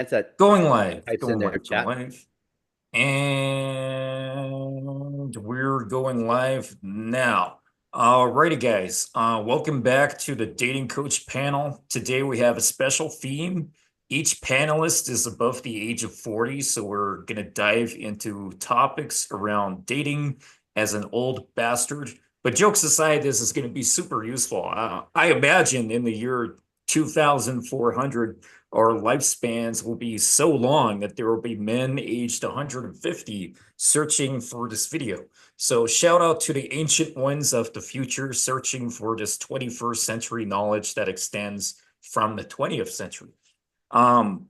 That's that Going live, types in going their live, going chat. live. And we're going live now. Alrighty, guys. Welcome back to the Dating Coach panel. Today we have a special theme. Each panelist is above the age of 40, so we're going to dive into topics around dating as an old bastard. But jokes aside, this is going to be super useful. I imagine in the year 2400, our lifespans will be so long that there will be men aged 150 searching for this video. So shout out to the ancient ones of the future searching for this 21st century knowledge that extends from the 20th century. Um,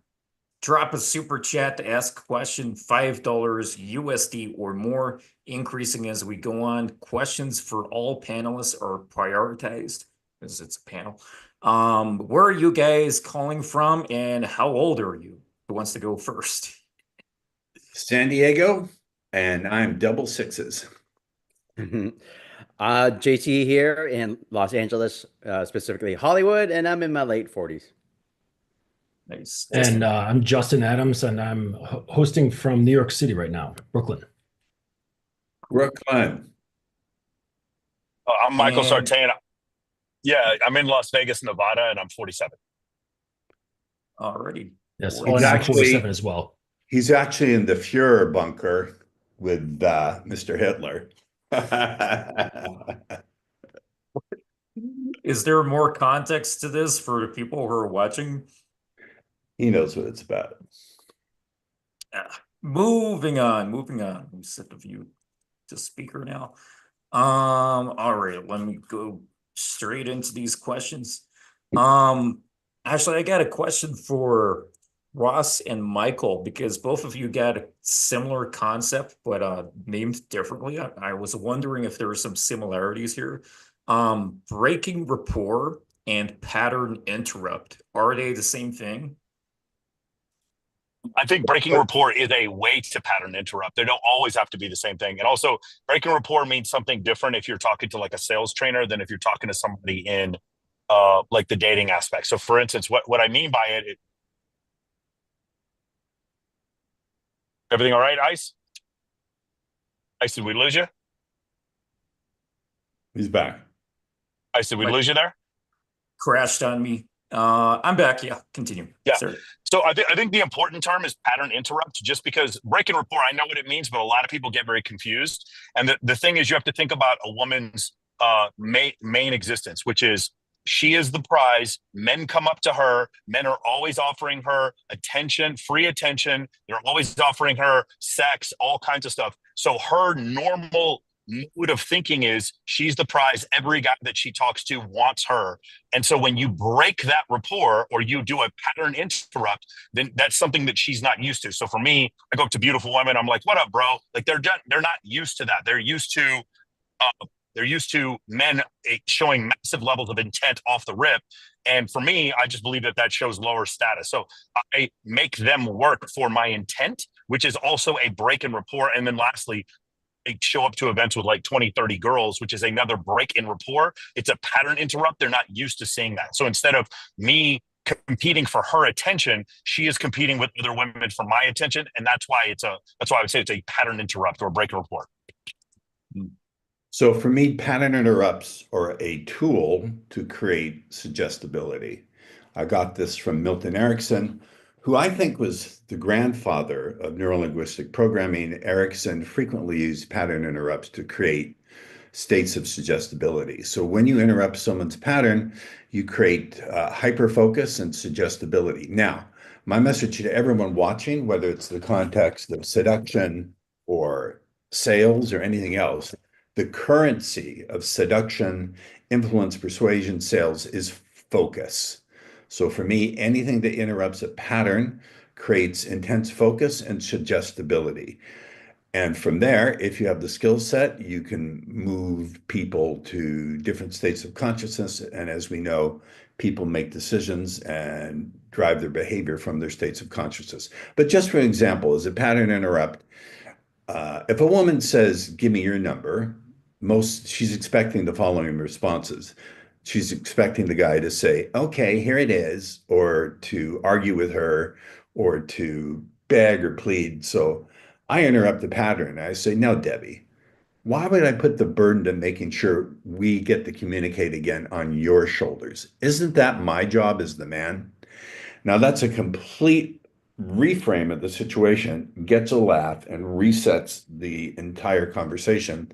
Drop a super chat to ask a question, $5 USD or more, increasing as we go on. Questions for all panelists are prioritized because it's a panel. Where are you guys calling from and how old are you? Who wants to go first? San Diego, and I'm double sixes. JT here in Los Angeles, specifically Hollywood, and I'm in my late 40s. Nice. And I'm Justin Adams, and I'm hosting from New York City right now, Brooklyn. Brooklyn. I'm Michael And Sartain. Yeah, I'm in Las Vegas, Nevada, and I'm 47. already. Yes, He's oh, and I'm actually- 47 as well. He's actually in the Fuhrer bunker with Mr. Hitler. Is there more context to this for the people who are watching? He knows what it's about. Moving on, moving on. We set the view to speaker now. All right, let me go straight into these questions. Actually, I got a question for Ross and Michael because both of you got a similar concept, but named differently. I was wondering if there were some similarities here. Breaking rapport and pattern interrupt, are they the same thing? I think breaking rapport is a way to pattern interrupt. They don't always have to be the same thing. And also, breaking rapport means something different if you're talking to like a sales trainer than if you're talking to somebody in like the dating aspect. So, for instance, what I mean by everything all right, Ice? Ice, did we lose you? He's back. Ice, did we lose you there? Crashed on me. I'm back. Yeah, continue. Yeah. Sorry. So I think the important term is pattern interrupt, just because breaking rapport, I know what it means, but a lot of people get very confused. And the thing is, you have to think about a woman's main existence, which is she is the prize. Men come up to her. Men are always offering her attention, free attention. They're always offering her sex, all kinds of stuff. So her normal mode of thinking is she's the prize. Every guy that she talks to wants her. And so when you break that rapport or you do a pattern interrupt, then that's something that she's not used to. So for me, I go up to beautiful women. I'm like, what up, bro? Like they're not used to that. They're used to men showing massive levels of intent off the rip. And for me, I just believe that shows lower status. So I make them work for my intent, which is also a break in rapport. And then lastly, they show up to events with like 20, 30 girls, which is another break in rapport. It's a pattern interrupt. They're not used to seeing that. So instead of me competing for her attention, she is competing with other women for my attention. And that's why I would say it's a pattern interrupt or break in rapport. So for me, pattern interrupts are a tool to create suggestibility. I got this from Milton Erickson, who I think was the grandfather of neurolinguistic programming. Erickson frequently used pattern interrupts to create states of suggestibility. So when you interrupt someone's pattern, you create hyperfocus and suggestibility. Now, my message to everyone watching, whether it's the context of seduction or sales or anything else, the currency of seduction, influence, persuasion, sales is focus. So for me, anything that interrupts a pattern creates intense focus and suggestibility. And from there, if you have the skill set, you can move people to different states of consciousness. And as we know, people make decisions and drive their behavior from their states of consciousness. But just for example, as a pattern interrupt, if a woman says, give me your number, she's expecting the following responses. She's expecting the guy to say, okay, here it is, or to argue with her, or to beg or plead. So I interrupt the pattern. I say, no, Debbie, why would I put the burden of making sure we get to communicate again on your shoulders? Isn't that my job as the man? Now, that's a complete reframe of the situation, gets a laugh, and resets the entire conversation.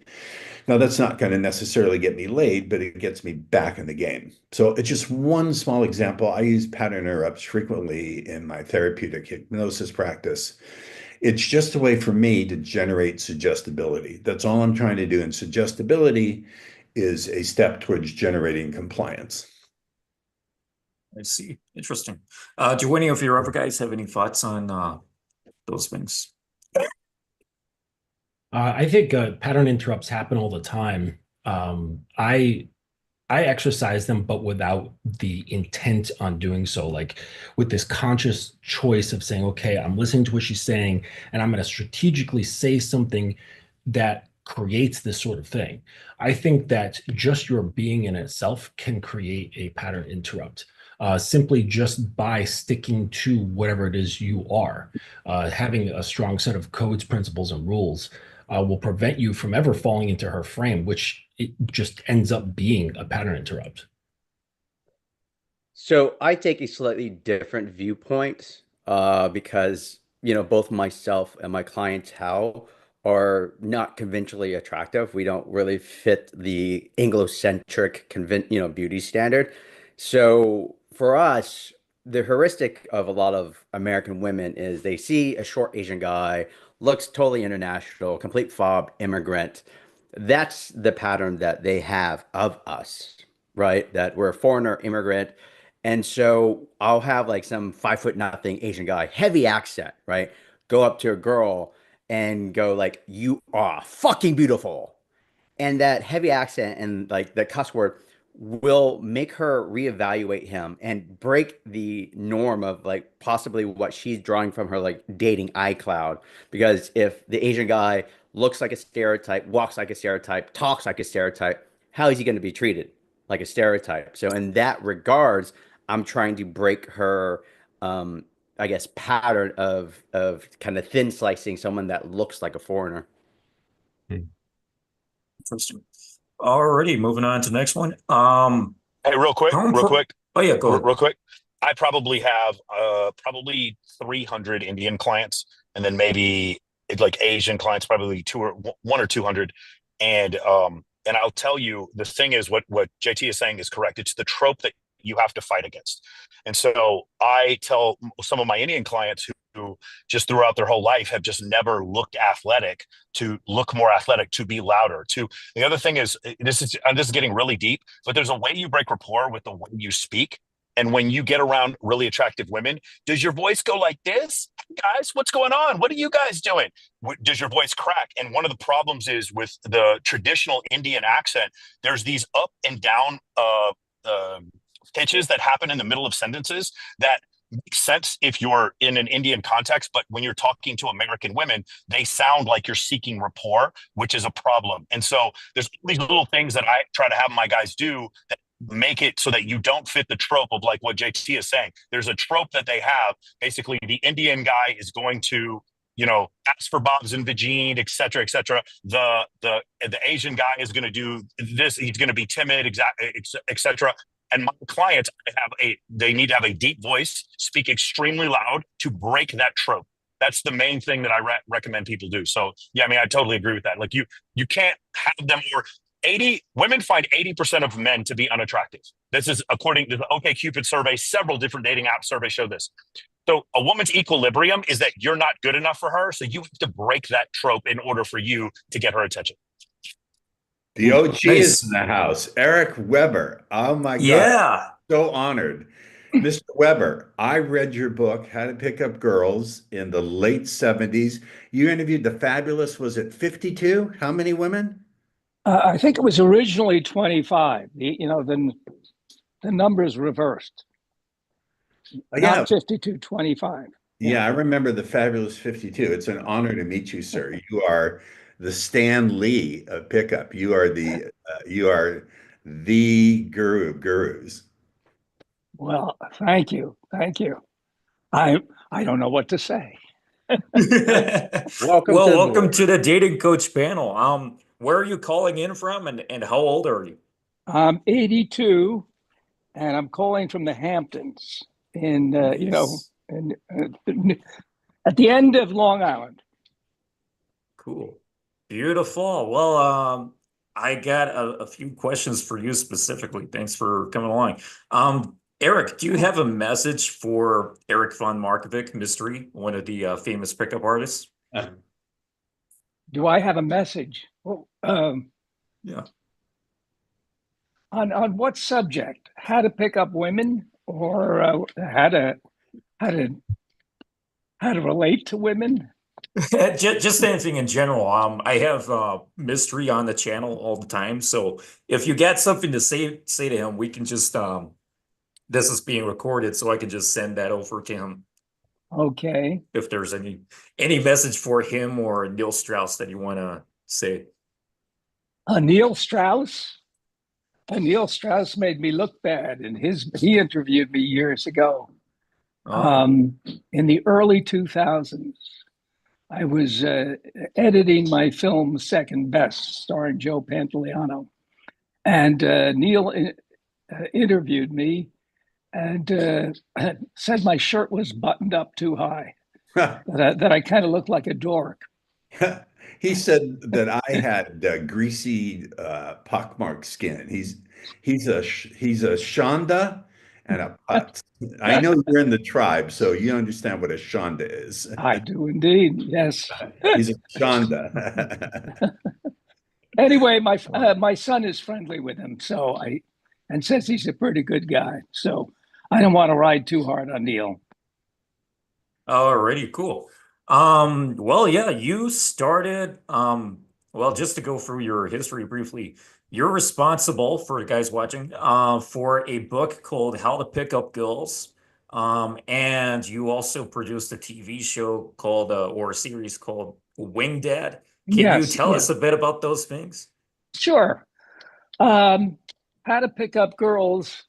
Now, that's not going to necessarily get me laid, but it gets me back in the game. So it's just one small example. I use pattern interrupts frequently in my therapeutic hypnosis practice. It's just a way for me to generate suggestibility. That's all I'm trying to do. And suggestibility is a step towards generating compliance. I see. Interesting. Do any of your other guys have any thoughts on those things? I think pattern interrupts happen all the time. I exercise them, but without the intent on doing so, like with this conscious choice of saying, okay, I'm listening to what she's saying, and I'm going to strategically say something that creates this sort of thing. I think that just your being in itself can create a pattern interrupt. Simply just by sticking to whatever it is you are, having a strong set of codes, principles, and rules will prevent you from ever falling into her frame, which it just ends up being a pattern interrupt. So I take a slightly different viewpoint because, both myself and my clientele are not conventionally attractive. We don't really fit the Anglo-centric beauty standard. So for us, the heuristic of a lot of American women is they see a short Asian guy, looks totally international, complete fob, immigrant. That's the pattern that they have of us, right? That we're a foreigner, immigrant. And so I'll have like some 5 foot nothing Asian guy, heavy accent, right? Go up to a girl and go like, "You are fucking beautiful." And that heavy accent and like the cuss word will make her reevaluate him and break the norm of like possibly what she's drawing from her like dating iCloud. Because if the Asian guy looks like a stereotype, walks like a stereotype, talks like a stereotype, how is he going to be treated like a stereotype? So in that regards, I'm trying to break her I guess pattern of kind of thin slicing someone that looks like a foreigner. Interesting. Alrighty, moving on to the next one. Hey, real quick, Oh yeah, go ahead. real quick. I probably have probably 300 Indian clients, and then maybe like Asian clients, probably one or 200. And I'll tell you, the thing is, what JT is saying is correct. It's the trope that you have to fight against. And so I tell some of my Indian clients who just throughout their whole life have just never looked athletic to look more athletic, to be louder. To the other thing is, this is getting really deep, but there's a way you break rapport with the way you speak. And when you get around really attractive women, does your voice go like this? Hey guys, what's going on? What are you guys doing? Does your voice crack? And one of the problems is with the traditional Indian accent, there's these up and down pitches that happen in the middle of sentences that make sense if you're in an Indian context, but when you're talking to American women, they sound like you're seeking rapport, which is a problem. And so there's these little things that I try to have my guys do that make it so that you don't fit the trope of like what JT is saying. There's a trope that they have. Basically, the Indian guy is going to, ask for Bob's and Vagine, et cetera, et cetera. The Asian guy is going to do this. He's going to be timid, et cetera. And my clients they need to have a deep voice, speak extremely loud to break that trope. That's the main thing that I recommend people do. So yeah, I mean, I totally agree with that. Like you can't have them, or 80 women find 80% of men to be unattractive. This is according to the OkCupid survey. Several different dating app surveys show this. So a woman's equilibrium is that you're not good enough for her. So you have to break that trope in order for you to get her attention. The OG Nice. is in the house. Eric Weber. Oh my God. Yeah. So honored. Mr. Weber, I read your book, How to Pick Up Girls, in the late 70s. You interviewed the fabulous, was it 52? How many women? I think it was originally 25. The numbers reversed. Yeah. Not 52, 25. Yeah, I remember the fabulous 52. It's an honor to meet you, sir. You are the Stan Lee of pickup. You are the gurus. Well, thank you. Thank you. I'm I don't know what to say. Welcome Well, to the welcome board. to the dating coach panel. Where are you calling in from and how old are you? I'm 82, and I'm calling from the Hamptons in, Nice. at the end of Long Island. Cool. Beautiful. Well, I got a few questions for you specifically. Thanks for coming along. Eric, do you have a message for Eric von Markovic, Mystery, one of the famous pickup artists? Do I have a message? Well, Yeah. on what subject? How to pick up women, or how to relate to women? Just anything in general. I have Mystery on the channel all the time. So if you got something to say to him, we can just this is being recorded, so I can just send that over to him. Okay. If there's any message for him or Neil Strauss that you want to say. Neil Strauss. Neil Strauss made me look bad, and he interviewed me years ago. Oh. In the early 2000s, I was editing my film Second Best, starring Joe Pantoliano, and Neil interviewed me and said my shirt was buttoned up too high, that I kind of looked like a dork. He said that I had greasy, pockmarked skin. He's a Shonda and a Putz. I know you're in the tribe, so you understand what a Shonda is. I do indeed, yes. He's a Shonda. Anyway, my son is friendly with him, and says he's a pretty good guy. So I don't want to ride too hard on Neil. Alrighty, cool. Well, yeah, you started, well, just to go through your history briefly, you're responsible, for the guys watching, for a book called How to Pick Up Girls. And you also produced a TV show called, or a series called Wing Dad. Can you tell us a bit about those things? Sure. How to Pick Up Girls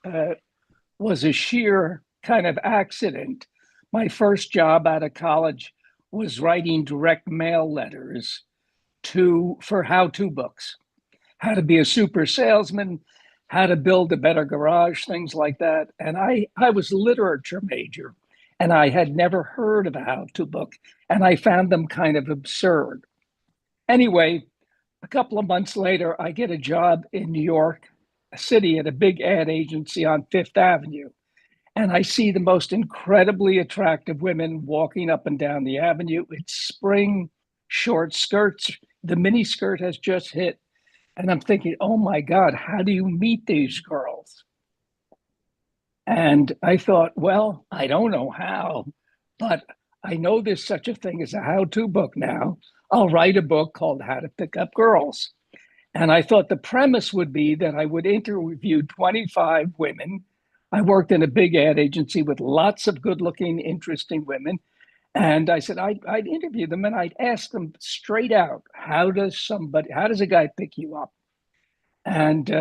was a sheer kind of accident. My first job out of college was writing direct mail letters for how-to books, how to be a super salesman, how to build a better garage, things like that. And I was a literature major, and I had never heard of a how-to book, and I found them kind of absurd. Anyway, a couple of months later, I get a job in New York City at a big ad agency on Fifth Avenue. And I see the most incredibly attractive women walking up and down the avenue. It's spring, short skirts. The mini skirt has just hit. And I'm thinking, oh my God, how do you meet these girls? And I thought, well, I don't know how, but I know there's such a thing as a how-to book now. I'll write a book called How to Pick Up Girls. And I thought the premise would be that I would interview 25 women. I worked in a big ad agency with lots of good-looking, interesting women. And I said, I'd interview them and I'd ask them straight out, how does a guy pick you up? And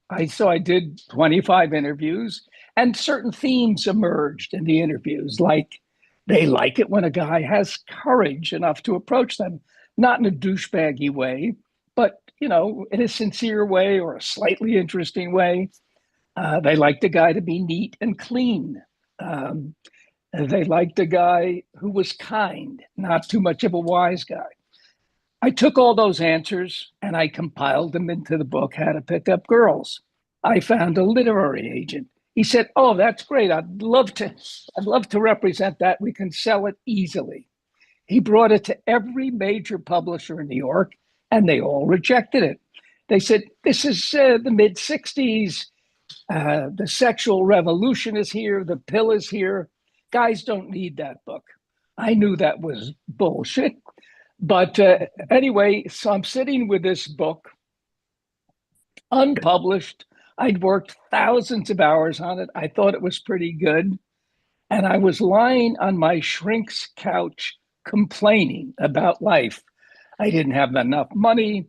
I did 25 interviews, and certain themes emerged in the interviews, like they like it when a guy has courage enough to approach them, not in a douchebaggy way, but in a sincere way or a slightly interesting way. They liked a guy to be neat and clean. They liked a guy who was kind, not too much of a wise guy. I took all those answers and I compiled them into the book, How to Pick Up Girls. I found a literary agent. He said, oh, that's great. I'd love to represent that. We can sell it easily. He brought it to every major publisher in New York, and they all rejected it. They said, this is the mid-60s. The sexual revolution is here. The pill is here. Guys don't need that book. I knew that was bullshit. But anyway, so I'm sitting with this book, unpublished. I'd worked thousands of hours on it. I thought it was pretty good. And I was lying on my shrink's couch complaining about life. I didn't have enough money.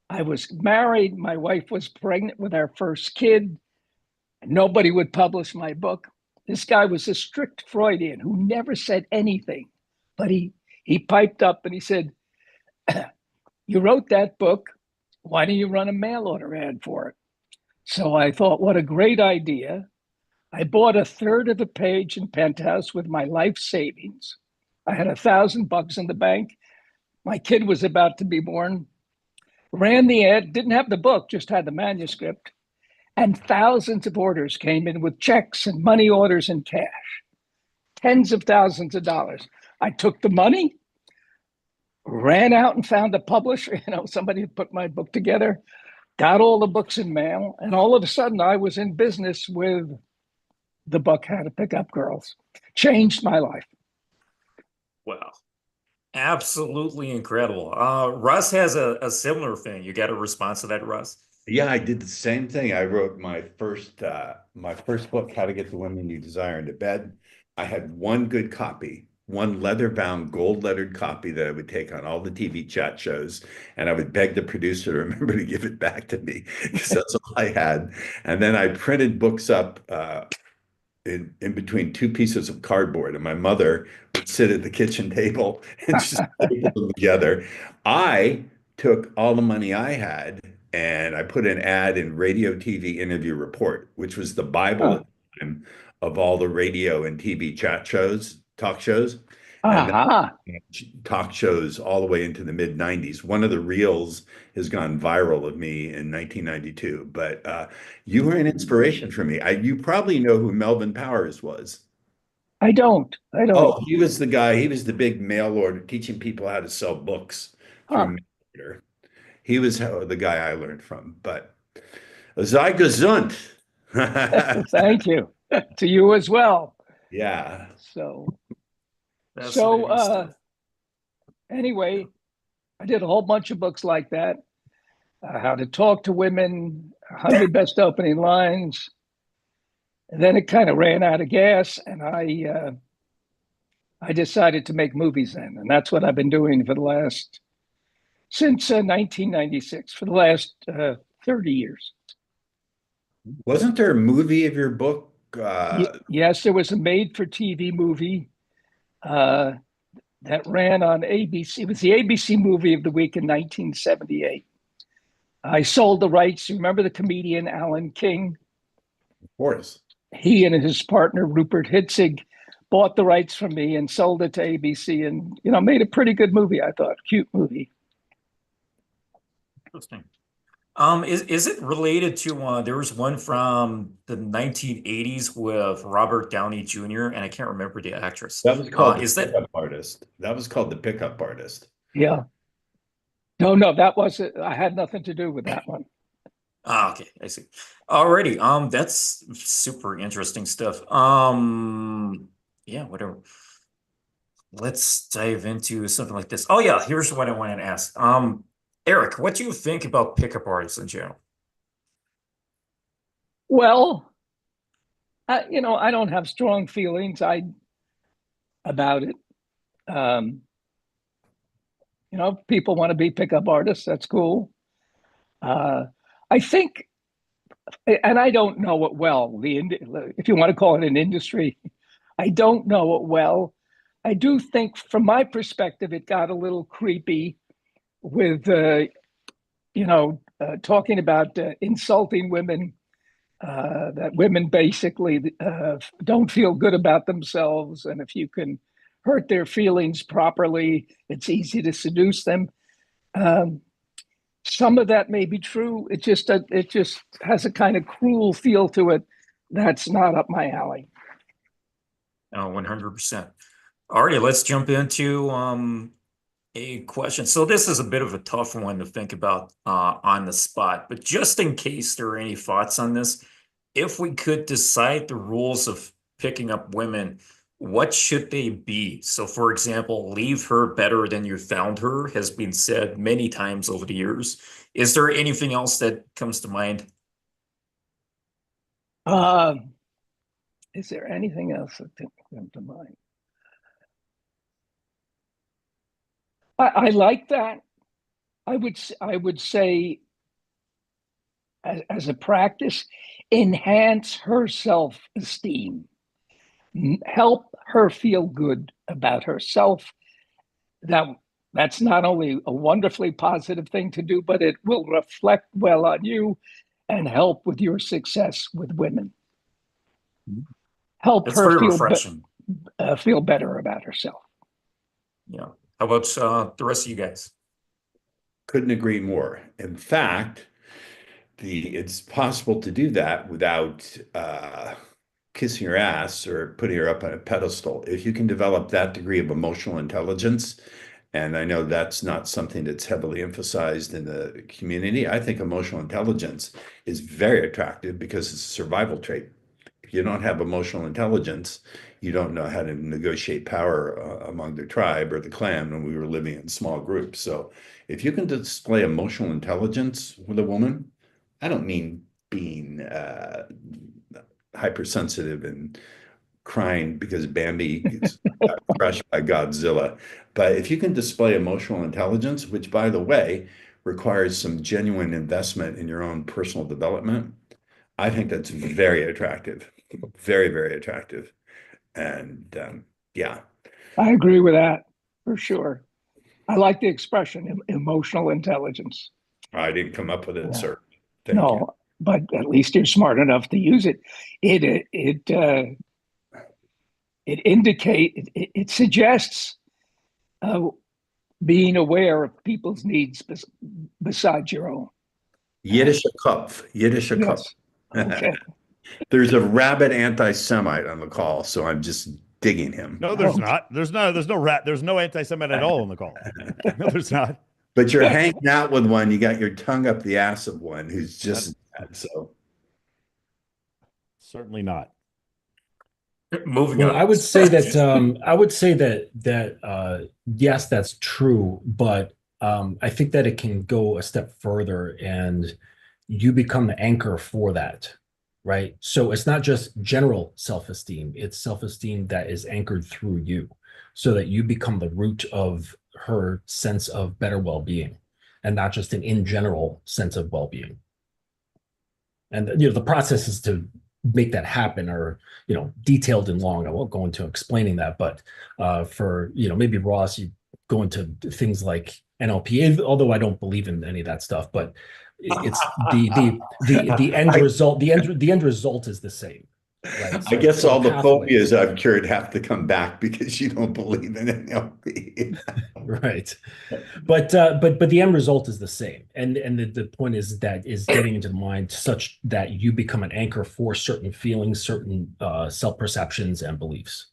I was married. My wife was pregnant with our first kid. Nobody would publish my book. this guy was a strict Freudian who never said anything, but he piped up and he said, "You wrote that book. Why don't you run a mail order ad for it?" So I thought, what a great idea. I bought a third of a page in Penthouse with my life savings. I had $1,000 in the bank. My kid was about to be born. Ran the ad, didn't have the book, just had the manuscript. And thousands of orders came in with checks and money orders and cash. Tens of thousands of dollars. I took the money, ran out and found a publisher, somebody who put my book together, got all the books in mail, and all of a sudden I was in business with the book How to Pick Up Girls. Changed my life. Wow. Absolutely incredible. Russ has a similar thing. You got a response to that, Russ? Yeah, I did the same thing. I wrote my first book, How to Get the Women You Desire into Bed. I had one good copy, one leather-bound, gold-lettered copy that I would take on all the TV chat shows, and I would beg the producer to remember to give it back to me because that's all I had. And then I printed books up in between two pieces of cardboard, and my mother would sit at the kitchen table and just staple them together. I took all the money I had and I put an ad in Radio TV Interview Report, which was the Bible at the time of all the radio and TV chat shows, talk shows. And talk shows all the way into the mid 90s. One of the reels has gone viral of me in 1992, but you were an inspiration for me. You probably know who Melvin Powers was. I don't. Oh, he was the guy, he was the big mail order, teaching people how to sell books through mail order. He was the guy I learned from, but sei gesund. Thank you. To you as well. Yeah. Anyway, I did a whole bunch of books like that. How to Talk to Women, 100 Best Opening Lines. And then it kind of ran out of gas, and I decided to make movies then. And that's what I've been doing since 1996, for the last 30 years. Wasn't there a movie of your book? Yes, there was a made-for-TV movie that ran on ABC. It was the ABC movie of the week in 1978. I sold the rights. You remember the comedian Alan King? Of course. He and his partner, Rupert Hitzig, bought the rights from me and sold it to ABC and, made a pretty good movie, I thought. Cute movie. Interesting. Is it related to there was one from the 1980s with Robert Downey Jr. and I can't remember the actress. That was called the Pickup Artist. That was called The Pickup Artist. Yeah. No, that wasn't. I had nothing to do with that one. Okay, I see. Alrighty. That's super interesting stuff. Yeah, whatever. Let's dive into something like this. Oh yeah, here's what I wanted to ask. Eric, what do you think about pickup artists in general? Well, I don't have strong feelings about it. People want to be pickup artists. That's cool. I think, and I don't know it well, if you want to call it an industry, I don't know it well. I do think, from my perspective, it got a little creepy with, talking about insulting women, that women basically don't feel good about themselves. And if you can hurt their feelings properly, it's easy to seduce them. Some of that may be true. It just has a kind of cruel feel to it. That's not up my alley. Oh, 100%. All right, let's jump into a question. So this is a bit of a tough one to think about on the spot, but just in case there are any thoughts on this, if we could decide the rules of picking up women, what should they be? So for example, leave her better than you found her has been said many times over the years. Is there anything else that comes to mind? Is there anything else that comes to mind? I like that. I would say, as a practice, enhance her self-esteem. help her feel good about herself. That's not only a wonderfully positive thing to do, but it will reflect well on you and help with your success with women. Help It's her very refreshing. feel better about herself. Yeah. How about the rest of you guys? Couldn't agree more. In fact, it's possible to do that without kissing her ass or putting her up on a pedestal. If you can develop that degree of emotional intelligence, and I know that's not something that's heavily emphasized in the community, I think emotional intelligence is very attractive because it's a survival trait. If you don't have emotional intelligence, you don't know how to negotiate power among the tribe or the clan when we were living in small groups. So if you can display emotional intelligence with a woman, I don't mean being hypersensitive and crying because Bambi got crushed by Godzilla. But if you can display emotional intelligence, which, by the way, requires some genuine investment in your own personal development, I think that's very attractive, very, very attractive. And yeah. I agree with that for sure. I like the expression emotional intelligence. I didn't come up with it, Yeah. sir. Thank you. No, but at least you're smart enough to use it. It suggests being aware of people's needs besides your own. Yiddische Kopf. Yes. Okay. There's a rabid anti-Semite on the call, so I'm just digging him. No, there's not. There's no anti-Semite at all on the call. No, there's not. But you're hanging out with one, you got your tongue up the ass of one who's just so. Certainly not. Moving Well, on. I would say that yes, that's true, but I think that it can go a step further and you become the anchor for that, right? So it's not just general self-esteem, it's self-esteem that is anchored through you so that you become the root of her sense of better well-being and not just an in general sense of well-being. And the process is to make that happen are detailed and long. I won't go into explaining that, but for maybe Ross, you go into things like NLP, although I don't believe in any of that stuff, but it's the end result. The end result is the same. Right? So I guess all the pathways. phobias I've cured have to come back because you don't believe in NLP. Right. But the end result is the same. And the point is getting into the mind such that you become an anchor for certain feelings, certain self-perceptions and beliefs.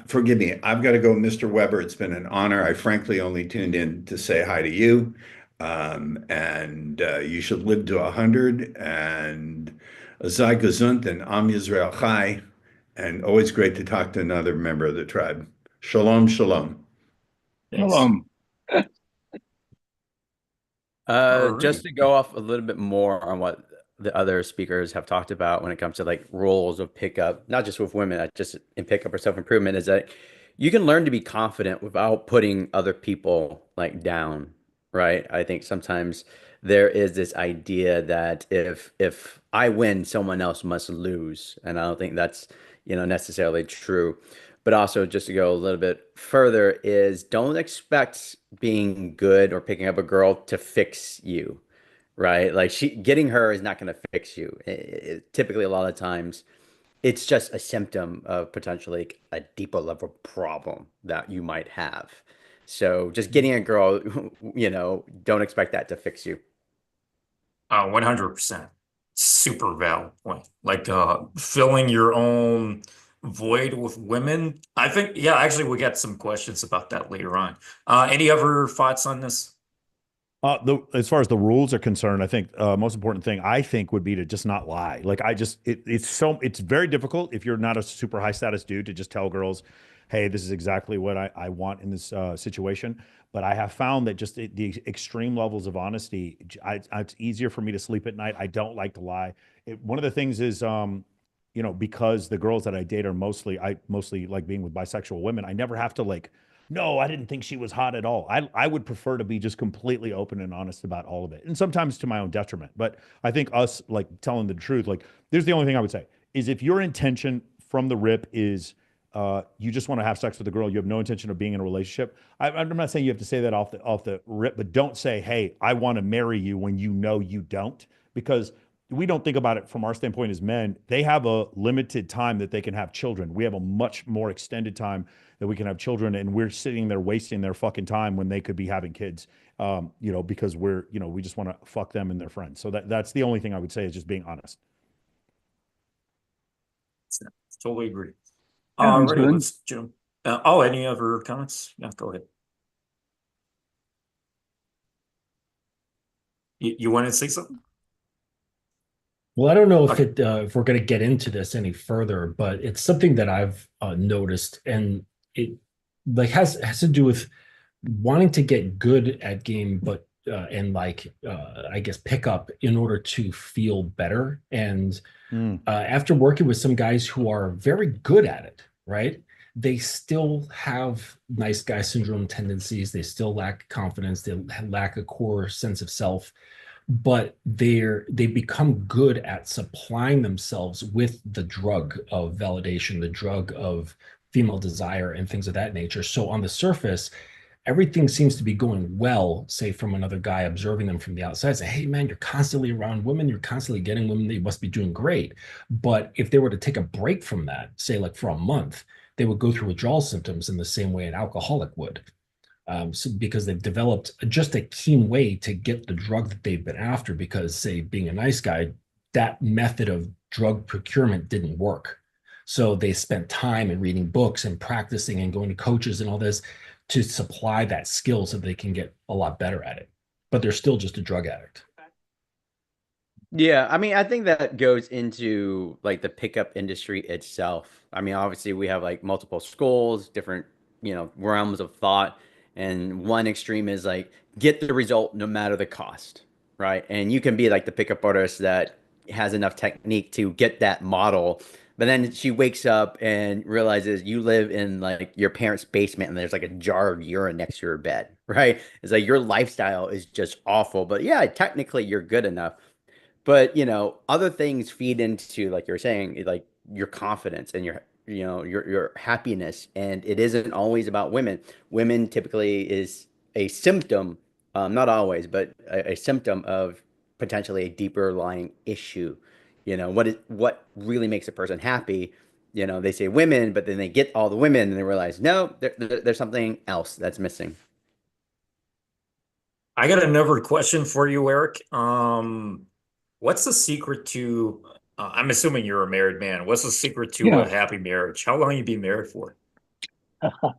Forgive me. I've got to go, Mr. Weber. It's been an honor. I frankly only tuned in to say hi to you. And you should live to 100 and sei gesund and Am Yisrael Chai. And always great to talk to another member of the tribe. Shalom, shalom. Shalom. Just to go off a little bit more on what the other speakers have talked about when it comes to like roles of pickup, not just with women, just in pickup or self-improvement, is that you can learn to be confident without putting other people like down, right? I think sometimes there is this idea that if I win, someone else must lose, and I don't think that's necessarily true. But also, just to go a little bit further, is don't expect being good or picking up a girl to fix you, right? Like getting her is not going to fix you. Typically, a lot of times, it's just a symptom of potentially a deeper level problem that you might have. So just getting a girl, don't expect that to fix you. 100%. Super valid point. Like filling your own void with women. I think, yeah, actually we got some questions about that later on. Any other thoughts on this? As far as the rules are concerned, I think most important thing I think would be to just not lie. Like it's very difficult if you're not a super high status dude to just tell girls, hey, this is exactly what I want in this situation. But I have found that just the extreme levels of honesty, it's easier for me to sleep at night. I don't like to lie. One of the things is, because the girls that I date are I mostly like being with bisexual women. I never have to no, I didn't think she was hot at all. I would prefer to be just completely open and honest about all of it. And sometimes to my own detriment. But I think us telling the truth, here's the only thing I would say. is if your intention from the rip is you just want to have sex with a girl, you have no intention of being in a relationship. I'm not saying you have to say that off the rip, but don't say, "Hey, I want to marry you," when you know you don't, because we don't think about it from our standpoint as men. They have a limited time that they can have children. We have a much more extended time that we can have children, and we're sitting there wasting their fucking time when they could be having kids. Because we just want to fuck them and their friends. So that's the only thing I would say is just being honest. Totally agree. Sounds Alrighty, good. let's jump. Any other comments? Yeah, go ahead. You want to say something? Well, I don't know Okay. if we're going to get into this any further, but it's something that I've noticed, and it like has to do with wanting to get good at game, but and I guess pick up in order to feel better. And after working with some guys who are very good at it, right? They still have nice guy syndrome tendencies. They still lack confidence. They lack a core sense of self, but they become good at supplying themselves with the drug of validation, the drug of female desire, and things of that nature. So on the surface, everything seems to be going well, say from another guy observing them from the outside, say, "Hey man, you're constantly around women, you're constantly getting women, you must be doing great." But if they were to take a break from that, say like for a month, they would go through withdrawal symptoms in the same way an alcoholic would. Because they've developed just a keen way to get the drug that they've been after, because, say, being a nice guy, that method of drug procurement didn't work. So they spent time in reading books and practicing and going to coaches and all this to supply that skill so they can get a lot better at it. But they're still just a drug addict. Yeah, I mean, I think that goes into like the pickup industry itself. I mean, obviously we have like multiple schools, different, realms of thought, and one extreme is like get the result no matter the cost, right? And you can be like the pickup artist that has enough technique to get that model, but then she wakes up and realizes you live in like your parents' basement and there's like a jar of urine next to your bed, right? It's like your lifestyle is just awful, but yeah, technically you're good enough. But, other things feed into, like you're saying, like your confidence and your happiness. And it isn't always about women. Women typically is a symptom, not always, but a symptom of potentially a deeper lying issue. What really makes a person happy? They say women, but then they get all the women and they realize, no, there's something else that's missing. I got another question for you, Eric. What's the secret to, I'm assuming you're a married man. What's the secret to a Yeah. happy marriage? How long you been married for? Uh,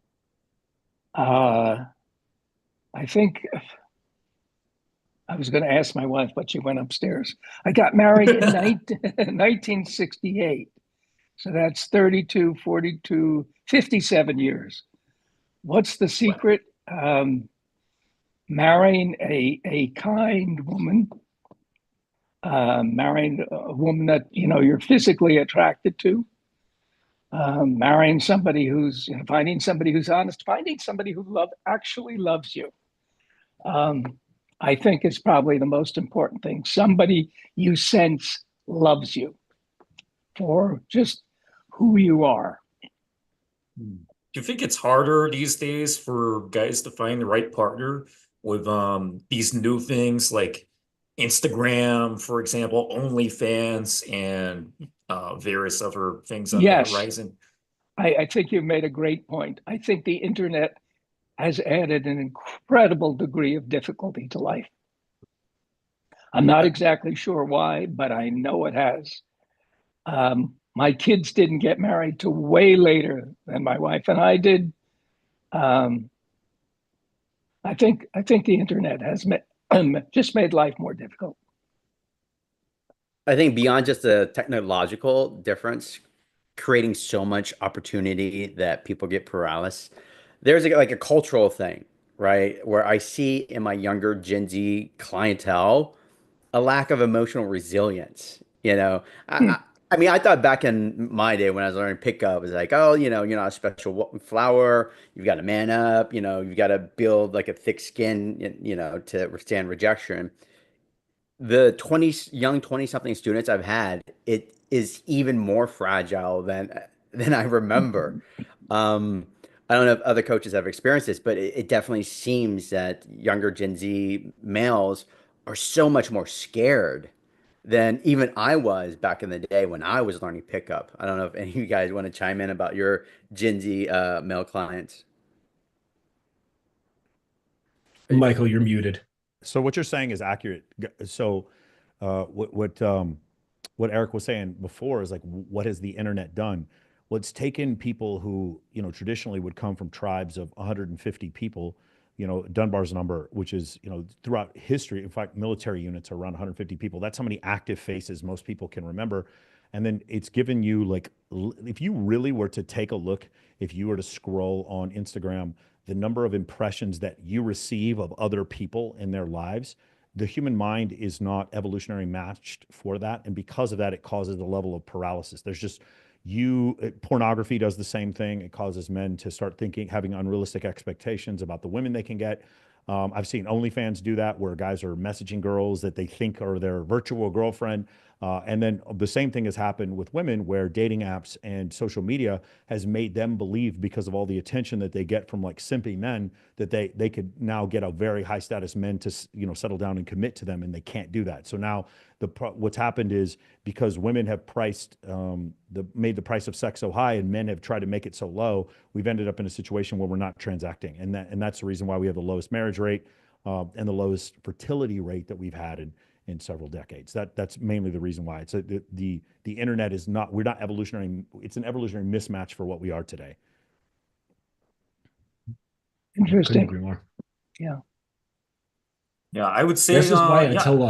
I think I was going to ask my wife, but she went upstairs. I got married in 1968. So that's 32, 42, 57 years. What's the secret? Marrying a kind woman, marrying a woman that you're physically attracted to, marrying somebody finding somebody who's honest, finding somebody who actually loves you. I think is probably the most important thing. Somebody you sense loves you for just who you are. Do you think it's harder these days for guys to find the right partner with these new things like Instagram, for example, OnlyFans, and various other things on the Yes, horizon? I think you've made a great point. I think the internet has added an incredible degree of difficulty to life. I'm not exactly sure why, but I know it has. My kids didn't get married till way later than my wife and I did. Um, I think the internet has just made life more difficult. I think beyond just the technological difference, creating so much opportunity that people get paralysis, there's like a cultural thing, right? Where I see in my younger Gen Z clientele a lack of emotional resilience. Hmm. I mean, I thought back in my day when I was learning pickup, it was like, oh, you're not a special flower. You've got to man up. You've got to build like a thick skin, to withstand rejection. the 20 young 20 something students I've had, it is even more fragile than I remember. Um, I don't know if other coaches have experienced this, but it definitely seems that younger Gen Z males are so much more scared than even I was back in the day when I was learning pickup. I don't know if any of you guys want to chime in about your Gen Z male clients. Michael, you're muted. So what you're saying is accurate. So what Eric was saying before is like, what has the internet done? Well, it's taken people who, traditionally would come from tribes of 150 people, Dunbar's number, which is, throughout history, in fact, military units are around 150 people. That's how many active faces most people can remember. And then it's given you like, if you really were to take a look, if you were to scroll on Instagram, the number of impressions that you receive of other people in their lives, the human mind is not evolutionary matched for that. And because of that, it causes a level of paralysis. There's just pornography does the same thing. It causes men to start having unrealistic expectations about the women they can get. I've seen OnlyFans do that, where guys are messaging girls that they think are their virtual girlfriend. And then the same thing has happened with women, where dating apps and social media has made them believe, because of all the attention that they get from like simpy men, that they could now get a very high status men to settle down and commit to them, and they can't do that. So now what's happened is, because women have made the price of sex so high, and men have tried to make it so low, we've ended up in a situation where we're not transacting, and that's the reason why we have the lowest marriage rate and the lowest fertility rate that we've had in several decades. That's mainly the reason why. The internet is not, we're not evolutionary. It's an evolutionary mismatch for what we are today. Couldn't Interesting. agree more. Yeah. Yeah, I would say, This is why I yeah. tell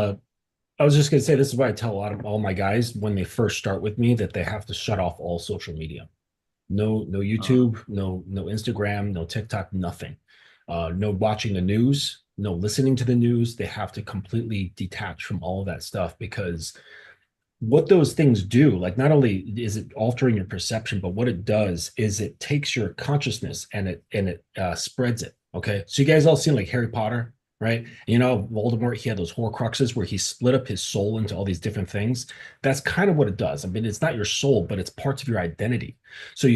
I was just gonna say, this is why I tell all my guys when they first start with me that they have to shut off all social media. No YouTube, no Instagram, no TikTok, nothing. No watching the news, no listening to the news. They have to completely detach from all of that stuff, because what those things do, like, not only is it altering your perception, but what it does is it takes your consciousness and it spreads it. Okay, so you guys all seen like Harry Potter, right? Voldemort, he had those Horcruxes where he split up his soul into all these different things. That's kind of what it does. I mean, it's not your soul, but it's parts of your identity. So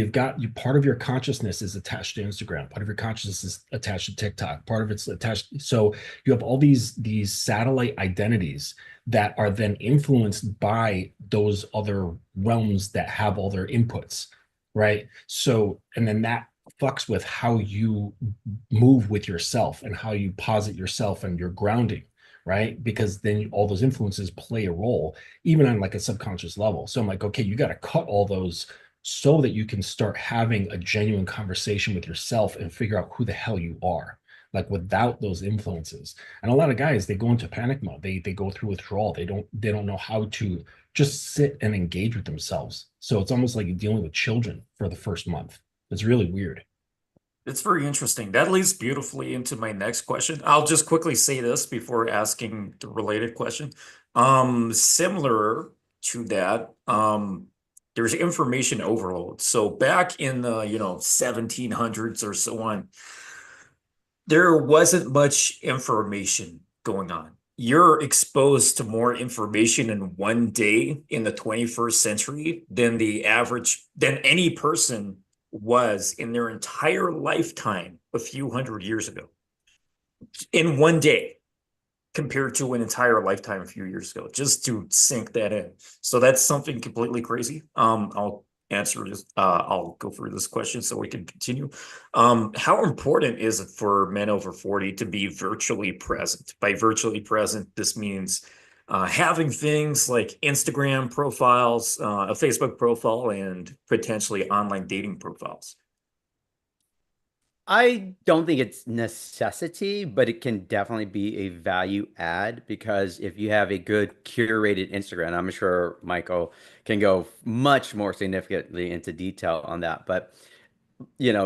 part of your consciousness is attached to Instagram, part of your consciousness is attached to TikTok, part of it's attached. So you have all these satellite identities that are then influenced by those other realms that have all their inputs, right? So, and then that fucks with how you move with yourself and how you posit yourself and your grounding, right? Because then all those influences play a role, even on like a subconscious level. So I'm like, okay, you got to cut all those so that you can start having a genuine conversation with yourself and figure out who the hell you are, like without those influences. And a lot of guys, they go into panic mode. They go through withdrawal. They don't know how to just sit and engage with themselves. So it's almost like you're dealing with children for the first month. It's really weird. It's very interesting. That leads beautifully into my next question. I'll just quickly say this before asking the related question. Similar to that, there's information overload. So back in the 1700s or so on, there wasn't much information going on. You're exposed to more information in one day in the 21st century than any person was in their entire lifetime a few hundred years ago. In one day, compared to an entire lifetime a few years ago, just to sink that in. So that's something completely crazy. I'll go through this question so we can continue. How important is it for men over 40 to be virtually present? By virtually present, this means having things like Instagram profiles, a Facebook profile, and potentially online dating profiles. I don't think it's necessity, but it can definitely be a value add, because if you have a good curated Instagram, I'm sure Michael can go much more significantly into detail on that. But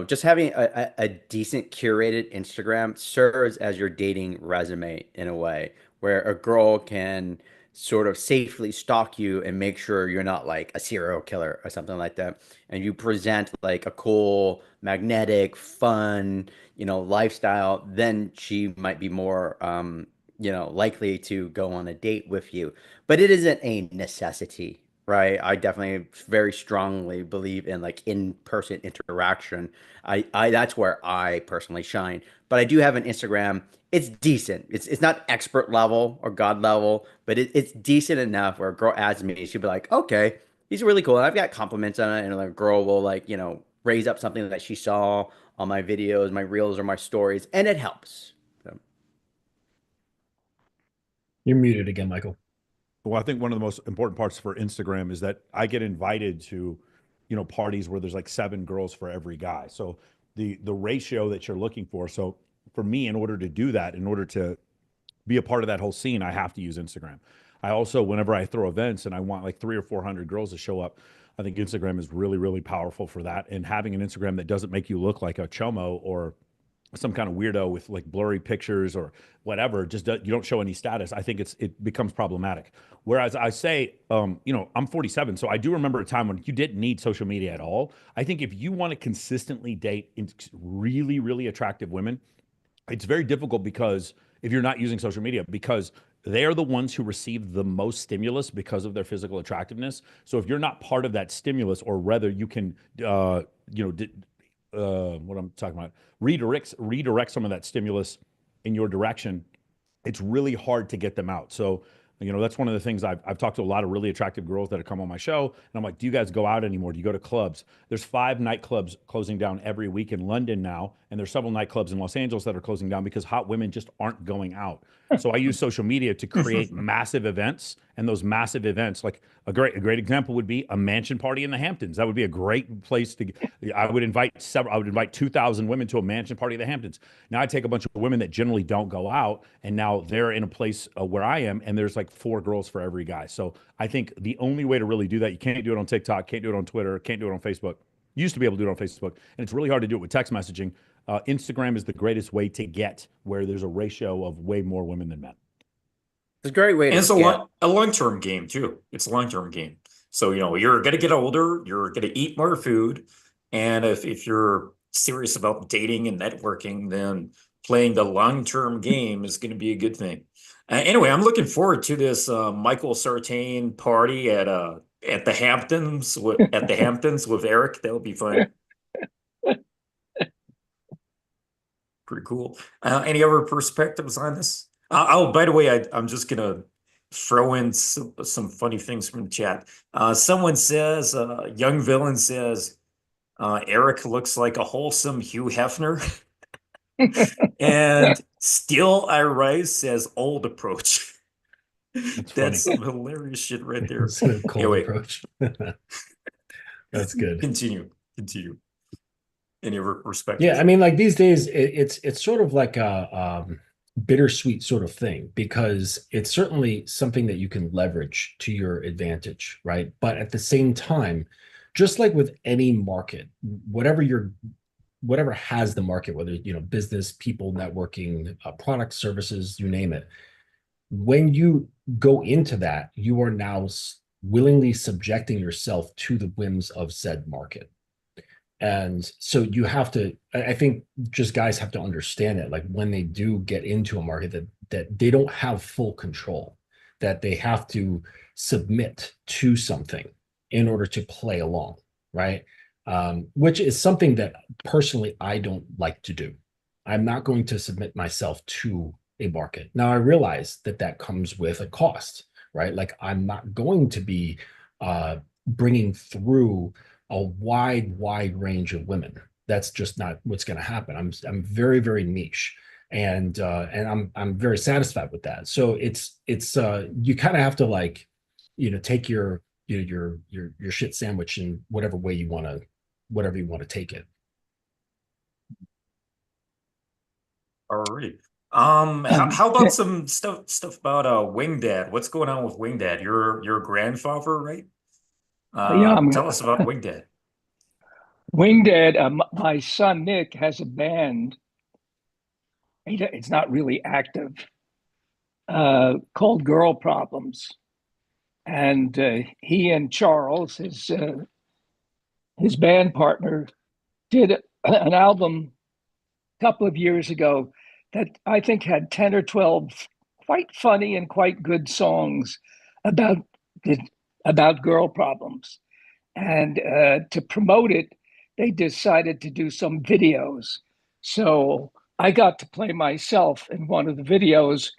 just having a decent curated Instagram serves as your dating resume in a way, where a girl can sort of safely stalk you and make sure you're not like a serial killer or something like that. And you present like a cool, magnetic, fun, lifestyle, then she might be more likely to go on a date with you, but it isn't a necessity, right? I definitely very strongly believe in like in-person interaction. I that's where I personally shine. But I do have an Instagram. It's decent. It's not expert level or God level, but it's decent enough where a girl adds me, she'll be like, okay, he's really cool. And I've got compliments on it, and a girl will like, raise up something that she saw on my videos, my reels, or my stories, and it helps. So, You're muted again, Michael. Well, I think one of the most important parts for Instagram is that I get invited to, parties where there's like 7 girls for every guy. So the ratio that you're looking for. So for me, in order to do that, in order to be a part of that whole scene, I have to use Instagram. I also, whenever I throw events and I want like 300 or 400 girls to show up, I think Instagram is really, really powerful for that. And having an Instagram that doesn't make you look like a chomo or some kind of weirdo with like blurry pictures or whatever, you don't show any status. I think it becomes problematic. Whereas I say, I'm 47, so I do remember a time when you didn't need social media at all. I think if you want to consistently date really, really attractive women, it's very difficult because if you're not using social media, because they are the ones who receive the most stimulus because of their physical attractiveness. So if you're not part of that stimulus, or whether you can, what I'm talking about, redirect some of that stimulus in your direction, it's really hard to get them out. So, that's one of the things I've talked to a lot of really attractive girls that have come on my show. And I'm like, do you guys go out anymore? Do you go to clubs? There's 5 nightclubs closing down every week in London now. And there's several nightclubs in Los Angeles that are closing down because hot women just aren't going out. So I use social media to create massive events, and those massive events, like a great example would be a mansion party in the Hamptons. That would be a great place to. I would invite 2,000 women to a mansion party in the Hamptons. Now I take a bunch of women that generally don't go out, and now they're in a place where I am, and there's like 4 girls for every guy. So I think the only way to really do that, you can't do it on TikTok, can't do it on Twitter, can't do it on Facebook. You used to be able to do it on Facebook, and it's really hard to do it with text messaging. Instagram is the greatest way to get where there's a ratio of way more women than men. it's a great way And to it's get. a long-term game too. It's a long-term game. So, you're going to get older, you're going to eat more food. And if you're serious about dating and networking, then playing the long-term game is going to be a good thing. Anyway, I'm looking forward to this Michael Sartain party at the Hamptons with Eric. That'll be fun. Pretty cool. Any other perspectives on this? By the way, I'm just gonna throw in some funny things from the chat. Someone says, Young Villain says, Eric looks like a wholesome Hugh Hefner. And Still I Rise says old approach. That's some hilarious shit right there. Instead of cold Anyway. approach. That's good. Continue. Any perspectives? Yeah, I mean, like these days, it's sort of like a bittersweet sort of thing, because it's certainly something that you can leverage to your advantage, right? But at the same time, just like with any market, whatever has the market, whether business, people, networking, products, services, you name it, when you go into that, you are now willingly subjecting yourself to the whims of said market. And so you have to, I think just guys have to understand it. Like when they do get into a market that they don't have full control, that they have to submit to something in order to play along, right? Which is something that personally I don't like to do. I'm not going to submit myself to a market. Now I realize that comes with a cost, right? Like I'm not going to be bringing through a wide range of women. That's just not what's going to happen. I'm very, very niche, and I'm very satisfied with that. So it's you kind of have to like, take your shit sandwich in whatever way you want to take it. All right. How about some stuff about Wing Dad? What's going on with Wing Dad? Your grandfather, right? Yeah, Tell us about Wing Dad. Wing Dad, my son Nick has a band. It's not really active, called Girl Problems, and he and Charles, his band partner, did an album a couple of years ago that I think had 10 or 12 quite funny and quite good songs about about girl problems. And to promote it, they decided to do some videos. So I got to play myself in one of the videos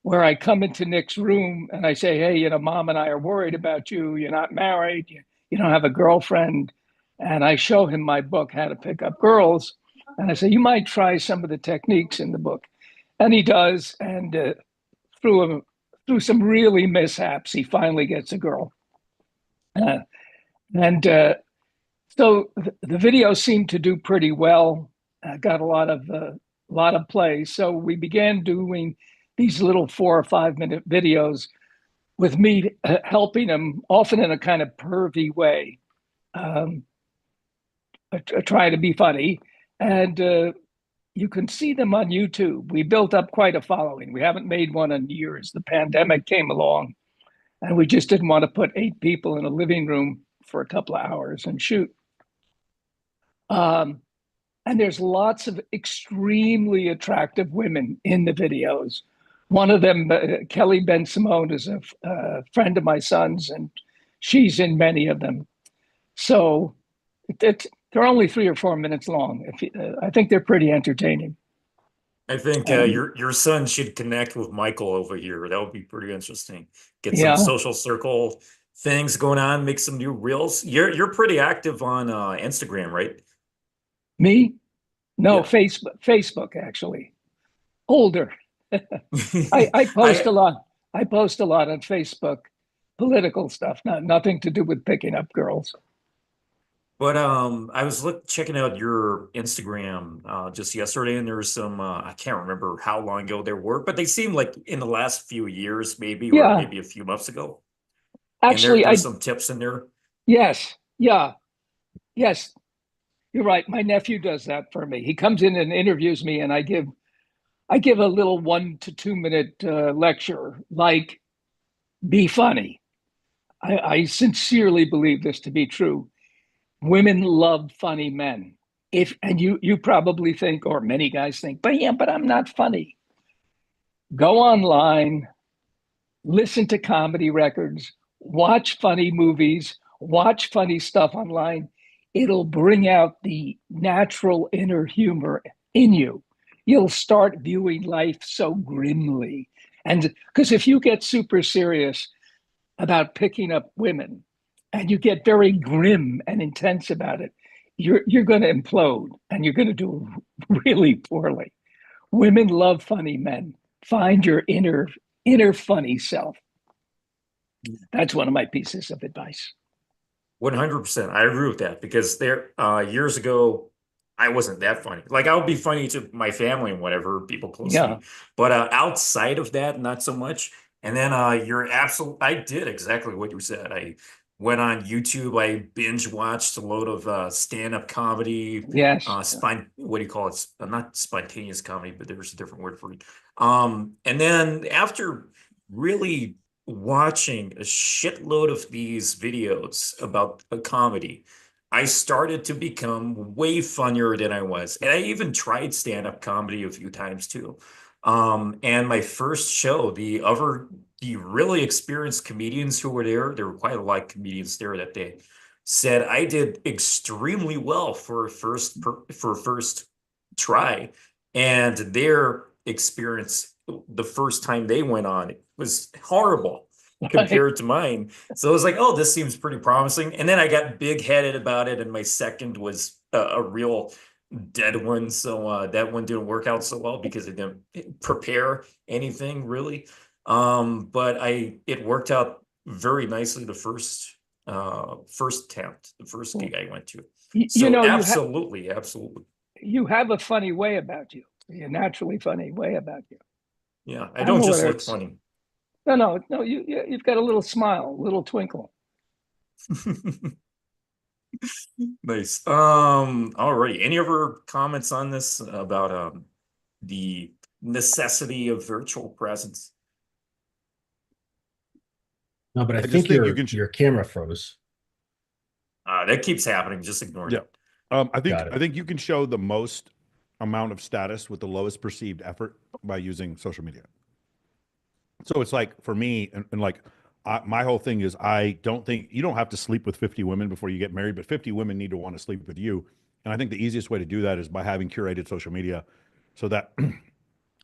where I come into Nick's room and I say, hey, Mom and I are worried about you. You're not married. You don't have a girlfriend. And I show him my book, How to Pick Up Girls. And I say, you might try some of the techniques in the book. And he does. And through some really mishaps, he finally gets a girl. And so the video seemed to do pretty well. Got a lot of play. So we began doing these little 4 or 5 minute videos with me helping him, often in a kind of pervy way, trying to be funny. And you can see them on YouTube. We built up quite a following. We haven't made one in years. The pandemic came along, and we just didn't want to put 8 people in a living room for a couple of hours and shoot. And there's lots of extremely attractive women in the videos. One of them, Kelly Ben Simone, is a friend of my son's, and she's in many of them. So they're only 3 or 4 minutes long. I think they're pretty entertaining. I think your son should connect with Michael over here. That would be pretty interesting. Get some social circle things going on, make some new reels. You're pretty active on Instagram, right? Me? No, Facebook actually. Older. I post a lot. I post a lot on Facebook, political stuff, nothing to do with picking up girls. But I was checking out your Instagram just yesterday, and there was some I can't remember how long ago they were, but they seem like in the last few years, maybe, or maybe a few months ago. Actually, there's some tips in there. Yes, yes, you're right. My nephew does that for me. He comes in and interviews me, and I give a little 1 to 2 minute lecture, like, be funny. I sincerely believe this to be true. Women love funny men. And you probably think, or many guys think, but I'm not funny. Go online, listen to comedy records, watch funny movies, watch funny stuff online. It'll bring out the natural inner humor in you. You'll start viewing life so grimly. And because if you get super serious about picking up women and you get very grim and intense about it, you're going to implode and you're going to do really poorly. Women love funny men. Find your inner funny self. That's one of my pieces of advice. 100%. I agree with that, because years ago, I wasn't that funny. Like, I would be funny to my family and whatever, people close to me. But outside of that, not so much. And then I did exactly what you said. I went on YouTube. I binge watched a load of stand-up comedy. Yes. What do you call it? Not spontaneous comedy, but there's a different word for it. And then after really watching a shitload of these videos about a comedy, I started to become way funnier than I was. And I even tried stand-up comedy a few times too. And my first show, the really experienced comedians who were there were quite a lot of comedians there that day, said I did extremely well for first try. And their experience the first time they went on, it was horrible compared to mine. So I was like, oh, this seems pretty promising. And then I got big-headed about it, and my second was a real dead one. So that one didn't work out so well because it didn't prepare anything really. But it worked out very nicely the first attempt, the first gig I went to. So absolutely. You have a funny way about you. A naturally funny way about you. Yeah, I don't just look funny. No, you've got a little smile, a little twinkle. Nice. Alrighty. Any other comments on this about the necessity of virtual presence? No, but I think your camera froze. That keeps happening. Just ignore it. I think you can show the most amount of status with the lowest perceived effort by using social media. So it's like for me, and like my whole thing is I don't think you don't have to sleep with 50 women before you get married, but 50 women need to want to sleep with you. And I think the easiest way to do that is by having curated social media so that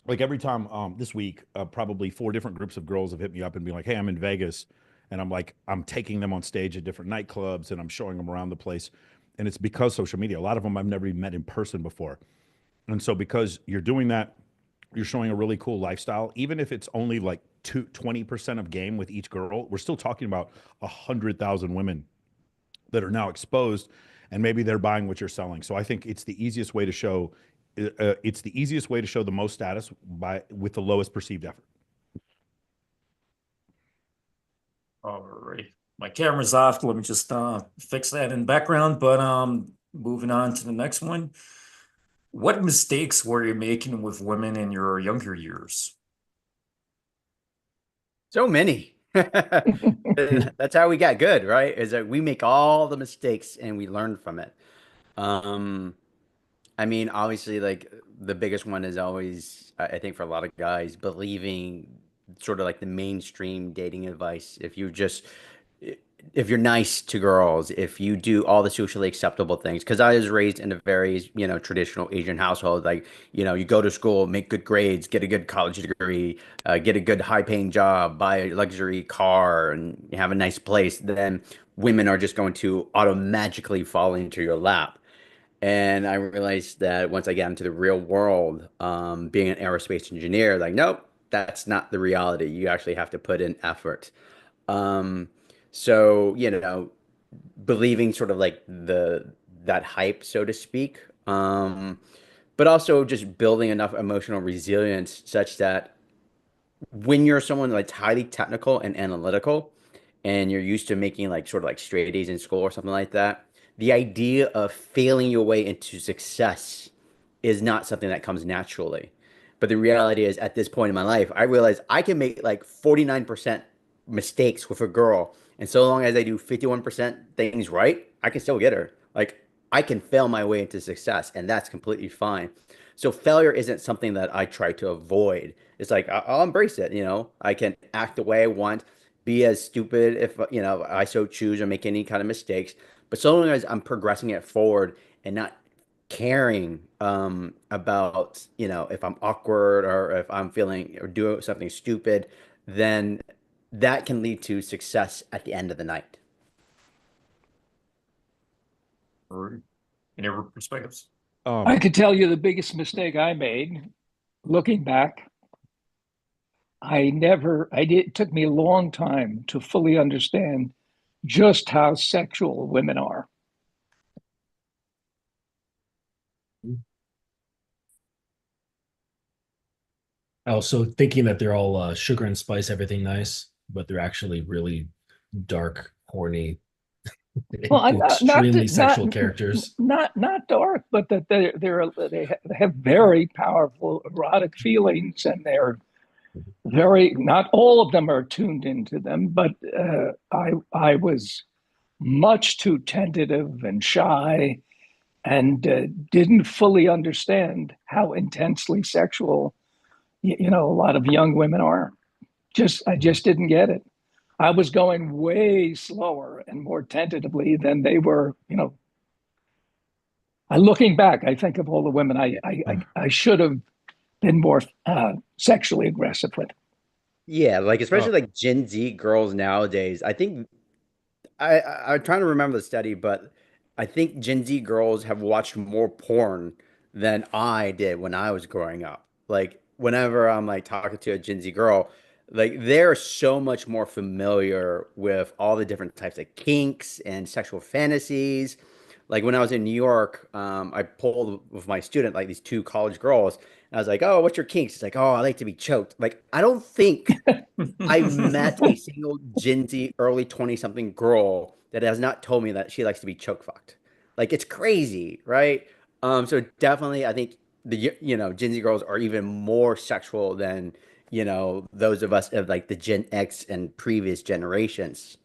like every time this week, probably 4 different groups of girls have hit me up and be like, "Hey, I'm in Vegas," and I'm like, I'm taking them on stage at different nightclubs and I'm showing them around the place, and it's because social media. A lot of them I've never even met in person before, and so because you're doing that, you're showing a really cool lifestyle, even if it's only like 20% of game with each girl. We're still talking about 100,000 women that are now exposed, and maybe they're buying what you're selling. So I think it's the easiest way to show. It's the easiest way to show the most status by with the lowest perceived effort. All right. My camera's off. Let me just fix that in the background. But moving on to the next one. What mistakes were you making with women in your younger years? So many. That's how we got good, right? Is that we make all the mistakes and we learn from it. Um, I mean, obviously, like the biggest one is always, I think, for a lot of guys, believing sort of like the mainstream dating advice. If you're nice to girls, if you do all the socially acceptable things, because I was raised in a very, traditional Asian household, like, you go to school, make good grades, get a good college degree, get a good high-paying job, buy a luxury car, and have a nice place, then women are just going to automatically fall into your lap. And I realized that once I got into the real world, being an aerospace engineer, like, nope, that's not the reality. You actually have to put in effort. Um, so, believing sort of like that hype, so to speak, but also just building enough emotional resilience such that when you're someone that's highly technical and analytical and you're used to making like sort of like straight A's in school or something like that, the idea of failing your way into success is not something that comes naturally. But the reality is, at this point in my life, I realize I can make like 49% mistakes with a girl. And so long as I do 51% things right, I can still get her. Like, I can fail my way into success, and that's completely fine. So failure isn't something that I try to avoid. It's like I'll embrace it, I can act the way I want, be as stupid if I so choose or make any kind of mistakes. But so long as I'm progressing it forward and not caring about, if I'm awkward or if I'm feeling or doing something stupid, then that can lead to success at the end of the night. Or any other perspectives? I could tell you the biggest mistake I made looking back. It took me a long time to fully understand just how sexual women are. Also thinking that they're all sugar and spice, everything nice, but they're actually really dark, horny, Well, extremely sexual characters. not dark, but that they have very powerful erotic feelings, and they're very, not all of them are tuned into them, but I was much too tentative and shy, and didn't fully understand how intensely sexual a lot of young women are. I just didn't get it. I was going way slower and more tentatively than they were. Looking back, I think of all the women I should have been more sexually aggressive with. Yeah, like especially like Gen Z girls nowadays. I think I'm trying to remember the study, but I think Gen Z girls have watched more porn than I did when I was growing up. Like whenever I'm like talking to a Gen Z girl, like they're so much more familiar with all the different types of kinks and sexual fantasies. Like when I was in New York, I pulled with my student like these 2 college girls, and I was like, "Oh, what's your kinks?" It's like, "Oh, I like to be choked." Like I don't think I've met a single Gen Z early 20 something girl that has not told me that she likes to be choke fucked. Like it's crazy, right? So definitely I think Gen Z girls are even more sexual than, those of us of like the Gen X and previous generations.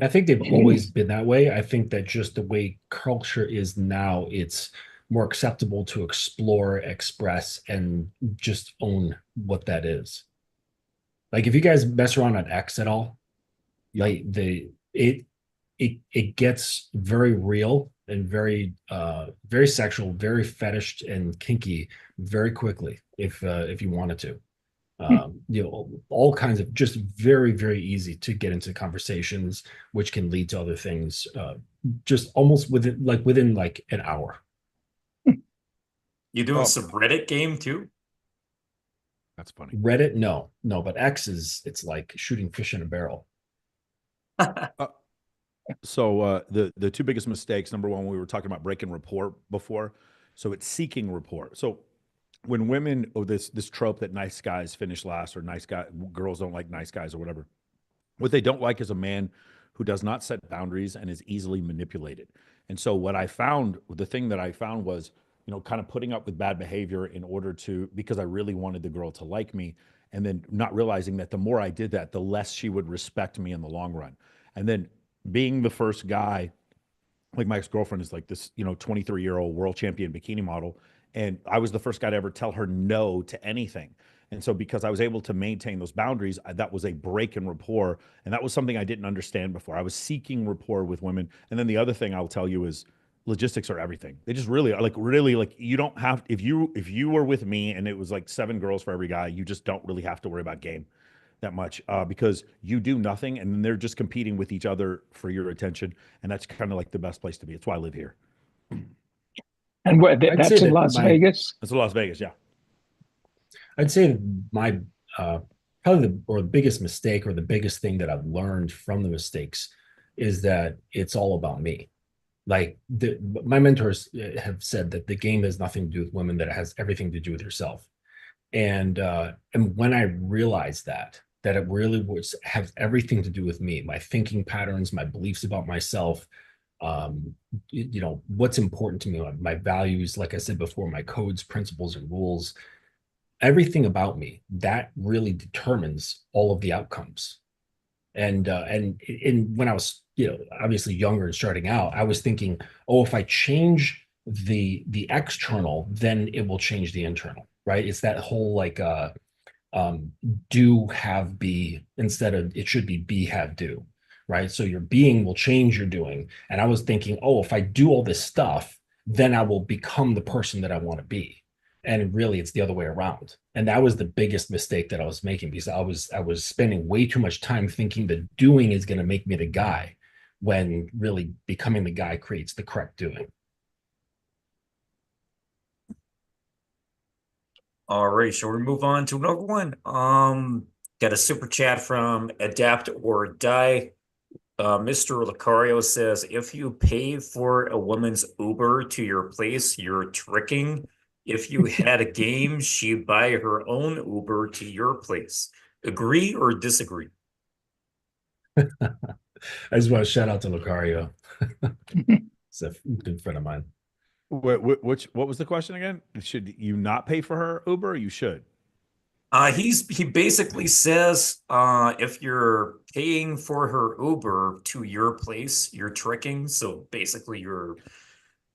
I think they've always been that way. I think that just the way culture is now, it's more acceptable to explore, express, and just own what that is. Like if you guys mess around on X at all, like it gets very real and very sexual, very fetish and kinky very quickly if you wanted to. All kinds of just very easy to get into conversations, which can lead to other things. Just almost within like an hour. You doing some Reddit game too? That's funny. Reddit, no, but X it's like shooting fish in a barrel. So the two biggest mistakes, number one, we were talking about breaking rapport before. So it's seeking rapport. So when women, this trope that nice guys finish last, or girls don't like nice guys or whatever, what they don't like is a man who does not set boundaries and is easily manipulated. And so the thing that I found was, kind of putting up with bad behavior because I really wanted the girl to like me, and then not realizing that the more I did that, the less she would respect me in the long run. And then being the first guy, like my ex-girlfriend is like this, 23-year-old world champion bikini model. And I was the first guy to ever tell her no to anything. And so because I was able to maintain those boundaries, that was a break in rapport. And that was something I didn't understand before. I was seeking rapport with women. And then the other thing I'll tell you is logistics are everything. They just really are, like you don't have, if you were with me and it was like 7 girls for every guy, you just don't really have to worry about game that much, because you do nothing and then they're just competing with each other for your attention. And that's kind of like the best place to be. It's why I live here. And that's in Las Vegas? That's in Las Vegas, yeah. I'd say my probably the biggest mistake, or the biggest thing that I've learned from the mistakes, is that it's all about me. Like my mentors have said that the game has nothing to do with women, that it has everything to do with yourself. And when I realized that it really has everything to do with me, my thinking patterns, my beliefs about myself, what's important to me, my values, like I said before, my codes, principles, and rules, everything about me, that really determines all of the outcomes. And when I was, obviously younger and starting out, I was thinking, oh, if I change the external, then it will change the internal, right? It's that whole like do, have, be, instead of it should be, have, do, right? So your being will change your doing. And I was thinking, oh, if I do all this stuff, then I will become the person that I want to be. And really, it's the other way around. And that was the biggest mistake that I was making, because I was spending way too much time thinking that doing is going to make me the guy, when really becoming the guy creates the correct doing. All right, shall we move on to another one? Got a super chat from Adapt or Die. Mr. Lucario says, if you pay for a woman's Uber to your place, you're tricking. If you had a game, she'd buy her own Uber to your place. Agree or disagree? I just want to shout out to Lucario. It's a good friend of mine. What was the question again? Should you not pay for her Uber, or you should? He basically says, if you're paying for her Uber to your place, you're tricking. So basically, you're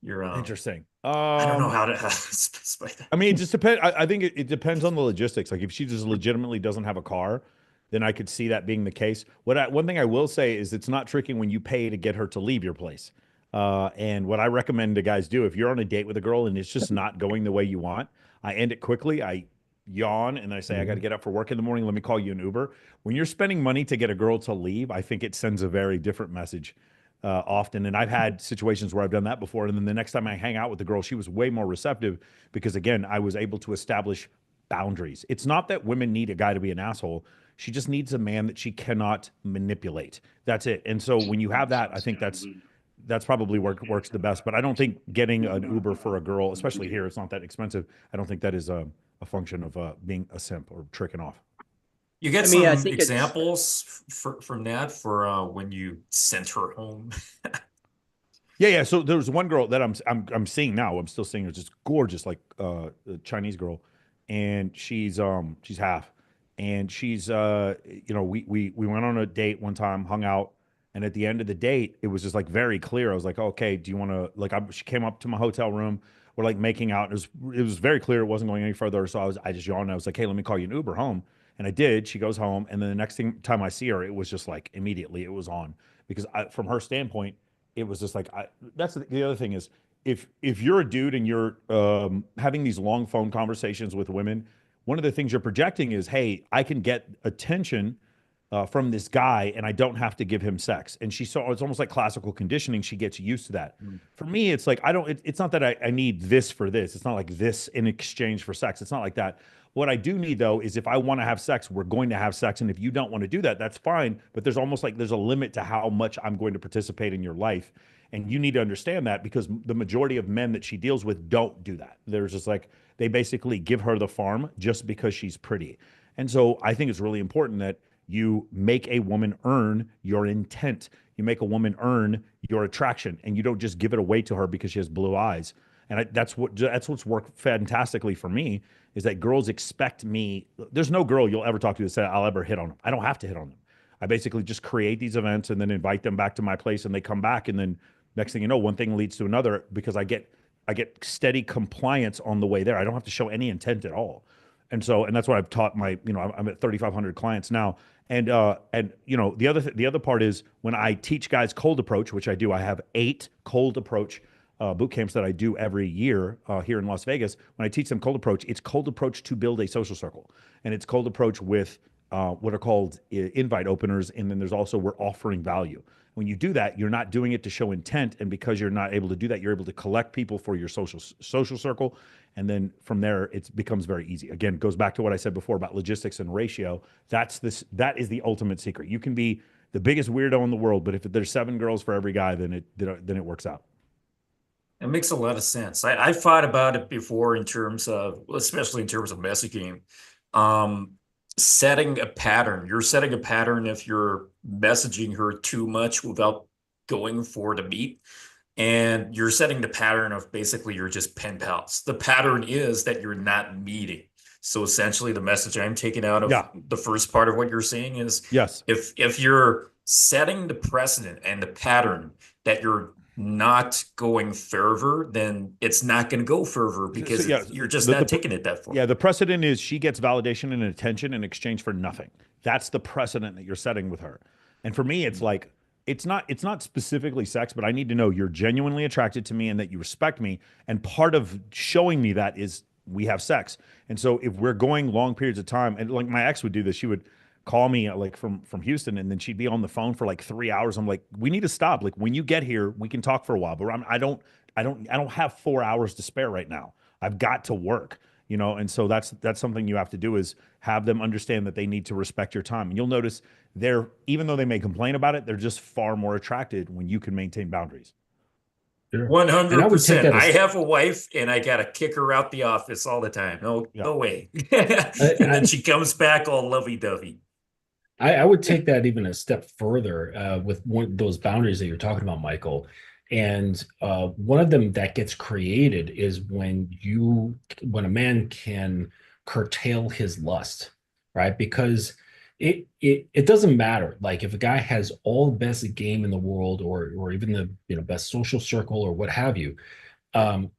interesting. I don't know how to specify that. I mean, it just depends. I think it depends on the logistics. Like if she just legitimately doesn't have a car, then I could see that being the case. One thing I will say is it's not tricking when you pay to get her to leave your place. And what I recommend to guys do, if you're on a date with a girl and it's just not going the way you want, I end it quickly. I yawn and I say, I got to get up for work in the morning. Let me call you an Uber. When you're spending money to get a girl to leave, I think it sends a very different message often. And I've had situations where I've done that before. And then the next time I hang out with the girl, she was way more receptive, because again, I was able to establish boundaries. It's not that women need a guy to be an asshole. She just needs a man that she cannot manipulate. That's it. And so when you have that, I think that's probably works the best. But I don't think getting an Uber for a girl, especially here, it's not that expensive. I don't think that is a function of being a simp or tricking off. You get some examples from that for when you sent her home. Yeah. So there was one girl that I'm seeing now. I'm still seeing her, just gorgeous, like a Chinese girl, and she's half, and she's we went on a date one time, hung out, and at the end of the date, it was just like very clear. I was like, okay, do you want to she came up to my hotel room. we're like making out. It was very clear it wasn't going any further. So I just yawned. And I was like, hey, let me call you an Uber home. And I did. She goes home, and then the next time I see her, it was just like immediately it was on because from her standpoint, it was just like that's the other thing is if you're a dude and you're having these long phone conversations with women, one of the things you're projecting is, hey, I can get attention from this guy and I don't have to give him sex. And she saw it's almost like classical conditioning. She gets used to that. For me, it's like it's not that I need this for this. It's not like this in exchange for sex. It's not like that. What I do need though is if I want to have sex, we're going to have sex. And if you don't want to do that, that's fine. But there's almost like there's a limit to how much I'm going to participate in your life. And you need to understand that because the majority of men that she deals with don't do that. There's just like they basically give her the farm just because she's pretty. And so I think it's really important that you make a woman earn your intent. You make a woman earn your attraction, and you don't just give it away to her because she has blue eyes. And that's what's worked fantastically for me is that girls expect me. There's no girl you'll ever talk to that said I'll ever hit on them. I don't have to hit on them. I basically just create these events and then invite them back to my place, and they come back, and then next thing you know, one thing leads to another because I get steady compliance on the way there. I don't have to show any intent at all. And that's what I've taught I'm at 3,500 clients now. And the other part is when I teach guys cold approach, which I do, I have 8 cold approach boot camps that I do every year here in Las Vegas. When I teach them cold approach, it's cold approach to build a social circle, and it's cold approach with what are called invite openers, and then there's also we're offering value. When you do that, you're not doing it to show intent, and because you're not able to do that, you're able to collect people for your social circle, and then from there it becomes very easy. Again, it goes back to what I said before about logistics and ratio. That is the ultimate secret. You can be the biggest weirdo in the world, but if there's 7 girls for every guy, then it works out. It makes a lot of sense. I thought about it before in terms of, especially in terms of messaging, setting a pattern. You're setting a pattern if you're messaging her too much without going for the meet. And you're setting the pattern of basically you're just pen pals. The pattern is that you're not meeting. So essentially the message I'm taking out of the first part of what you're saying is yes, if you're setting the precedent and the pattern that you're not going further, then it's not going to go further because you're just not taking it that far. Yeah, the precedent is she gets validation and attention in exchange for nothing. That's the precedent that you're setting with her. And for me, it's like it's not specifically sex, but I need to know you're genuinely attracted to me and that you respect me. And part of showing me that is we have sex. And so if we're going long periods of time, and like my ex would do this, she would call me like from Houston, and then she'd be on the phone for like 3 hours. I'm like, we need to stop. Like when you get here, we can talk for a while, but I don't have 4 hours to spare right now. I've got to work, and so that's something you have to do is have them understand that they need to respect your time. And you'll notice even though they may complain about it, they're just far more attracted when you can maintain boundaries. 100%. I have a wife and I got to kick her out the office all the time. No way. And then she comes back all lovey-dovey. I would take that even a step further with one of those boundaries that you're talking about, Michael. And one of them that gets created is when a man can curtail his lust, right? Because it doesn't matter. Like if a guy has all the best game in the world, or even the best social circle or what have you,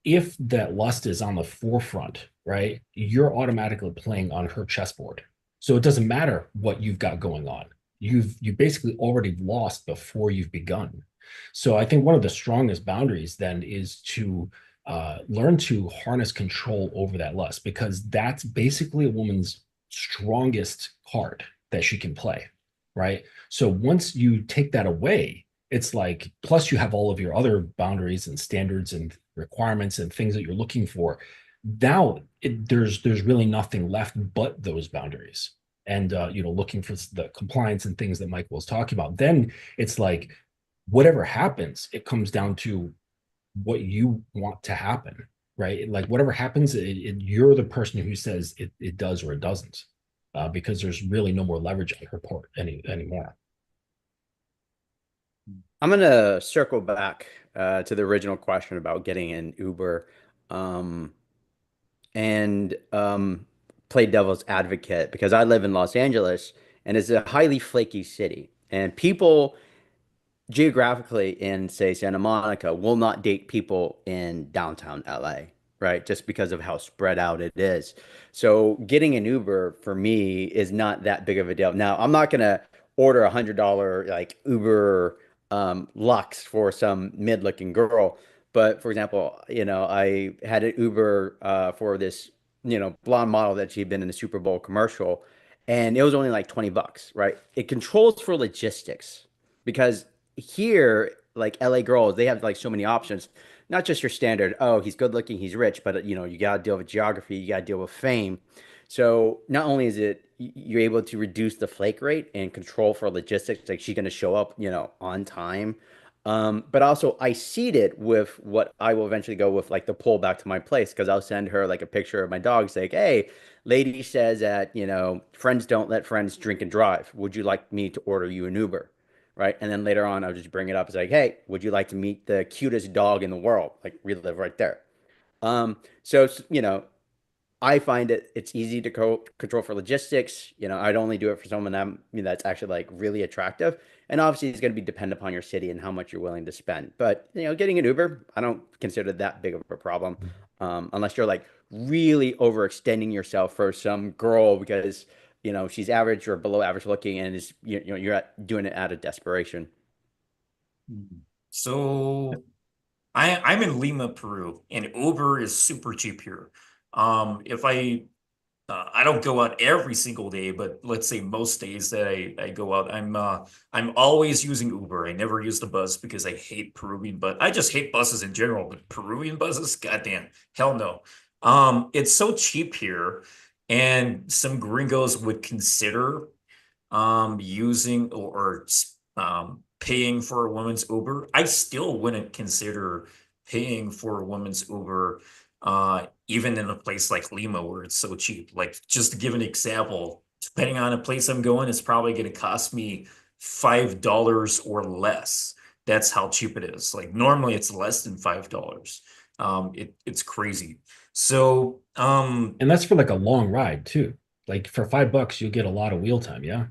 if that lust is on the forefront, right, you're automatically playing on her chessboard. So it doesn't matter what you've got going on. You basically already lost before you've begun. So I think one of the strongest boundaries then is to learn to harness control over that lust, because that's basically a woman's strongest card that she can play, right? So once you take that away, it's like, plus you have all of your other boundaries and standards and requirements and things that you're looking for. Now there's really nothing left but those boundaries, and looking for the compliance and things that Michael was talking about. Then it's like whatever happens, it comes down to what you want to happen, right? Like whatever happens, you're the person who says it does or it doesn't, because there's really no more leverage on her part anymore. I'm gonna circle back to the original question about getting an Uber. And play devil's advocate because I live in Los Angeles and it's a highly flaky city. And people geographically in, say, Santa Monica will not date people in downtown LA. right? Just because of how spread out it is. So getting an Uber for me is not that big of a deal. Now, I'm not gonna order $100 like Uber Lux for some mid-looking girl. But for example, I had an Uber for this, blonde model that she'd been in the Super Bowl commercial, and it was only like 20 bucks, right? It controls for logistics because here, like LA girls, they have like so many options. Not just your standard, oh, he's good looking, he's rich, but you got to deal with geography, you got to deal with fame. So not only is it you're able to reduce the flake rate and control for logistics, like she's going to show up, on time. But also I seed it with what I will eventually go with, like the pull back to my place, because I'll send her like a picture of my dog, say, hey, lady says that, friends don't let friends drink and drive. Would you like me to order you an Uber? Right. And then later on, I'll just bring it up. It's like, hey, would you like to meet the cutest dog in the world? Like, we live right there. So, I find it's easy to control for logistics. I'd only do it for someone that's actually like really attractive. And obviously, it's going to be dependent upon your city and how much you're willing to spend. But, getting an Uber, I don't consider that big of a problem, unless you're like really overextending yourself for some girl because, she's average or below average looking and you're doing it out of desperation. So I'm in Lima, Peru, and Uber is super cheap here. If I don't go out every single day, but let's say most days that I go out, I'm always using Uber. I never use the bus because I hate Peruvian, but I just hate buses in general. But Peruvian buses, goddamn, hell no. It's so cheap here, and some gringos would consider using or paying for a woman's Uber. I still wouldn't consider paying for a woman's Uber, even in a place like Lima where it's so cheap. Like, just to give an example, depending on the place I'm going, it's probably going to cost me $5 or less. That's how cheap it is. Like, normally it's less than $5. It's crazy. So, And that's for like a long ride too. Like for $5, you'll get a lot of wheel time. Yeah.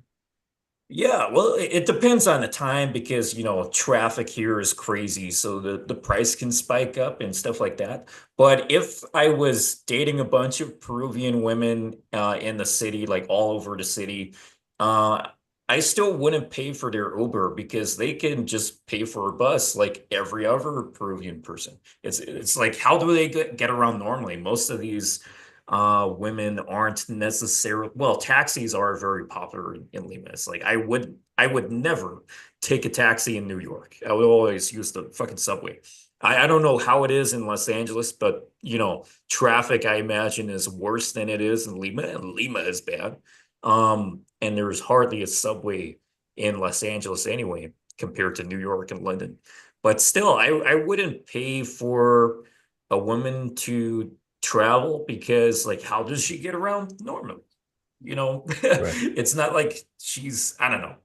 yeah, well, it depends on the time because, traffic here is crazy. So the price can spike up and stuff like that. But if I was dating a bunch of Peruvian women in the city, like all over the city, I still wouldn't pay for their Uber because they can just pay for a bus like every other Peruvian person. It's like, how do they get around normally? Most of these women aren't necessarily, well, taxis are very popular in Lima. It's like I would never take a taxi in New York. I would always use the fucking subway. I don't know how it is in Los Angeles, but traffic I imagine is worse than it is in Lima, and Lima is bad. And there's hardly a subway in Los Angeles anyway, compared to New York and London. But still, I wouldn't pay for a woman to travel because, like, how does she get around normally? Right. It's not like I don't know.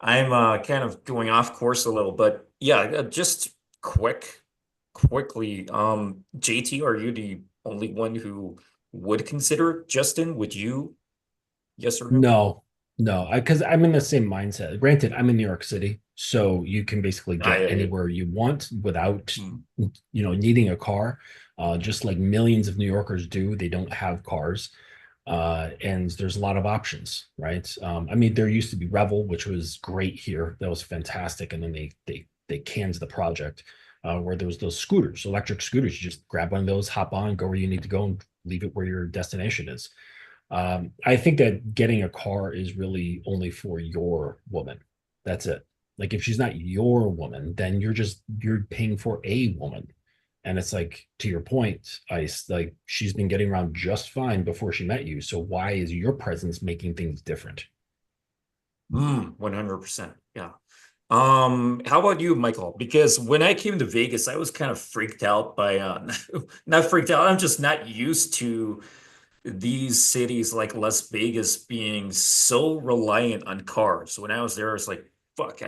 I'm kind of going off course a little, but yeah, just quickly, JT, are you the only one who would consider Justin? Would you? Yes or no? No, because I'm in the same mindset. Granted, I'm in New York City, so you can basically get anywhere you want without, needing a car. Just like millions of New Yorkers do, they don't have cars, and there's a lot of options, right? I mean, there used to be Revel, which was great here. That was fantastic, and then they canned the project, where there was those scooters, electric scooters. You just grab one of those, hop on, go where you need to go, and leave it where your destination is. I think that getting a car is really only for your woman. That's it. Like if she's not your woman, then you're paying for a woman. And it's like, to your point, Ice, like she's been getting around just fine before she met you. So why is your presence making things different? 100%. Yeah. How about you, Michael? Because when I came to Vegas, I was kind of freaked out by not freaked out. I'm just not used to these cities like Las Vegas being so reliant on cars. When I was there, I was like, fuck,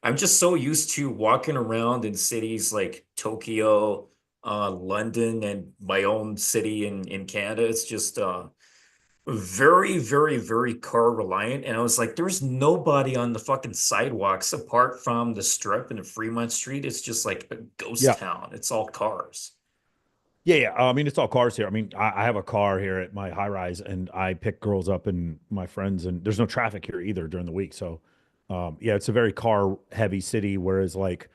I'm just so used to walking around in cities like Tokyo, London, and my own city in Canada. It's just very, very, very car reliant. And I was like, there's nobody on the fucking sidewalks apart from the Strip and the Fremont Street. It's just like a ghost Yeah. town. It's all cars. Yeah, yeah. I mean, it's all cars here. I mean, I have a car here at my high rise, and I pick girls up and my friends, and there's no traffic here either during the week. So, yeah, it's a very car heavy city. Whereas, like,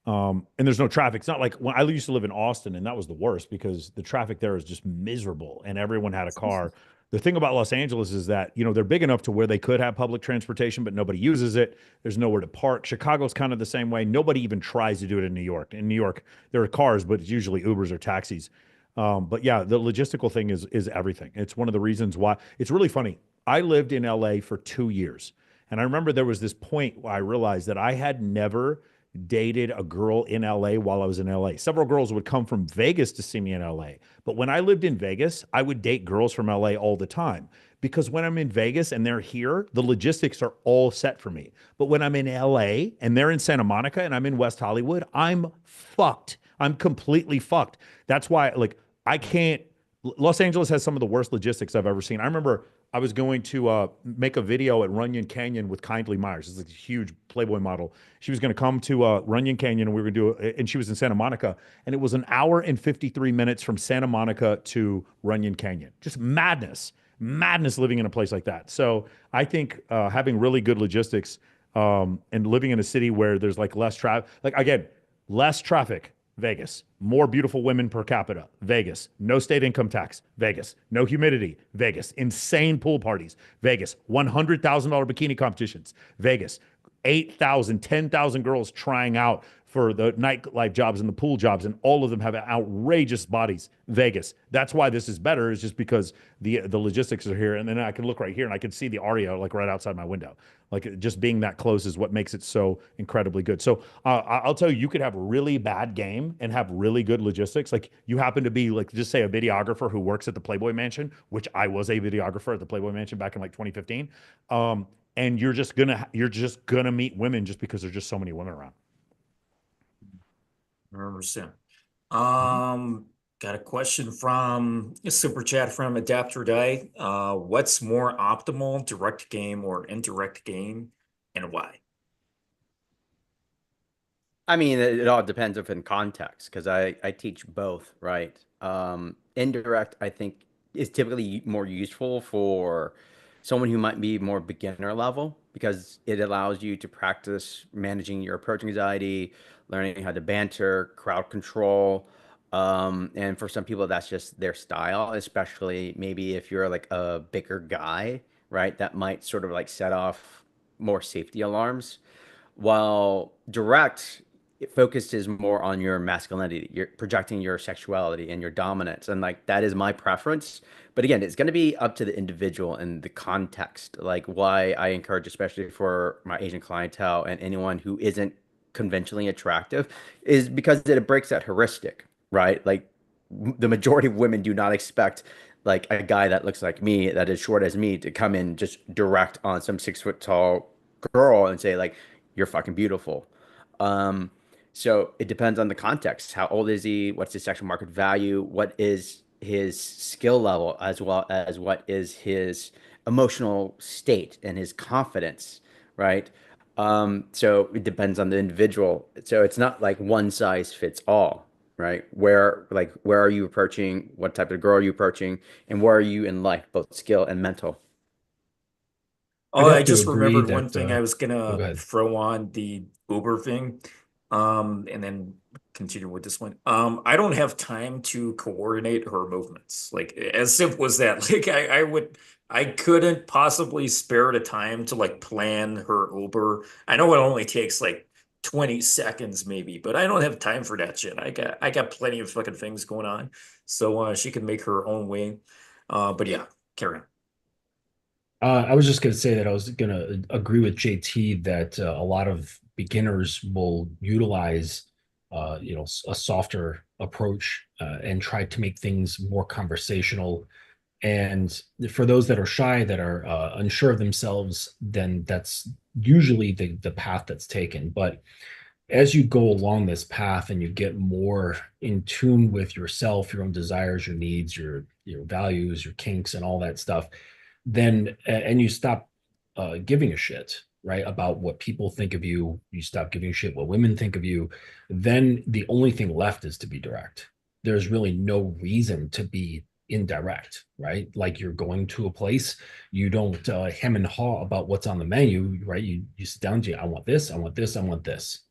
and there's no traffic. It's not like when I used to live in Austin, and that was the worst because the traffic there is just miserable, and everyone had a car. The thing about Los Angeles is that, you know, they're big enough to where they could have public transportation, but nobody uses it. There's nowhere to park. Chicago's kind of the same way. Nobody even tries to do it in New York. In New York, there are cars, but it's usually Ubers or taxis. But yeah, the logistical thing is everything. It's one of the reasons why it's really funny. I lived in LA for 2 years, and I remember there was this point where I realized that I had never dated a girl in LA while I was in LA. Several girls would come from Vegas to see me in LA. But when I lived in Vegas, I would date girls from LA all the time because when I'm in Vegas and they're here, the logistics are all set for me. But when I'm in LA and they're in Santa Monica and I'm in West Hollywood, I'm fucked. I'm completely fucked. That's why, like, I can't. Los Angeles has some of the worst logistics I've ever seen. I remember I was going to make a video at Runyon Canyon with Kindly Myers. It's like a huge Playboy model. She was going to come to Runyon Canyon, and we were going to do it. And she was in Santa Monica, and it was an hour and 53 minutes from Santa Monica to Runyon Canyon. Just madness, madness living in a place like that. So I think having really good logistics and living in a city where there's like less traffic, like again, less traffic. Vegas. More beautiful women per capita. Vegas. No state income tax. Vegas. No humidity. Vegas. Insane pool parties. Vegas. $100,000 bikini competitions. Vegas. 8,000, 10,000 girls trying out for the nightlife jobs and the pool jobs, and all of them have outrageous bodies. Vegas. That's why this is better, is just because the logistics are here. And then I can look right here and I can see the Aria like right outside my window. Like just being that close is what makes it so incredibly good. So I'll tell you, you could have a really bad game and have really good logistics. Like you happen to be like, just say a videographer who works at the Playboy Mansion, which I was a videographer at the Playboy Mansion back in like 2015. And you're just gonna meet women just because there's just so many women around. 100%. Got a question from a super chat from Adapt or Die. What's more optimal, direct game or indirect game, and why? I mean, it all depends in context because I teach both, right? Indirect, I think, is typically more useful for someone who might be more beginner level because it allows you to practice managing your approach anxiety, learning how to banter, crowd control. And for some people, that's just their style, especially maybe if you're like a bigger guy, right? That might sort of like set off more safety alarms. While direct, it focuses more on your masculinity. You're projecting your sexuality and your dominance. And like that is my preference. But again, it's going to be up to the individual and the context. Like why I encourage, especially for my Asian clientele and anyone who isn't conventionally attractive, is because it breaks that heuristic, right? Like the majority of women do not expect like a guy that looks like me, that is short as me, to come in just direct on some 6 foot tall girl and say like, you're fucking beautiful. Um, so it depends on the context. How old is he? What's his sexual market value? What is his skill level, as well as what is his emotional state and his confidence, right? So it depends on the individual. So it's not like one size fits all, right? Where are you approaching? What type of girl are you approaching? And where are you in life, both skill and mental? Oh, I'd I have to just agree remembered one that, thing I was oh, go gonna ahead. throw on the Uber thing, and then continue with this one. I don't have time to coordinate her movements. Like as simple as that. Like I couldn't possibly spare the time to like plan her Uber. I know it only takes like 20 seconds maybe, but I don't have time for that shit. I got plenty of fucking things going on. So she can make her own way. But yeah, carry on. I was just going to say that I was going to agree with JT that a lot of beginners will utilize, a softer approach and try to make things more conversational. And for those that are shy, that are unsure of themselves, then that's usually the path that's taken. But as you go along this path and you get more in tune with yourself, your own desires, your needs, your values, your kinks, and all that stuff, then and you stop giving a shit, right, about what people think of you. You stop giving a shit what women think of you. Then the only thing left is to be direct, there's really no reason to be indirect, right? Like you're going to a place, you don't hem and haw about what's on the menu, right? You sit down to you, I want this, I want this, I want this.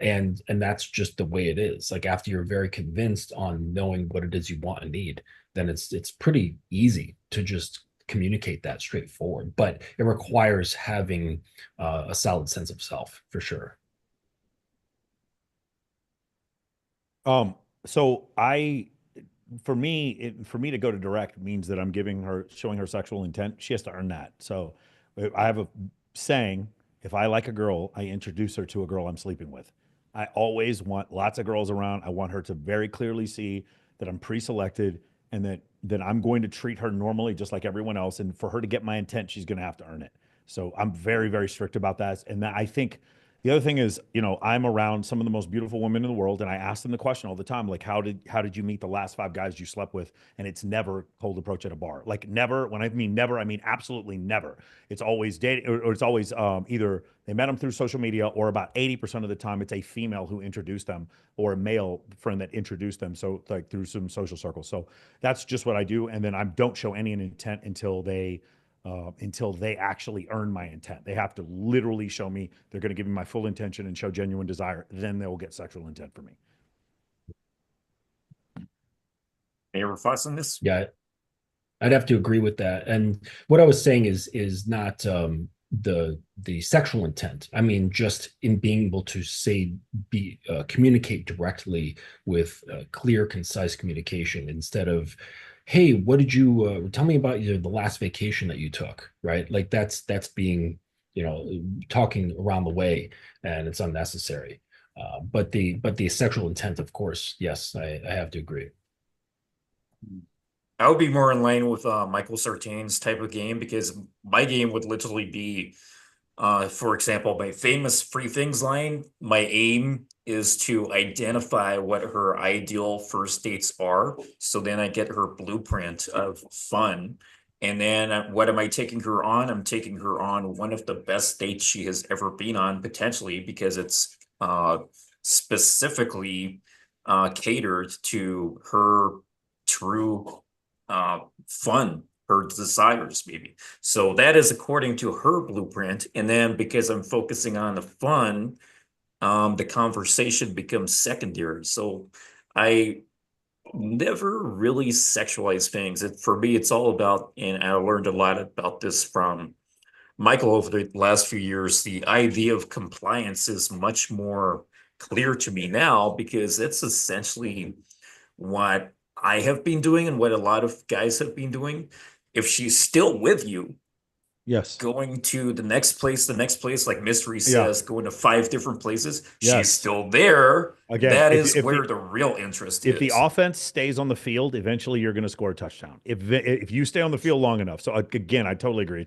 And that's just the way it is. Like after you're very convinced on knowing what it is you want and need, then it's pretty easy to just communicate that straightforward. But it requires having a solid sense of self for sure. So for me to go to direct means that I'm showing her sexual intent. She has to earn that. So I have a saying, if I like a girl, I introduce her to a girl I'm sleeping with. I always want lots of girls around. I want her to very clearly see that I'm pre-selected and that I'm going to treat her normally just like everyone else. And for her to get my intent, she's going to have to earn it. So I'm very, very strict about that. And that, I think the other thing is, I'm around some of the most beautiful women in the world, and I ask them the question all the time, like, how did you meet the last 5 guys you slept with? And it's never cold approach at a bar. Like never. When I mean never, I mean absolutely never. It's always dating, or it's always either they met them through social media, or about 80% of the time it's a female who introduced them, or a male friend that introduced them. So like through some social circles. So that's just what I do, and then I don't show any intent until they actually earn my intent. They have to literally show me they're going to give me my full intention and show genuine desire. Then they'll get sexual intent from me. Any other thoughts on this? Yeah, I'd have to agree with that. And what I was saying is not the sexual intent. I mean, just in being able to communicate directly with clear, concise communication instead of, hey, what did you tell me about the last vacation that you took, right? Like that's being, talking around the way, and it's unnecessary. But the sexual intent, of course, yes, I have to agree. I would be more in line with Michael Sartain's type of game, because my game would literally be, for example, my famous free things line. My aim is to identify what her ideal first dates are. So then I get her blueprint of fun. And then what am I taking her on? I'm taking her on one of the best dates she has ever been on, potentially, because it's specifically catered to her true fun, her desires, maybe. So that is according to her blueprint. And then because I'm focusing on the fun, the conversation becomes secondary. So I never really sexualize things. For me, it's all about, and I learned a lot about this from Michael over the last few years, the idea of compliance is much more clear to me now, because it's essentially what I have been doing and what a lot of guys have been doing. If she's still with you, Yes. going to the next place, like Mystery says, going to 5 different places, Yes. she's still there. Again, that is where the real interest is. If the offense stays on the field, eventually you're going to score a touchdown. If you stay on the field long enough. So again, I totally agree.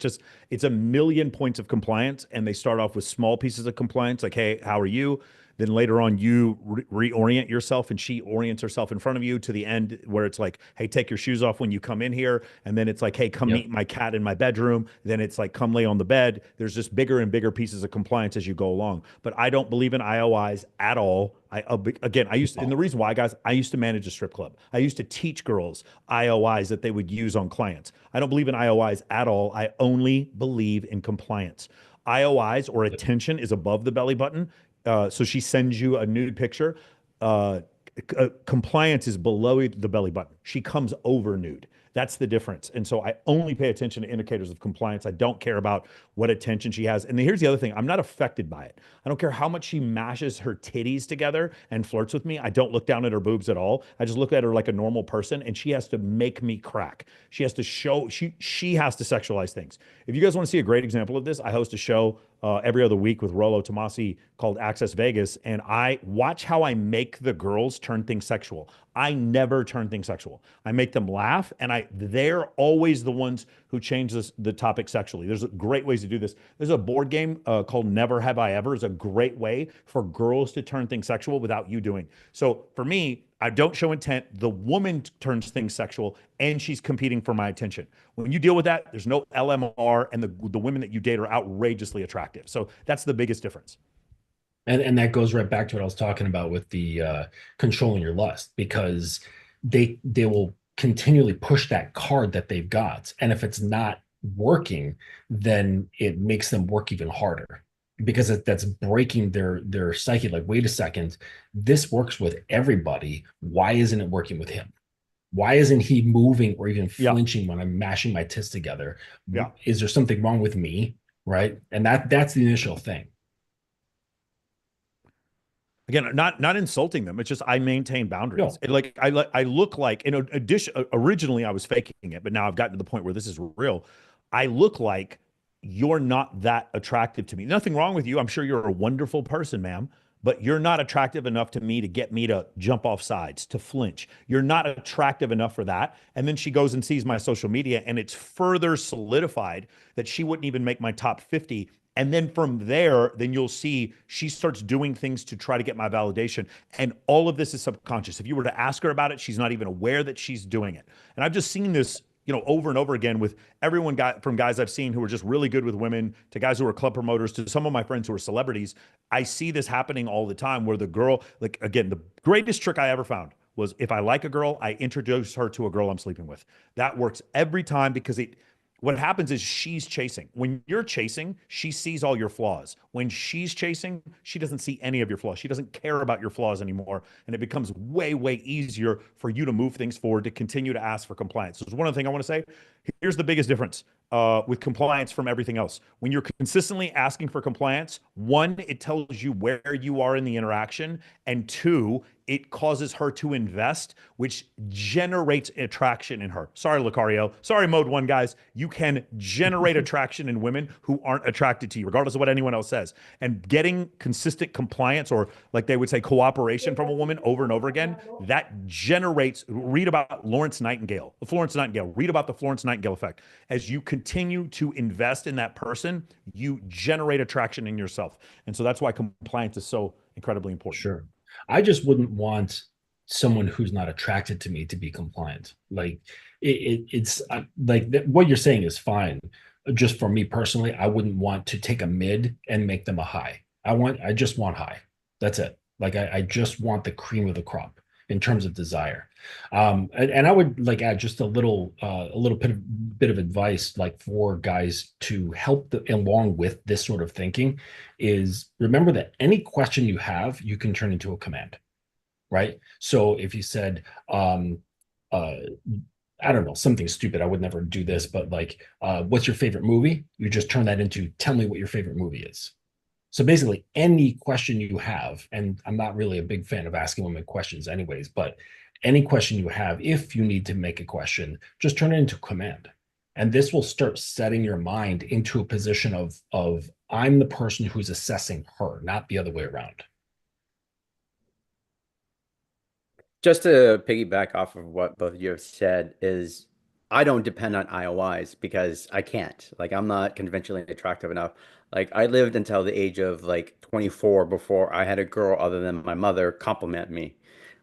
It's a million points of compliance, and they start off with small pieces of compliance, like, hey, how are you? Then later on, you reorient yourself, and she orients herself in front of you, to the end where it's like, hey, take your shoes off when you come in here. And then it's like, hey, come meet my cat in my bedroom. Then it's like, come lay on the bed. There's just bigger and bigger pieces of compliance as you go along. But I don't believe in IOIs at all. And the reason why, guys, I used to manage a strip club. I used to teach girls IOIs that they would use on clients. I don't believe in IOIs at all. I only believe in compliance. IOIs, or attention, is above the belly button. So she sends you a nude picture. Compliance is below the belly button. She comes over nude. That's the difference. And so I only pay attention to indicators of compliance. I don't care about what attention she has. And here's the other thing. I'm not affected by it. I don't care how much she mashes her titties together and flirts with me. I don't look down at her boobs at all. I just look at her like a normal person, and she has to make me crack. She has to show, she has to sexualize things. If you guys want to see a great example of this, I host a show every other week with Rollo Tomasi called Access Vegas, and I watch how I make the girls turn things sexual. I never turn things sexual. I make them laugh, and they're always the ones who change the topic sexually. There's great ways to do this. There's a board game called Never Have I Ever. It's a great way for girls to turn things sexual without you doing. So for me, I don't show intent. The woman turns things sexual, and she's competing for my attention. When you deal with that, there's no LMR, and the women that you date are outrageously attractive. So that's the biggest difference. And that goes right back to what I was talking about with the controlling your lust, because they will continually push that card that they've got. And if it's not working, then it makes them work even harder because that's breaking their psyche. Like, wait a second, this works with everybody. Why isn't it working with him? Why isn't he moving or even Yeah. flinching when I'm mashing my tits together? Yeah. Is there something wrong with me? Right. And that's the initial thing. Again, not insulting them. It's just I maintain boundaries. No. I look like, in addition, originally I was faking it, but now I've gotten to the point where this is real. I look like you're not that attractive to me. Nothing wrong with you. I'm sure you're a wonderful person, ma'am, but you're not attractive enough to me to get me to jump off sides, to flinch. You're not attractive enough for that. And then she goes and sees my social media, and it's further solidified that she wouldn't even make my top 50. And then from there, then you'll see she starts doing things to try to get my validation. And all of this is subconscious. If you were to ask her about it, she's not even aware that she's doing it. And I've just seen this, over and over again with everyone, from guys I've seen who are just really good with women to guys who are club promoters to some of my friends who are celebrities. I see this happening all the time where the girl, like, again, the greatest trick I ever found was if I like a girl, I introduce her to a girl I'm sleeping with. That works every time because what happens is she's chasing. When you're chasing, she sees all your flaws. When she's chasing, she doesn't see any of your flaws. She doesn't care about your flaws anymore. And it becomes way, way easier for you to move things forward, to continue to ask for compliance. So it's one other thing I want to say. Here's the biggest difference with compliance from everything else. When you're consistently asking for compliance, one, it tells you where you are in the interaction. And two, it causes her to invest, which generates attraction in her. Sorry, Lucario. Sorry, Mode 1 guys. You can generate attraction in women who aren't attracted to you, regardless of what anyone else says. And getting consistent compliance, or like they would say, cooperation from a woman over and over again, that generates, read about Florence Nightingale. Read about the Florence Nightingale effect. As you continue to invest in that person, you generate attraction in yourself. And so that's why compliance is so incredibly important. Sure. I just wouldn't want someone who's not attracted to me to be compliant. Like it's like what you're saying is fine. Just for me personally, I wouldn't want to take a mid and make them a high. I just want high. That's it. Like I just want the cream of the crop in terms of desire. And I would like add just a little bit of advice, like for guys to help along with this sort of thinking, is remember that any question you have, you can turn into a command, right? So if you said, I don't know, something stupid, I would never do this, but like, what's your favorite movie? You just turn that into, tell me what your favorite movie is. So basically, any question you have, and I'm not really a big fan of asking women questions anyways, but any question you have, if you need to make a question, just turn it into command. And this will start setting your mind into a position of I'm the person who's assessing her, not the other way around. Just to piggyback off of what both of you have said is I don't depend on IOIs because I can't. Like, I'm not conventionally attractive enough. Like, I lived until the age of like 24 before I had a girl other than my mother compliment me,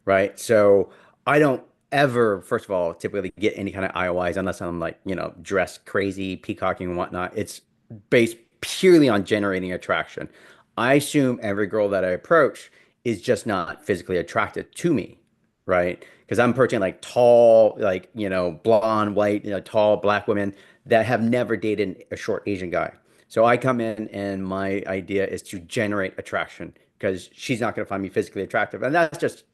right? So I don't ever, first of all, typically get any kind of IOIs unless I'm like, dressed crazy, peacocking and whatnot. It's based purely on generating attraction. I assume every girl that I approach is just not physically attracted to me, right? Because I'm approaching like tall, like, blonde, white, tall black women that have never dated a short Asian guy. So I come in and my idea is to generate attraction because she's not going to find me physically attractive. And that's just,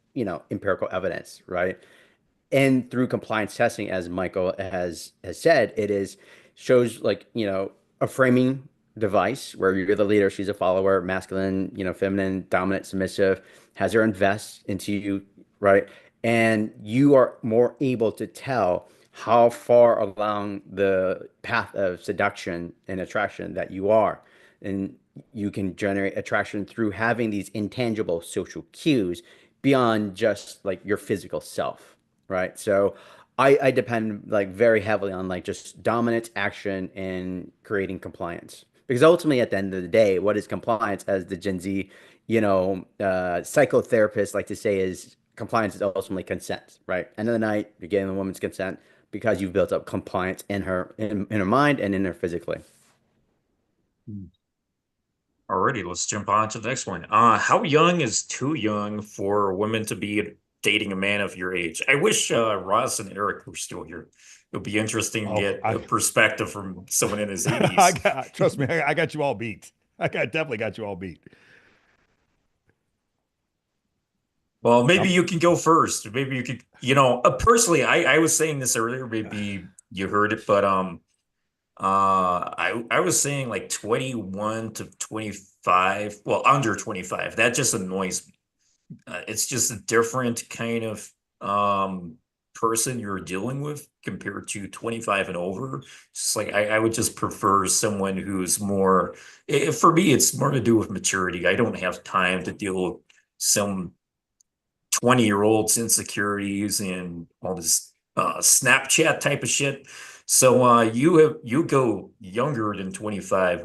empirical evidence, right? And through compliance testing, as Michael has said, it is shows like, a framing device where you're the leader, she's a follower, masculine, feminine, dominant, submissive, has her invest into you, right? And you are more able to tell how far along the path of seduction and attraction that you are. And you can generate attraction through having these intangible social cues beyond just like your physical self, right? So I depend like very heavily on like just dominance, action, and creating compliance. Because ultimately, at the end of the day, what is compliance, as the Gen Z, psychotherapists like to say, is compliance is ultimately consent, right? End of the night, you're getting the woman's consent because you've built up compliance in her mind and in her physically. Alrighty, let's jump on to the next one. How young is too young for women to be dating a man of your age. I wish Ross and Eric were still here. It would be interesting to Oh, get a perspective from someone in his I 80s. got, trust me, I got you all beat. Definitely got you all beat. Well, maybe Um, you can go first. Maybe you could, personally, I was saying this earlier, maybe you heard it, but I was saying like 21 to 25, well, under 25. That just annoys me. It's just a different kind of person you're dealing with compared to 25 and over. Just like I would just prefer someone who's more, for me, it's more to do with maturity. I don't have time to deal with some 20-year-old's insecurities and all this Snapchat type of shit. So you go younger than 25.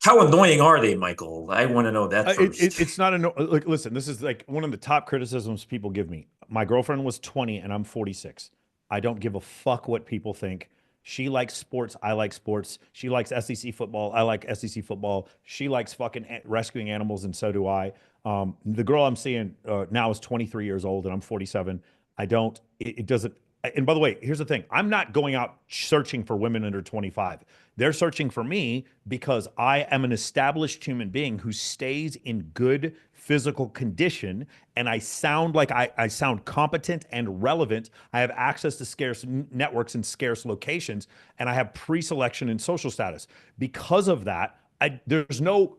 How annoying are they, Michael? I want to know that first. it's not a like. Listen, this is like one of the top criticisms people give me. My girlfriend was 20 and I'm 46. I don't give a fuck what people think. She likes sports. I like sports. She likes SEC football. I like SEC football. She likes fucking rescuing animals, and so do I. The girl I'm seeing now is 23 years old, and I'm 47. I don't. It doesn't. And by the way, here's the thing: I'm not going out searching for women under 25. They're searching for me because I am an established human being who stays in good physical condition, and I sound like I sound competent and relevant. I have access to scarce networks and scarce locations, and I have pre-selection and social status. Because of that, there's no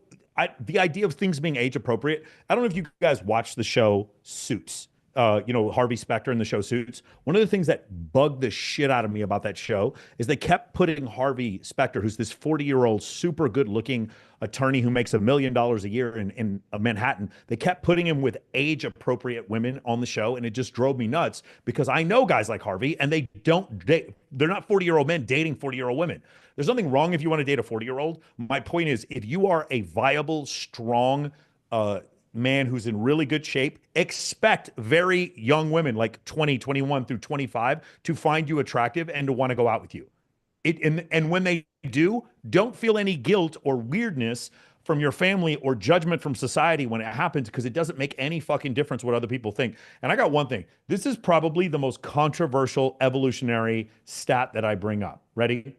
the idea of things being age appropriate. I don't know if you guys watch the show Suits. Harvey Specter in the show Suits. One of the things that bugged the shit out of me about that show is they kept putting Harvey Specter, who's this 40-year-old, super good-looking attorney who makes $1 million a year in Manhattan. They kept putting him with age-appropriate women on the show, and it just drove me nuts because I know guys like Harvey, and they're not 40-year-old men dating 40-year-old women. There's nothing wrong if you want to date a 40-year-old. My point is, if you are a viable, strong, man who's in really good shape, expect very young women like 20, 21 through 25 to find you attractive and to want to go out with you. And when they do, don't feel any guilt or weirdness from your family or judgment from society when it happens, because it doesn't make any fucking difference what other people think. And I got one thing. This is probably the most controversial evolutionary stat that I bring up. Ready?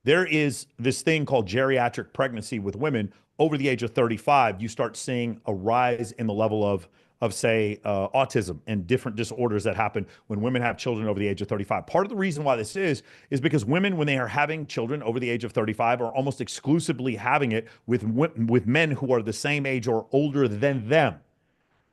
There is this thing called geriatric pregnancy with women over the age of 35. You start seeing a rise in the level of say, autism and different disorders that happen when women have children over the age of 35. Part of the reason why this is because women, when they are having children over the age of 35, are almost exclusively having it with men who are the same age or older than them.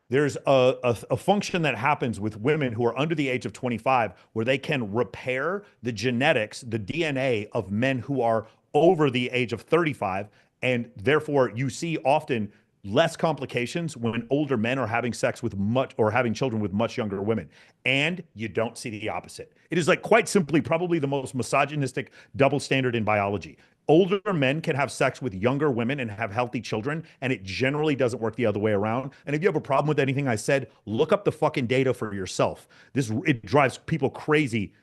There's a function that happens with women who are under the age of 25 where they can repair the genetics, the DNA of men who are over the age of 35. And therefore, you see often less complications when older men are having sex with having children with much younger women. And you don't see the opposite. It is like quite simply probably the most misogynistic double standard in biology. Older men can have sex with younger women and have healthy children, and it generally doesn't work the other way around. And if you have a problem with anything I said, look up the fucking data for yourself. It drives people crazy.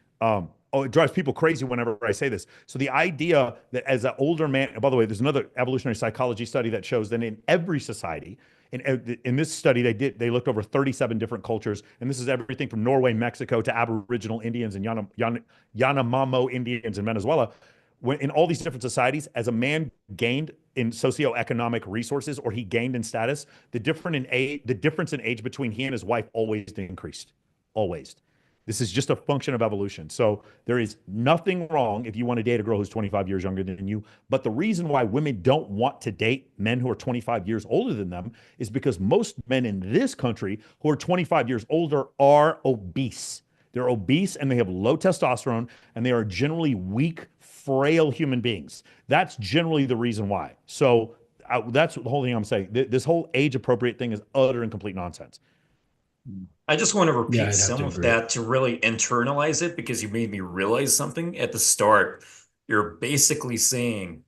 It drives people crazy whenever I say this. So the idea that as an older man, and by the way, there's another evolutionary psychology study that shows that in every society, in this study they looked over 37 different cultures, and this is everything from Norway, Mexico to Aboriginal Indians and Yanomamo Indians in Venezuela. When in all these different societies, as a man gained in socioeconomic resources or he gained in status, the difference in age between he and his wife always increased. Always. This is just a function of evolution. So there is nothing wrong if you want to date a girl who's 25 years younger than you. But the reason why women don't want to date men who are 25 years older than them is because most men in this country who are 25 years older are obese. They're obese and they have low testosterone, and they are generally weak, frail human beings. That's generally the reason why. So that's the whole thing I'm saying. This whole age appropriate thing is utter and complete nonsense. I just want to repeat I'd have some to of agree. that to really internalize it, because you made me realize something at the start. You're basically saying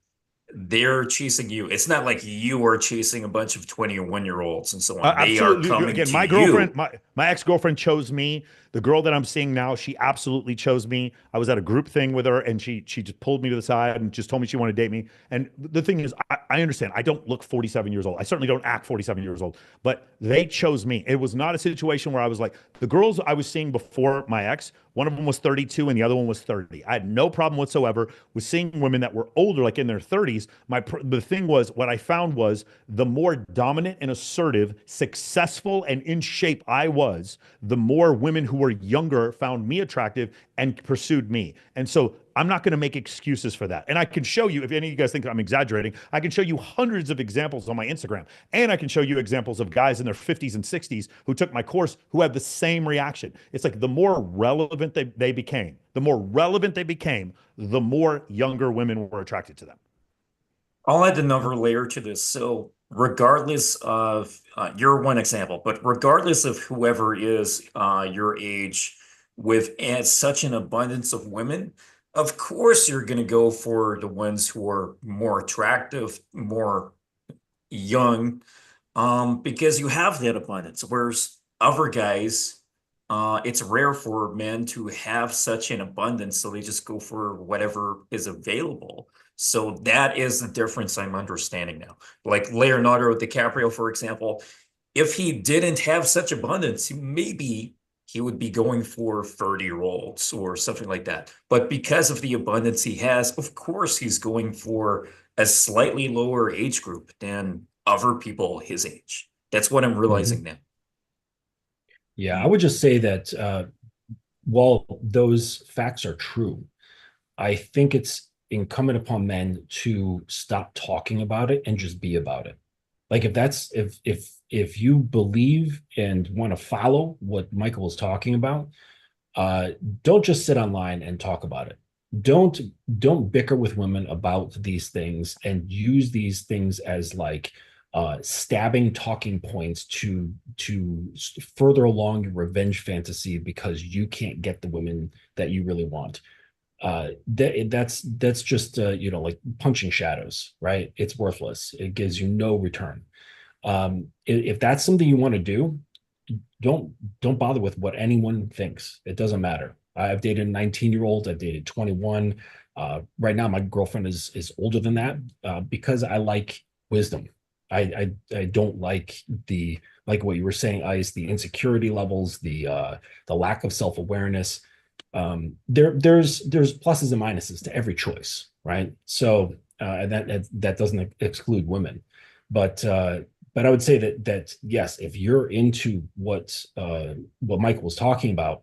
they're chasing you. It's not like you are chasing a bunch of 21-year-olds and so on. They are Absolutely. coming Again, to my you. girlfriend, my ex-girlfriend chose me. The girl that I'm seeing now, she absolutely chose me. I was at a group thing with her, and she just pulled me to the side and just told me she wanted to date me. And the thing is, I understand. I don't look 47 years old. I certainly don't act 47 years old, but they chose me. It was not a situation where I was like, the girls I was seeing before my ex, one of them was 32 and the other one was 30. I had no problem whatsoever with seeing women that were older, like in their 30s. The thing was, what I found was the more dominant and assertive, successful and in shape I was, the more women who were younger found me attractive and pursued me. And so I'm not going to make excuses for that. And I can show you, if any of you guys think I'm exaggerating, I can show you hundreds of examples on my Instagram. And I can show you examples of guys in their 50s and 60s who took my course who had the same reaction. It's like the more relevant they became, the more younger women were attracted to them. I'll add another layer to this. So regardless of you're one example, but regardless of whoever is your age with such an abundance of women, of course you're going to go for the ones who are more attractive, more young, because you have that abundance. Whereas other guys, it's rare for men to have such an abundance, so they just go for whatever is available. So that is the difference I'm understanding now. Like Leonardo DiCaprio, for example, if he didn't have such abundance, maybe he would be going for 30-year-olds or something like that. But because of the abundance he has, of course, he's going for a slightly lower age group than other people his age. That's what I'm realizing now. Yeah, I would just say that while those facts are true, I think it's incumbent upon men to stop talking about it and just be about it. Like if you believe and want to follow what Michael was talking about, don't just sit online and talk about it. Don't bicker with women about these things and use these things as like stabbing talking points to further along your revenge fantasy because you can't get the women that you really want. That's just like punching shadows, right? It's worthless. It gives you no return. If that's something you want to do, don't bother with what anyone thinks. It doesn't matter. I've dated 19-year-olds. I've dated 21. Right now, my girlfriend is older than that because I like wisdom. I don't like what you were saying, Ice, the insecurity levels, the lack of self-awareness. There's pluses and minuses to every choice, right? So and that doesn't exclude women, but I would say that yes, if you're into what Michael was talking about,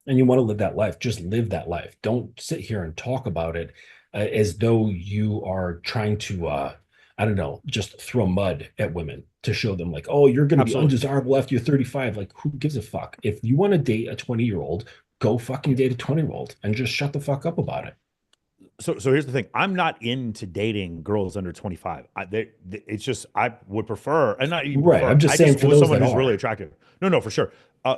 and you want to live that life, just live that life. Don't sit here and talk about it as though you are trying to I don't know, just throw mud at women to show them like, oh, you're going to be undesirable after you're 35. Like, who gives a fuck? If you want to date a 20-year-old, go fucking date a 20-year-old and just shut the fuck up about it. So here's the thing. I'm not into dating girls under 25. It's just, I would prefer, and not even right. prefer, I'm just saying for those someone that who's are really attractive. No, for sure.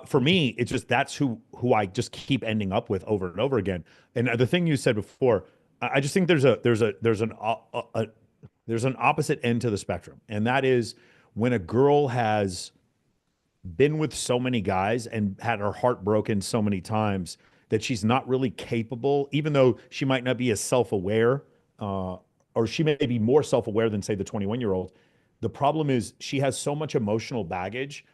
For me, it's just that's who I just keep ending up with over and over again. And the thing you said before, I just think there's an opposite end to the spectrum, and that is when a girl has been with so many guys and had her heart broken so many times that she's not really capable, even though she might not be as self-aware, or she may be more self-aware than, say, the 21-year-old. The problem is she has so much emotional baggage.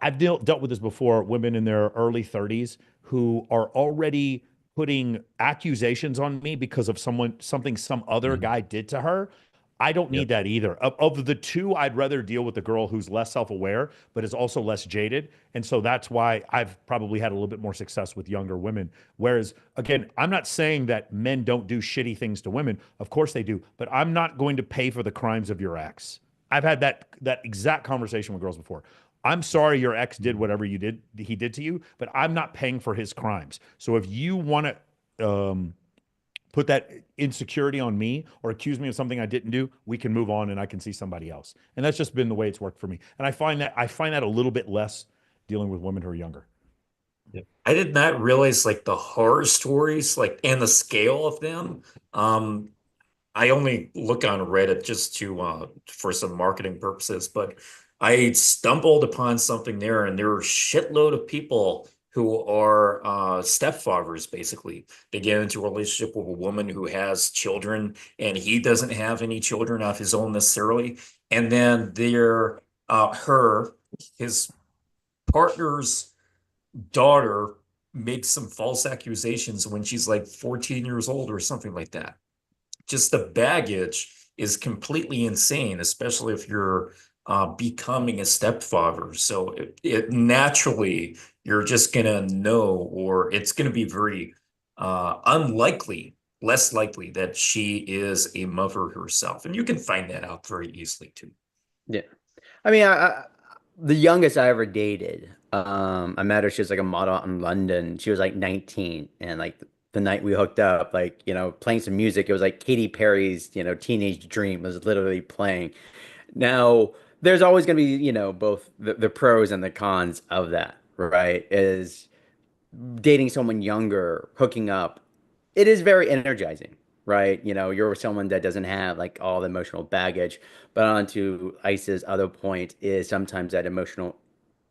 I've dealt with this before, women in their early 30s who are already putting accusations on me because of something some other guy did to her. I don't need that either. Of the two, I'd rather deal with the girl who's less self-aware, but is also less jaded. And so that's why I've probably had a little bit more success with younger women. Whereas, again, I'm not saying that men don't do shitty things to women. Of course they do. But I'm not going to pay for the crimes of your ex. I've had that exact conversation with girls before. I'm sorry your ex did whatever he did to you, but I'm not paying for his crimes. So if you want to put that insecurity on me or accuse me of something I didn't do, we can move on and I can see somebody else. And that's just been the way it's worked for me. And I find that a little bit less dealing with women who are younger. I did not realize like the horror stories, like and the scale of them. I only look on Reddit just to for some marketing purposes, but I stumbled upon something there and there were a shitload of people who are stepfathers, basically. They get into a relationship with a woman who has children, and he doesn't have any children of his own necessarily. And then his partner's daughter makes some false accusations when she's like 14 years old or something like that. Just the baggage is completely insane, especially if you're becoming a stepfather. So it naturally, you're just gonna know, or it's gonna be very unlikely, less likely that she is a mother herself. And you can find that out very easily too. Yeah. I mean, the youngest I ever dated, I met her, she was like a model out in London. She was like 19, and like the night we hooked up, like, playing some music, it was like Katy Perry's, Teenage Dream was literally playing. Now, there's always going to be, both the pros and the cons of that, right? Is dating someone younger, hooking up, it is very energizing, right? You're someone that doesn't have like all the emotional baggage. But on to Ice's other point is sometimes that emotional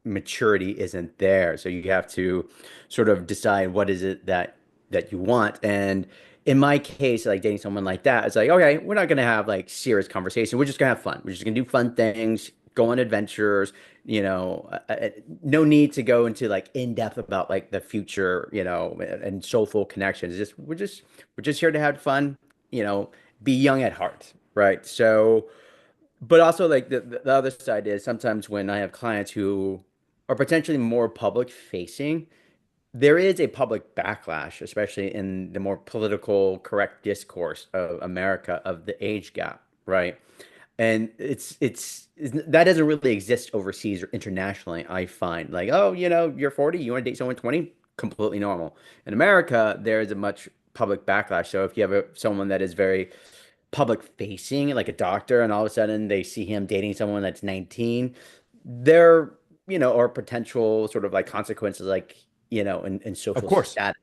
maturity isn't there. So you have to sort of decide what is it that you want. And in my case, like dating someone like that, it's like, okay, we're not gonna have like serious conversation. We're just gonna have fun. We're just gonna do fun things, go on adventures, no need to go into like in depth about like the future, and soulful connections. We're just here to have fun, be young at heart, right? So, but also like the other side is sometimes when I have clients who are potentially more public facing, there is a public backlash, especially in the more political correct discourse of America of the age gap, right? And that doesn't really exist overseas or internationally, I find. Like, oh, you're 40, you want to date someone 20, completely normal. In America, there is a much public backlash. So if you have someone that is very public facing, like a doctor, and all of a sudden they see him dating someone that's 19, there, or potential sort of like consequences, like, in Of social course. status,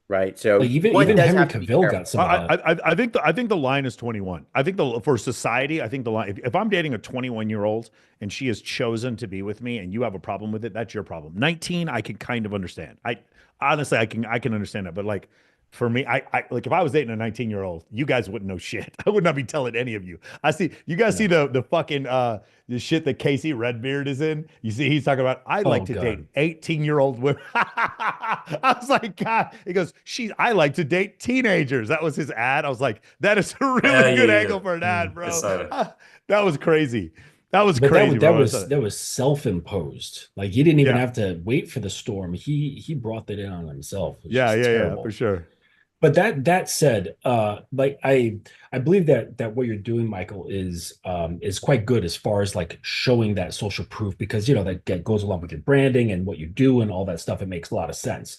right? So Like even one even does Henry have to be Cavill careful. got some of that. I think the line is 21. I think for society, I think the line, if I'm dating a 21-year-old and she has chosen to be with me and you have a problem with it, that's your problem. 19, I can kind of understand. I honestly, I can understand that. But like for me, I like if I was dating a 19-year-old, you guys wouldn't know shit. I would not be telling any of you. I see you guys see the fucking the shit that Casey Redbeard is in. You see, he's talking about I like Oh to God. date 18-year-old women. I was like, God. He goes, I like to date teenagers. That was his ad. I was like, that is a really good angle for an ad, bro. That was crazy. That was But crazy, that bro. was self-imposed. Like he didn't even Yeah. have to wait for the storm. He brought that in on himself. It was Yeah, just yeah, terrible. for sure. But that said, like I believe that what you're doing, Michael, is quite good as far as like showing that social proof because that goes along with your branding and what you do and all that stuff. It makes a lot of sense.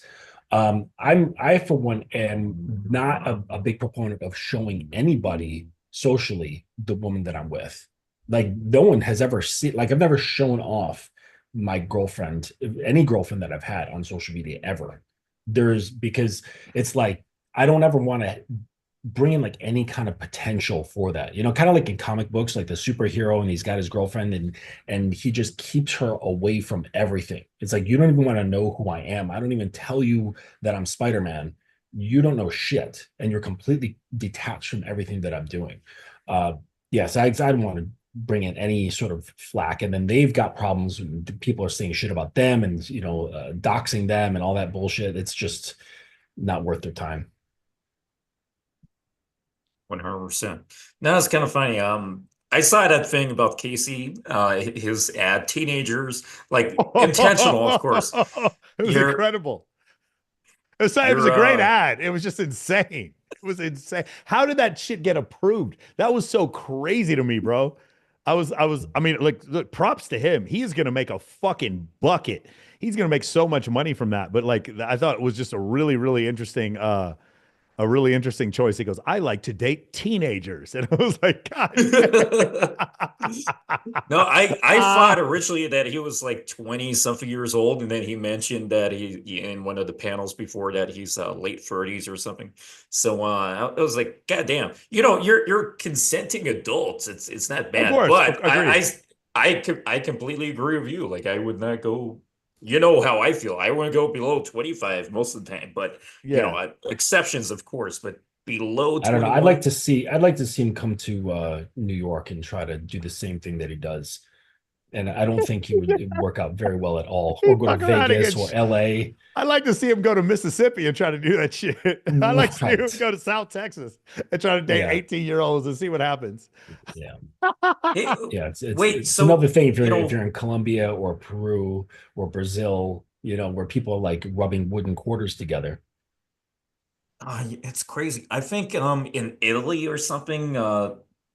I for one am not a big proponent of showing anybody socially the woman that I'm with. Like no one has ever seen. Like I've never shown off my girlfriend, any girlfriend that I've had on social media ever. Because it's like I don't ever want to bring in like any kind of potential for that. Kind of like in comic books, like the superhero and he's got his girlfriend and he just keeps her away from everything. It's like you don't even want to know who I am. I don't even tell you that I'm Spider-Man. You don't know shit, and you're completely detached from everything that I'm doing. Yes, I don't want to bring in any sort of flack, and then they've got problems. People are saying shit about them, and doxing them and all that bullshit. It's just not worth their time. 100%. Now it's kind of funny. I saw that thing about Casey, his ad, teenagers, like intentional, of course. It was incredible. It was a great ad. It was just insane. It was insane. How did that shit get approved? That was so crazy to me, bro. I mean, like, look, props to him. He's gonna make a fucking bucket. He's gonna make so much money from that. But like, I thought it was just a really, really interesting choice. He goes, I like to date teenagers. And I was like, God. No, I thought originally that he was like 20 something years old. And then he mentioned that he in one of the panels before that he's late 30s or something. So I was like, God damn, you're consenting adults. It's not bad. Of course, But agreed. I completely agree with you. Like I would not go you know how I feel. I want to go below 25 most of the time, but you know, Yeah. exceptions, of course, but below I don't know. 21. I'd like to see him come to New York and try to do the same thing that he does. And I don't think he would work out very well at all. He Or go to fuck around and Vegas get or LA. I'd like to see him go to Mississippi and try to do that shit. I'd like to see him Right. go to South Texas and try to date Yeah. 18-year-olds and see what happens. Yeah. Hey, Yeah. wait, It's so another thing if you you're know, in Colombia or Peru or Brazil, you know, where people are like rubbing wooden quarters together. it's crazy. I think in Italy or something,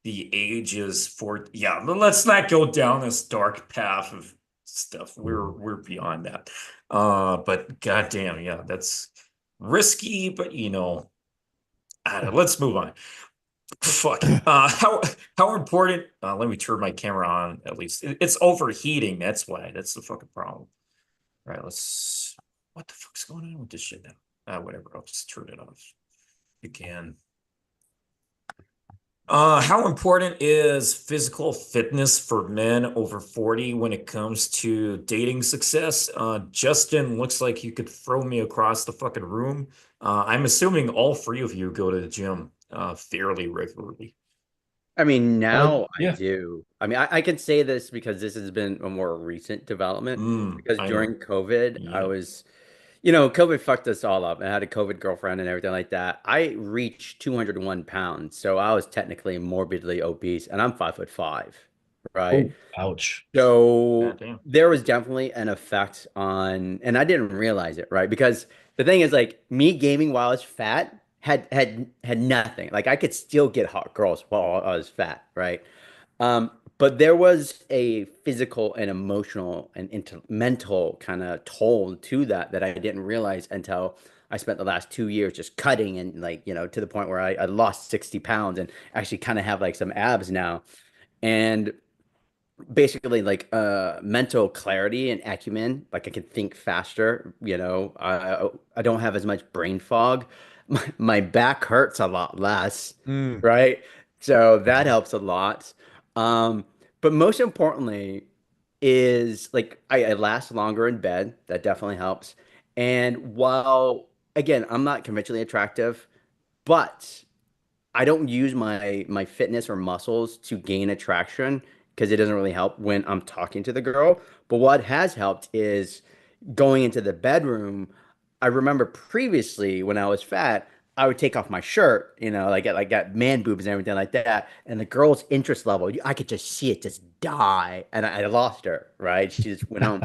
the age is for yeah, let's not go down this dark path of stuff. We're beyond that. But goddamn, yeah, that's risky, but you know, I don't know, let's move on. Fuck. How important let me turn my camera on at least. It's overheating, that's why. That's the fucking problem. All right, let's what the fuck's going on with this shit now? Whatever, I'll just turn it off. You can. How important is physical fitness for men over 40 when it comes to dating success? Justin, looks like you could throw me across the fucking room. I'm assuming all three of you go to the gym fairly regularly. I mean, now I Yeah. do. I mean, I can say this because this has been a more recent development. Because I during know. COVID, I Yeah. was, you know, COVID fucked us all up. I had a COVID girlfriend and everything like that. I reached 201 pounds, so I was technically morbidly obese, and I'm 5'5", right? Oh, ouch. So Goddamn. there was definitely an effect on, and I didn't realize it, right? Because the thing is, like, me gaming while I was fat had nothing. Like, I could still get hot girls while I was fat, right? But there was a physical and emotional and mental kind of toll to that I didn't realize until I spent the last 2 years just cutting and, like, you know, to the point where I lost 60 pounds and actually kind of have like some abs now. And basically like mental clarity and acumen, like I can think faster, you know. I don't have as much brain fog. My back hurts a lot less, Mm. right? So that helps a lot. um but most importantly is like I last longer in bed. That definitely helps. And while again, I'm not conventionally attractive, but I don't use my fitness or muscles to gain attraction because it doesn't really help when I'm talking to the girl. But what has helped is going into the bedroom. I remember previously when I was fat, I would take off my shirt, you know, like got man boobs and everything like that. And the girl's interest level, I could just see it just die. And I lost her, right? She just went home.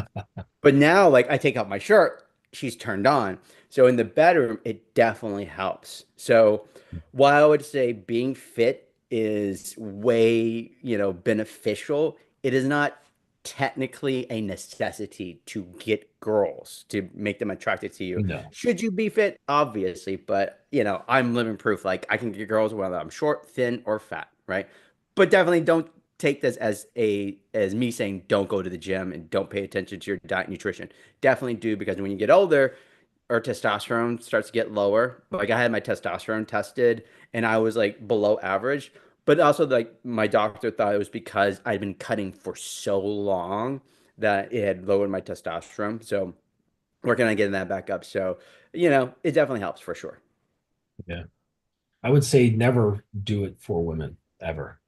But now, like, I take out my shirt, she's turned on. So in the bedroom, it definitely helps. So while I would say being fit is way, you know, beneficial, it is not technically a necessity to get girls to make them attracted to you. No. Should you be fit? Obviously, but you know, I'm living proof. Like I can get girls whether I'm short, thin, or fat, right? But definitely don't take this as me saying don't go to the gym and don't pay attention to your diet and nutrition. Definitely do, because when you get older, our testosterone starts to get lower. Like I had my testosterone tested and I was like below average, but also like my doctor thought it was because I'd been cutting for so long that it had lowered my testosterone. So working on getting that back up. So, you know, it definitely helps for sure. Yeah. I would say never do it for women ever.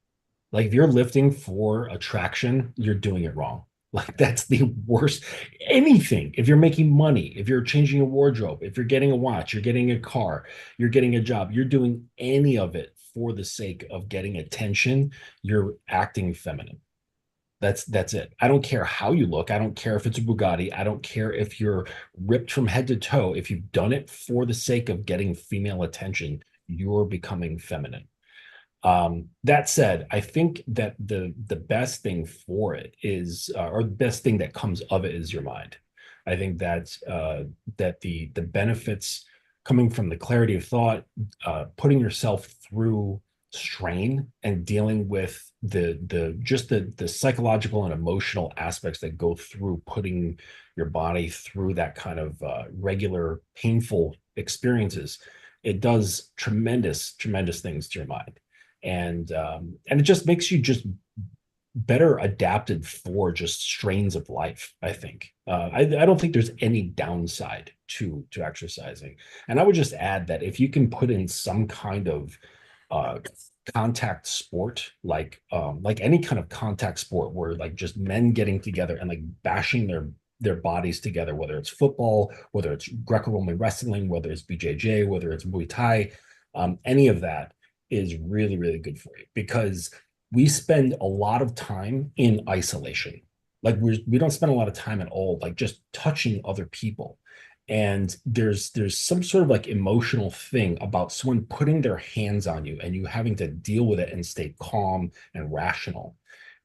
Like if you're lifting for attraction, you're doing it wrong. Like that's the worst. Anything. If you're making money, if you're changing a wardrobe, if you're getting a watch, you're getting a car, you're getting a job, you're doing any of it for the sake of getting attention, you're acting feminine. That's it. I don't care how you look. I don't care if it's a Bugatti. I don't care if you're ripped from head to toe. If you've done it for the sake of getting female attention, you're becoming feminine. That said, I think that the best thing for it is, or the best thing that comes of it is your mind. I think that that the benefits coming from the clarity of thought, putting yourself through strain and dealing with the psychological and emotional aspects that go through putting your body through that kind of regular painful experiences, it does tremendous things to your mind. And it just makes you just better adapted for just strains of life, I think. I don't think there's any downside to exercising. And I would just add that if you can put in some kind of uh, contact sport, like any kind of contact sport where like just men getting together and like bashing their bodies together, whether it's football, whether it's Greco-Roman wrestling, whether it's BJJ, whether it's Muay Thai, any of that is really, really good for you because we spend a lot of time in isolation. Like we don't spend a lot of time at all, like just touching other people. And there's some sort of like emotional thing about someone putting their hands on you and you having to deal with it and stay calm and rational.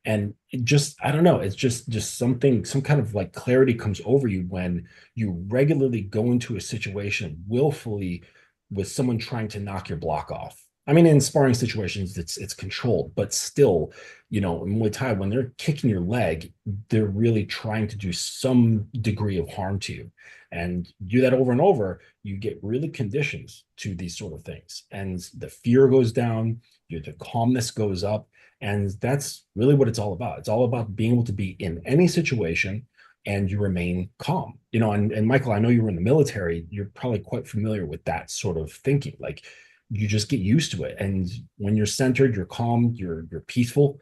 And it just, I don't know, it's just something, some kind of like clarity comes over you when you regularly go into a situation willfully with someone trying to knock your block off. I mean, in sparring situations, it's controlled, but still, in Muay Thai, when they're kicking your leg, they're really trying to do some degree of harm to you. And do that over and over, you get really conditioned to these sort of things. And the fear goes down, the calmness goes up. And that's really what it's all about. It's all about being able to be in any situation and you remain calm. And Michael, I know you were in the military. You're probably quite familiar with that sort of thinking. Like you just get used to it. And when you're centered, you're calm, you're peaceful.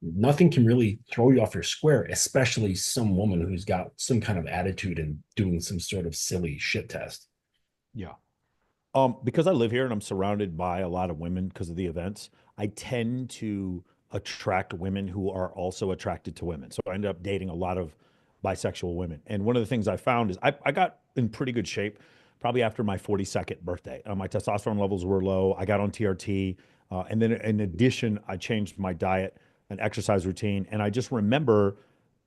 Nothing can really throw you off your square, especially some woman who's got some kind of attitude and doing some sort of silly shit test. Yeah. Because I live here and I'm surrounded by a lot of women because of the events, I tend to attract women who are also attracted to women. So I ended up dating a lot of bisexual women. And one of the things I found is I got in pretty good shape probably after my 42nd birthday. My testosterone levels were low. I got on TRT. And then in addition, I changed my diet and exercise routine. And I just remember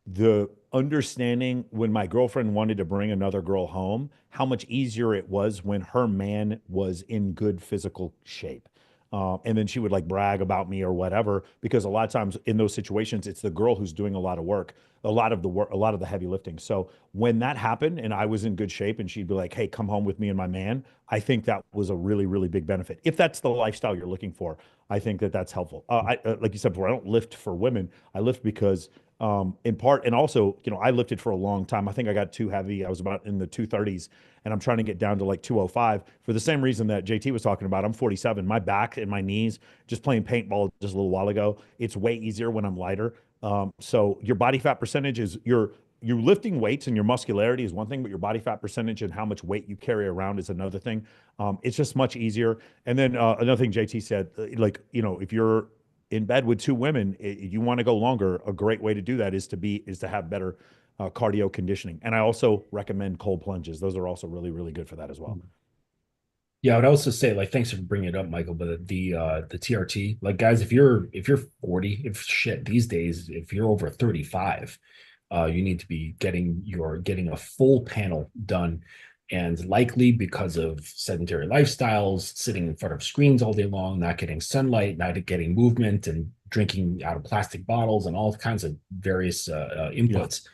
the understanding when my girlfriend wanted to bring another girl home, how much easier it was when her man was in good physical shape. And then she would like brag about me or whatever, because a lot of times in those situations, it's the girl who's doing a lot of work, a lot of the heavy lifting. So when that happened and I was in good shape and she'd be like, hey, come home with me and my man, I think that was a really, really big benefit. If that's the lifestyle you're looking for, I think that that's helpful. Like you said before, I don't lift for women. I lift because in part, and also, I lifted for a long time. I think I got too heavy. I was about in the 230s and I'm trying to get down to like 205 for the same reason that JT was talking about. I'm 47. My back and my knees, just playing paintball just a little while ago, it's way easier when I'm lighter. So your body fat percentage is you lifting weights and your muscularity is one thing, but your body fat percentage and how much weight you carry around is another thing. It's just much easier. And then another thing JT said, if you're in bed with two women, you want to go longer. A great way to do that is to have better cardio conditioning. And I also recommend cold plunges. Those are also really, really good for that as well. Yeah, I would also say, like, thanks for bringing it up, Michael. But the TRT, like, guys, if you're 40, these days, if you're over 35, you need to be getting a full panel done. And likely because of sedentary lifestyles, sitting in front of screens all day long, not getting sunlight, not getting movement, and drinking out of plastic bottles and all kinds of various inputs.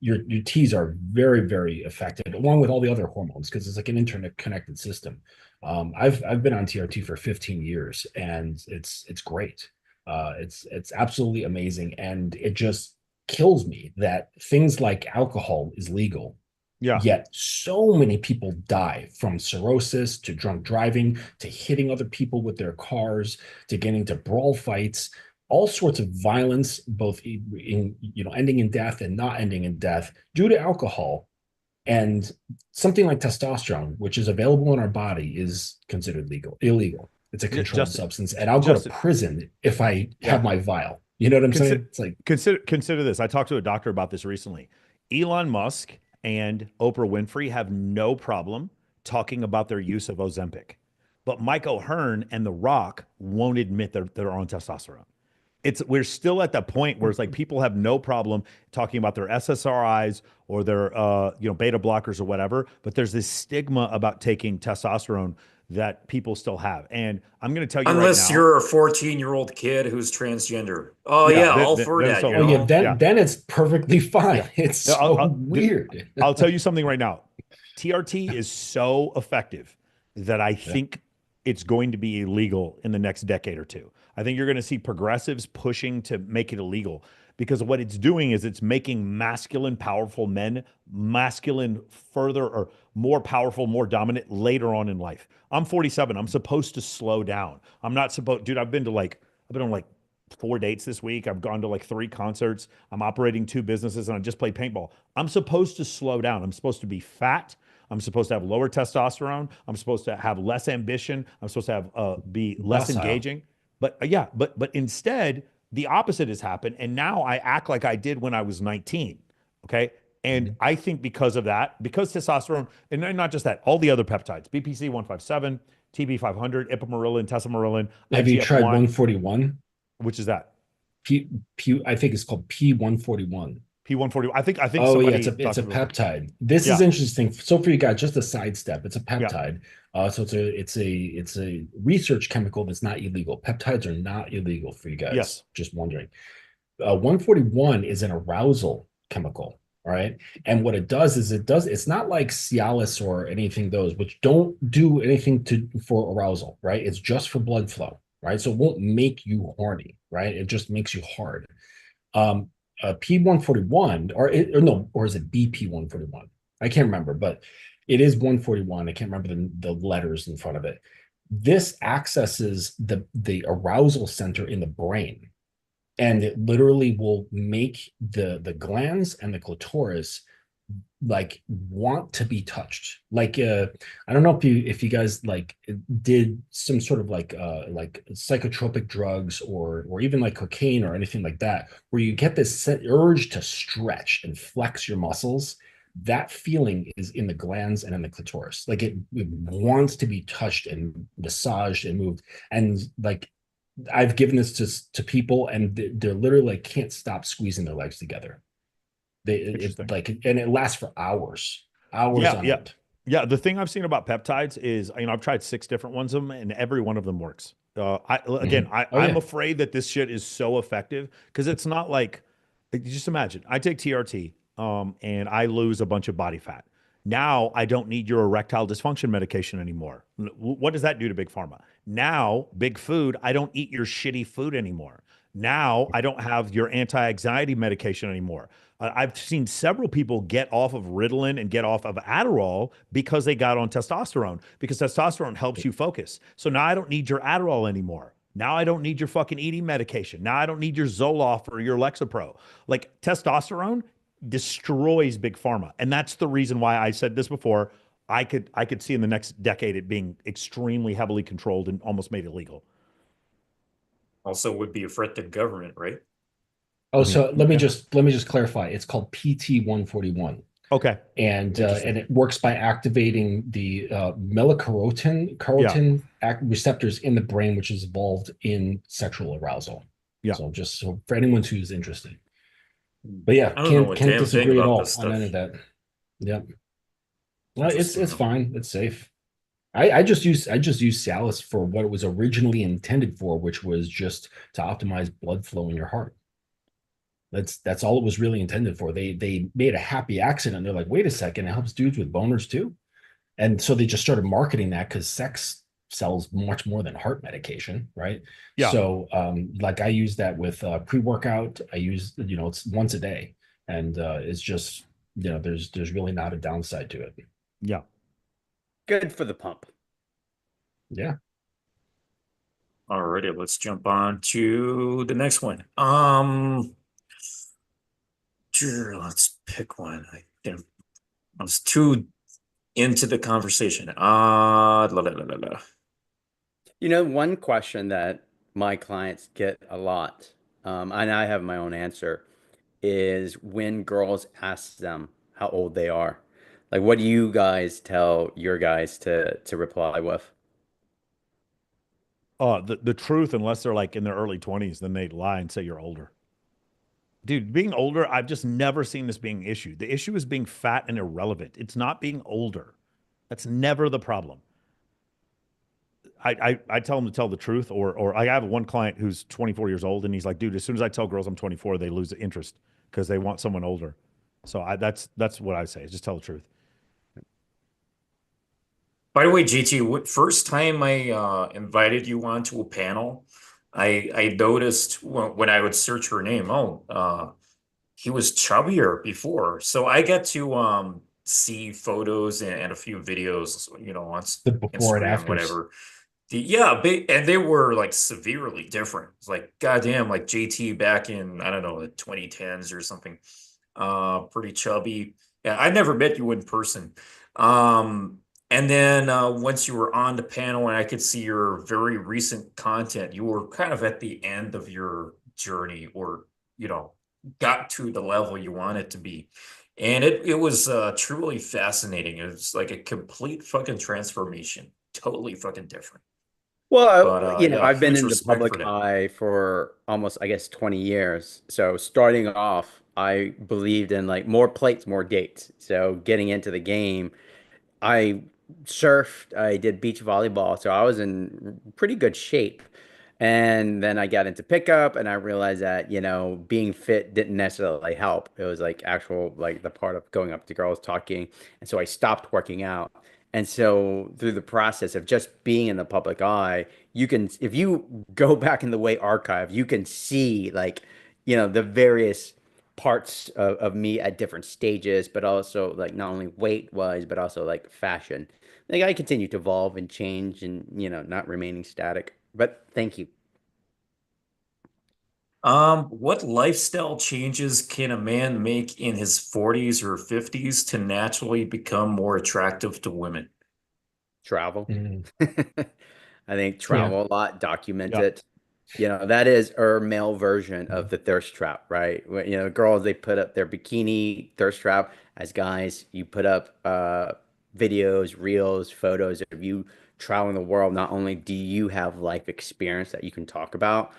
Yeah. Your T's are very, very affected, along with all the other hormones, because it's like an interconnected system. I've been on TRT for 15 years, and it's great. It's absolutely amazing, and it just kills me that things like alcohol is legal. Yeah. Yet so many people die from cirrhosis to drunk driving to hitting other people with their cars to getting into brawl fights, all sorts of violence, both in ending in death and not ending in death due to alcohol. And something like testosterone, which is available in our body, is considered illegal. It's a controlled substance, and I'll go to prison if I have my vial. You know what I'm saying? It's like consider this. I talked to a doctor about this recently. Elon Musk and Oprah Winfrey have no problem talking about their use of Ozempic, but Mike O'Hearn and The Rock won't admit they're on testosterone. We're still at that point where it's like people have no problem talking about their SSRIs or their beta blockers or whatever, but there's this stigma about taking testosterone that people still have. And I'm going to tell you unless right now, you're a 14-year-old kid who's transgender. Oh yeah, all for that. Oh yeah, then it's perfectly fine. Yeah. It's so weird. I'll tell you something right now. TRT is so effective that I think it's going to be illegal in the next decade or two. I think you're going to see progressives pushing to make it illegal because what it's doing is it's making masculine, powerful men masculine further or more powerful, more dominant later on in life. I'm 47. I'm supposed to slow down. I'm not supposed, dude, I've been on like 4 dates this week. I've gone to like 3 concerts. I'm operating 2 businesses and I just played paintball. I'm supposed to slow down. I'm supposed to be fat. I'm supposed to have lower testosterone. I'm supposed to have less ambition. I'm supposed to have be less Docile. engaging. But but instead, the opposite has happened. And now I act like I did when I was 19. Okay. And I think because of that, because testosterone, and not just that, all the other peptides, BPC 157, TB 500, ipamorelin, tesamorelin, Have you tried IGF-1, 141? which is that? I think it's called P141. P140. I think Oh yeah, somebody it's a talked about it. peptide. This is Yeah. interesting. So for you guys, just a sidestep, it's a peptide. So it's a research chemical that's not illegal. Peptides are not illegal for you guys. Yes. Just wondering. 141 is an arousal chemical. All right. And what it does is it's not like Cialis or anything those, which don't do anything for arousal, right? It's just for blood flow, right? So it won't make you horny, right? It just makes you hard. P141 or is it BP141? I can't remember, but it is 141. I can't remember the letters in front of it. This accesses the arousal center in the brain, and it literally will make the glands and the clitoris like want to be touched. Like I don't know if you guys like did some sort of like psychotropic drugs or even like cocaine or anything like that, where you get this urge to stretch and flex your muscles. That feeling is in the glands and in the clitoris. Like it wants to be touched and massaged and moved. And like I've given this to people, and they're literally like can't stop squeezing their legs together. And it lasts for hours on end. Yeah, the thing I've seen about peptides is, I've tried 6 different ones of them, and every one of them works. I'm afraid that this shit is so effective because it's not like, just imagine, I take TRT, and I lose a bunch of body fat. Now I don't need your erectile dysfunction medication anymore. What does that do to Big Pharma? Now, Big Food, I don't eat your shitty food anymore. Now I don't have your anti-anxiety medication anymore. I've seen several people get off of Ritalin and get off of Adderall because they got on testosterone, because testosterone helps you focus. So now I don't need your Adderall anymore. Now I don't need your fucking ED medication. Now I don't need your Zoloft or your Lexapro. Like testosterone destroys Big Pharma. And that's the reason why I said this before. I could see in the next decade it being extremely heavily controlled and almost made illegal. Also would be a threat to government, right? Oh, so let me just clarify. It's called PT141. Okay. And it works by activating the melanocortin receptors in the brain, which is involved in sexual arousal. Yeah. So just so for anyone who's interested. But yeah, can't disagree at all on any of that. Yep. Well, it's fine. It's safe. I just use Cialis for what it was originally intended for, which was just to optimize blood flow in your heart. That's all it was really intended for. They made a happy accident. They're like, wait a second, it helps dudes with boners too. And so they just started marketing that because sex sells much more than heart medication, right? Yeah. So like I use that with pre-workout. I use, it's once a day. And it's just, there's really not a downside to it. Yeah. Good for the pump. Yeah. Alrighty, let's jump on to the next one. Sure, let's pick one. I was too into the conversation. One question that my clients get a lot, and I have my own answer, is when girls ask them how old they are. Like, what do you guys tell your guys to reply with? The truth, unless they're like in their early 20s, then they lie and say you're older. Dude, being older, I've just never seen this being an issue. The issue is being fat and irrelevant. It's not being older. That's never the problem. I tell them to tell the truth, or I have one client who's 24 years old, and he's like, dude, as soon as I tell girls I'm 24, they lose the interest because they want someone older. So that's what I say, is just tell the truth. By the way, JT, first time I invited you onto a panel, I noticed when I would search her name, he was chubbier before. So I get to see photos and a few videos, on The before and Instagram, afters. whatever. And they were like severely different. It's like, goddamn, like JT back in, I don't know, the 2010s or something. Pretty chubby. Yeah, I never met you in person. Um, and then once you were on the panel and I could see your very recent content, you were kind of at the end of your journey or, got to the level you wanted to be. And it was truly fascinating. It was like a complete fucking transformation. Totally fucking different. Well, But yeah, I've been huge in the respect for public that. eye for almost, I guess, 20 years. So starting off, I believed in like more plates, more dates. So getting into the game, I surfed, I did beach volleyball, so I was in pretty good shape. And then I got into pickup and I realized that, being fit didn't necessarily help. It was like actual, like the part of going up to girls talking. And so I stopped working out. And so through the process of just being in the public eye, you can, if you go back in the way archive, you can see like, the various parts of me at different stages, but also like not only weight wise, but also like fashion. Like I continue to evolve and change and, not remaining static. But thank you. What lifestyle changes can a man make in his 40s or 50s to naturally become more attractive to women? Travel. Mm. I think Yeah. travel a lot, document Yeah. it. That is our male version of the thirst trap, right? Girls, they put up their bikini thirst trap. As guys, you put up videos, reels, photos of you traveling the world. Not only do you have life experience that you can talk about,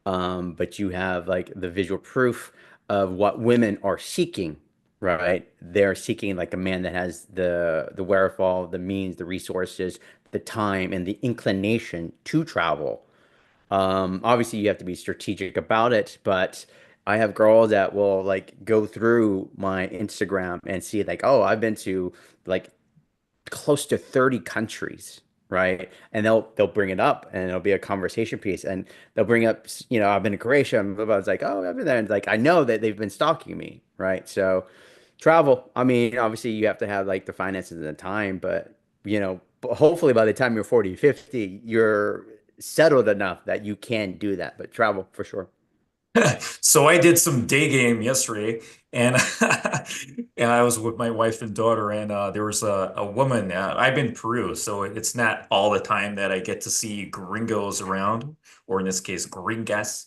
but you have like the visual proof of what women are seeking, right? They're seeking like a man that has the wherewithal, the means, the resources, the time, and the inclination to travel. Obviously, you have to be strategic about it, but I have girls that will like go through my Instagram and see like, oh, I've been to like close to 30 countries, right? And they'll bring it up and it'll be a conversation piece. And they'll bring up, I've been to Croatia. And blah, blah. It's like, oh, I've been there. And like, I know that they've been stalking me, right? So travel, I mean, obviously you have to have like the finances and the time, but hopefully by the time you're 40, 50, you're settled enough that you can do that. But travel for sure. So I did some day game yesterday, and and I was with my wife and daughter, and there was a woman. I've been in Peru, so it's not all the time that I get to see gringos around, or in this case, gringas.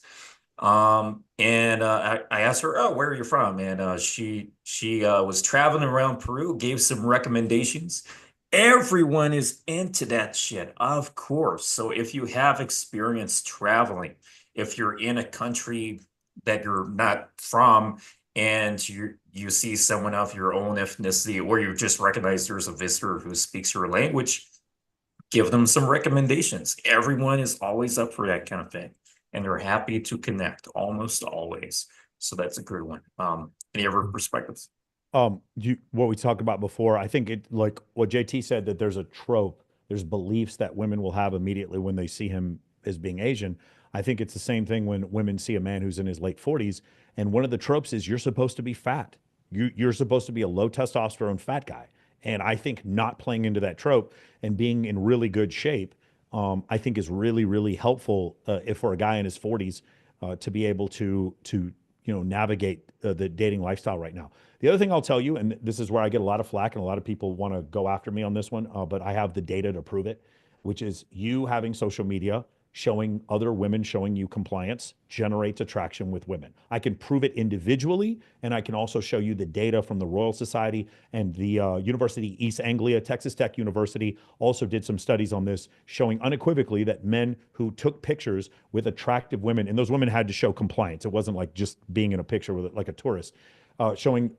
And I asked her, "Oh, where are you from?" And she was traveling around Peru, gave some recommendations. Everyone is into that shit, of course. So if you have experience traveling, if you're in a country that you're not from and you see someone of your own ethnicity, or you just recognize there's a visitor who speaks your language, give them some recommendations. Everyone is always up for that kind of thing, and they're happy to connect almost always. So that's a good one. Any other perspectives? What we talked about before, I think it like what JT said, that there's a trope, there's beliefs that women will have immediately when they see him as being Asian. I think it's the same thing when women see a man who's in his late 40s, and one of the tropes is you're supposed to be fat. You're supposed to be a low testosterone fat guy. And I think not playing into that trope and being in really good shape, I think is really, really helpful if for a guy in his 40s to be able to navigate the dating lifestyle right now. The other thing I'll tell you, and this is where I get a lot of flack and a lot of people want to go after me on this one, but I have the data to prove it, which is you having social media showing other women showing you compliance generates attraction with women. I can prove it individually, and I can also show you the data from the Royal Society and the University East Anglia, Texas Tech University also did some studies on this, showing unequivocally that men who took pictures with attractive women, and those women had to show compliance. It wasn't like just being in a picture with like a tourist. Showing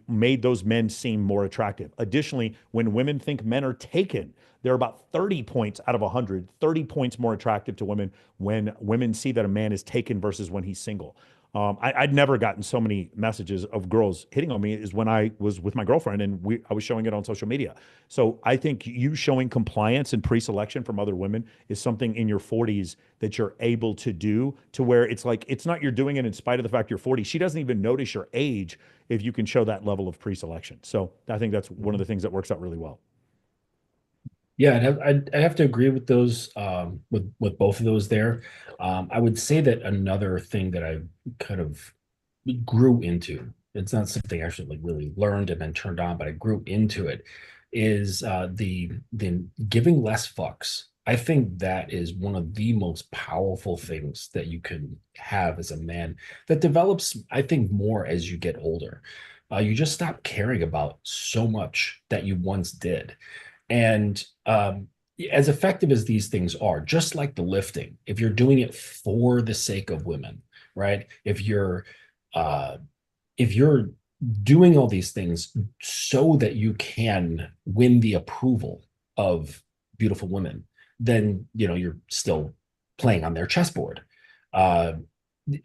made those men seem more attractive. Additionally, when women think men are taken, they're about 30 points out of 100, 30 points more attractive to women when women see that a man is taken versus when he's single. I'd never gotten so many messages of girls hitting on me is when I was with my girlfriend and I was showing it on social media. So I think you showing compliance and pre-selection from other women is something in your 40s that you're able to do, to where it's like, it's not you're doing it in spite of the fact you're 40. She doesn't even notice your age if you can show that level of pre-selection. So I think that's one of the things that works out really well. Yeah, I'd have to agree with those, with both of those there. I would say that another thing that I kind of grew into, it's not something I actually like really learned and then turned on, but I grew into it, is the giving less fucks. I think that is one of the most powerful things that you can have as a man that develops, I think, more as you get older. You just stop caring about so much that you once did. And as effective as these things are, just like the lifting, if you're doing it for the sake of women, right? Uh, if you're doing all these things so that you can win the approval of beautiful women, then you're still playing on their chessboard. Uh,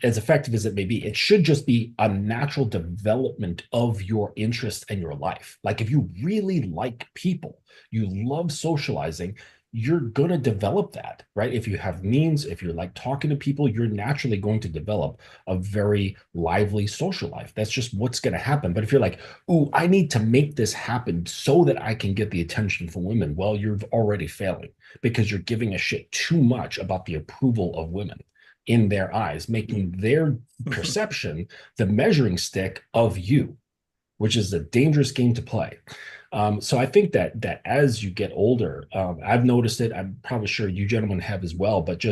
as effective as it may be, it should just be a natural development of your interest in your life. Like if you really like people, you love socializing, you're going to develop that, right? If you have means, if you like talking to people, you're naturally going to develop a very lively social life. That's just what's going to happen. But if you're like, ooh, I need to make this happen so that I can get the attention from women, well, you're already failing because you're giving a shit too much about the approval of women in their eyes, making their perception the measuring stick of you, which is a dangerous game to play. So I think that as you get older, I've noticed it. I'm probably sure you gentlemen have as well. But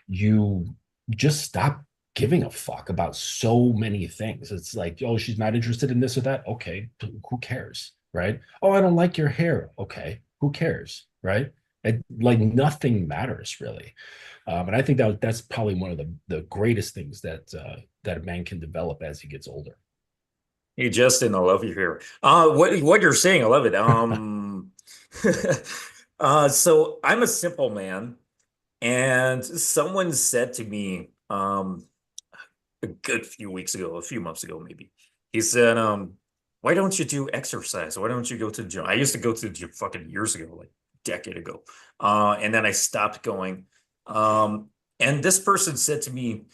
you just stop giving a fuck about so many things. It's like, oh, she's not interested in this or that. Okay, who cares, right? Oh, I don't like your hair. Okay, who cares, right? Like nothing matters really. And I think that's probably one of the greatest things that a man can develop as he gets older. Hey Justin, I love you here. What you're saying, I love it. So I'm a simple man, and someone said to me, a good few weeks ago, a few months ago, maybe. He said, why don't you do exercise? Why don't you go to the gym? I used to go to the gym fucking years ago, like a decade ago. And then I stopped going. And this person said to me,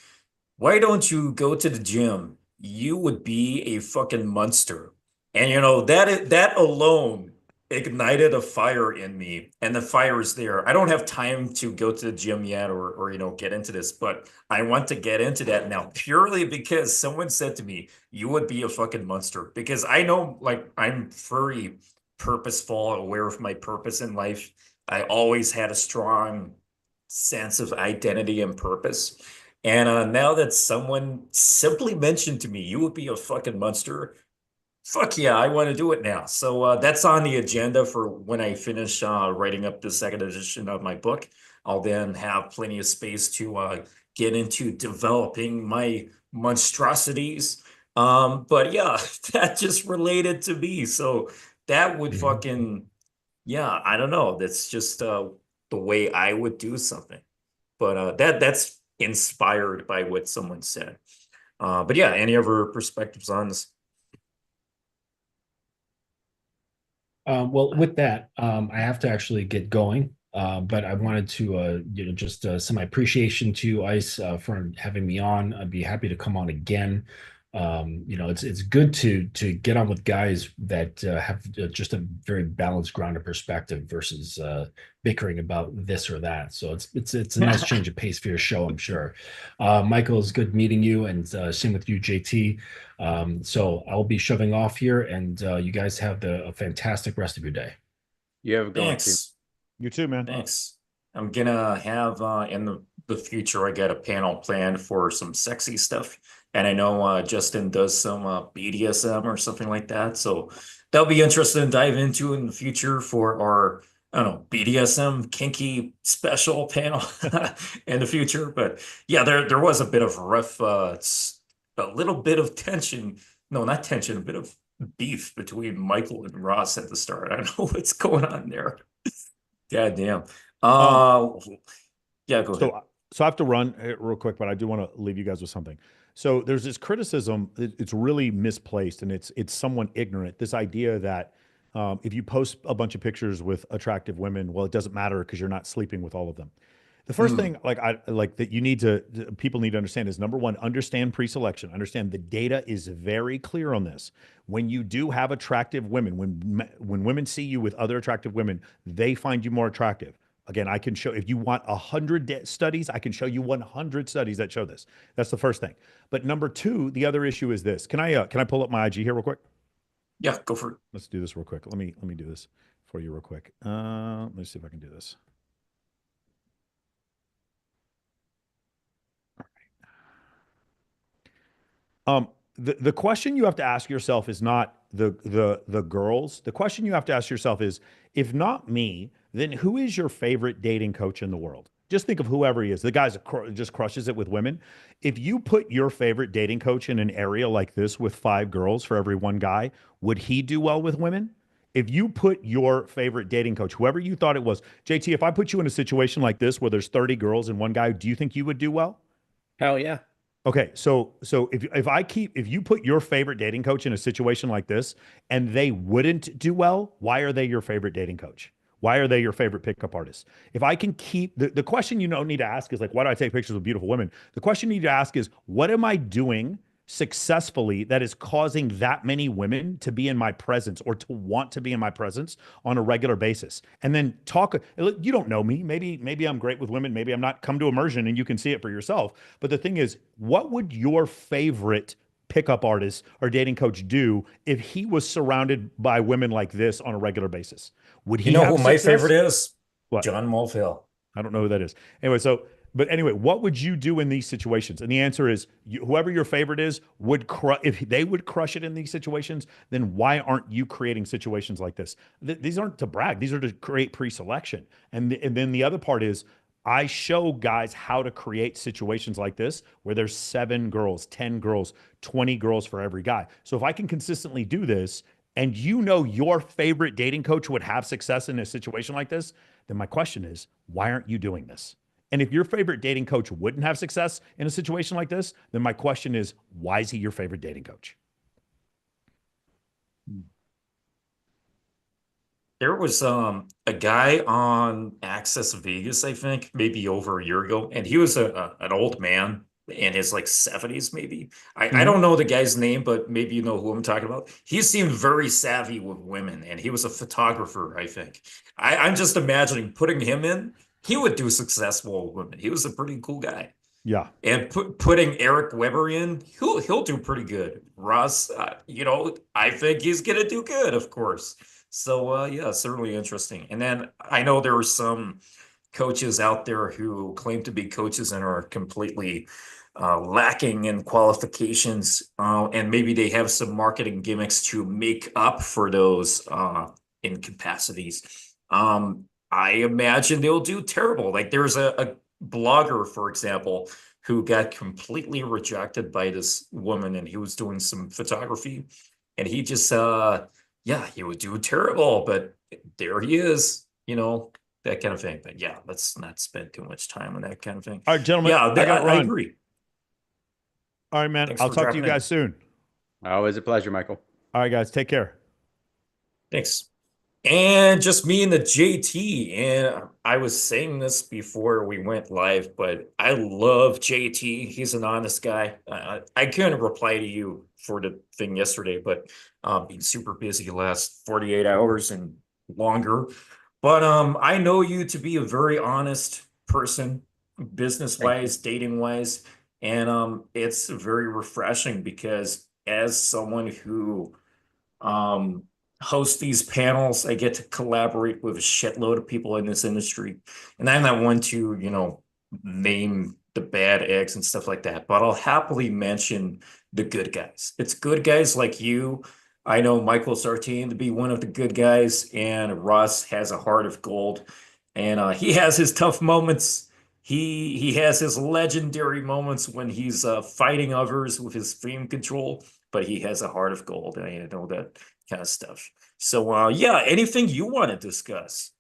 why don't you go to the gym? You would be a fucking monster. And that alone ignited a fire in me, and the fire is there. I don't have time to go to the gym yet or get into this, but I want to get into that now purely because someone said to me, you would be a fucking monster. Because I know, like, I'm very purposeful, aware of my purpose in life. I always had a strong sense of identity and purpose. And now that someone simply mentioned to me, you would be a fucking monster. Fuck yeah, I want to do it now. So that's on the agenda for when I finish writing up the second edition of my book. I'll then have plenty of space to get into developing my monstrosities. But yeah, that just related to me. So that would fucking, yeah, I don't know. That's just the way I would do something. But that's inspired by what someone said. But yeah, any other perspectives on this? Well, with that, I have to actually get going. But I wanted to, just some appreciation to you, Ice, for having me on. I'd be happy to come on again. It's good to get on with guys that have just a very balanced, grounded perspective versus bickering about this or that. So it's a nice change of pace for your show, I'm sure. Michael, it's good meeting you, and same with you, JT. So I'll be shoving off here, and you guys have a fantastic rest of your day. You have a good one, team. Thanks. You too, man. Thanks. I'm gonna have in the future, I got a panel planned for some sexy stuff. And I know Justin does some BDSM or something like that. So that'll be interesting to dive into in the future for our, I don't know, BDSM kinky special panel in the future. But yeah, there was a bit of rough, a little bit of tension. No, not tension, a bit of beef between Michael and Ross at the start. I don't know what's going on there. God damn. Yeah, go ahead. So I have to run real quick, but I do want to leave you guys with something. So there's this criticism, it's really misplaced and it's somewhat ignorant. This idea that if you post a bunch of pictures with attractive women, well, it doesn't matter because you're not sleeping with all of them. The first thing that you need to people need to understand is, number one, understand pre-selection. Understand the data is very clear on this. When you do have attractive women, when women see you with other attractive women, they find you more attractive. Again, I can show, if you want 100 studies, I can show you 100 studies that show this. That's the first thing. But number two, the other issue is this. Can I pull up my IG here real quick? Yeah, go for it. Let's do this real quick. Let me do this for you real quick. Let me see if I can do this. The question you have to ask yourself is not the girls. The question you have to ask yourself is, if not me, then who is your favorite dating coach in the world? Just think of whoever he is. The guy just crushes it with women. If you put your favorite dating coach in an area like this with 5 girls for every 1 guy, would he do well with women? If you put your favorite dating coach, whoever you thought it was, JT, if I put you in a situation like this where there's 30 girls and 1 guy, do you think you would do well? Hell yeah. Okay, so if you put your favorite dating coach in a situation like this and they wouldn't do well, why are they your favorite dating coach? Why are they your favorite pickup artist? If I can keep the question you don't need to ask is like, why do I take pictures of beautiful women? The question you need to ask is, what am I doing successfully that is causing that many women to be in my presence or to want to be in my presence on a regular basis? And then talk, you don't know me. Maybe I'm great with women. Maybe I'm not. Come to immersion and you can see it for yourself. But the thing is, what would your favorite pickup artist or dating coach do if he was surrounded by women like this on a regular basis? Would he You know have who my success? favorite is? What? John Mulville. I don't know who that is. But anyway, what would you do in these situations? And the answer is, whoever your favorite is if they would crush it in these situations, then why aren't you creating situations like this? These aren't to brag. These are to create pre-selection. And then the other part is, I show guys how to create situations like this where there's 7 girls, 10 girls, 20 girls for every guy. So if I can consistently do this, and your favorite dating coach would have success in a situation like this, then my question is, why aren't you doing this? And if your favorite dating coach wouldn't have success in a situation like this, then my question is, why is he your favorite dating coach? There was a guy on Access Vegas, I think, maybe over a year ago, and he was an old man in his like 70s, maybe. I don't know the guy's name, but maybe you know who I'm talking about. He seemed very savvy with women, and he was a photographer, I think. I'm just imagining putting him in. He would do successful with women. He was a pretty cool guy. Yeah. And putting Eric Weber in, he'll do pretty good. Ross, I think he's gonna do good, of course. So yeah, certainly interesting. And then I know there are some coaches out there who claim to be coaches and are completely lacking in qualifications, and maybe they have some marketing gimmicks to make up for those incapacities. I imagine they'll do terrible. Like there's a blogger, for example, who got completely rejected by this woman, and he was doing some photography, and he just he would do terrible, but there he is, that kind of thing. But yeah, let's not spend too much time on that kind of thing. All right, gentlemen. Yeah, I run. agree. All right, man. Thanks I'll for talk to you dropping in. guys soon. Always a pleasure, Michael. All right, guys. Take care. Thanks. And just me and the JT. And I was saying this before we went live, but I love JT. He's an honest guy. I couldn't reply to you for the thing yesterday, but being super busy the last 48 hours and longer. But I know you to be a very honest person, business-wise, dating-wise. And it's very refreshing because as someone who host these panels, I get to collaborate with a shitload of people in this industry. And I'm not one to, name the bad eggs and stuff like that, but I'll happily mention the good guys. It's good guys like you. I know Michael Sartain to be one of the good guys, and Russ has a heart of gold, and he has his tough moments. He has his legendary moments when he's fighting others with his fame control, but he has a heart of gold. And I know that kind of stuff. So yeah, anything you want to discuss?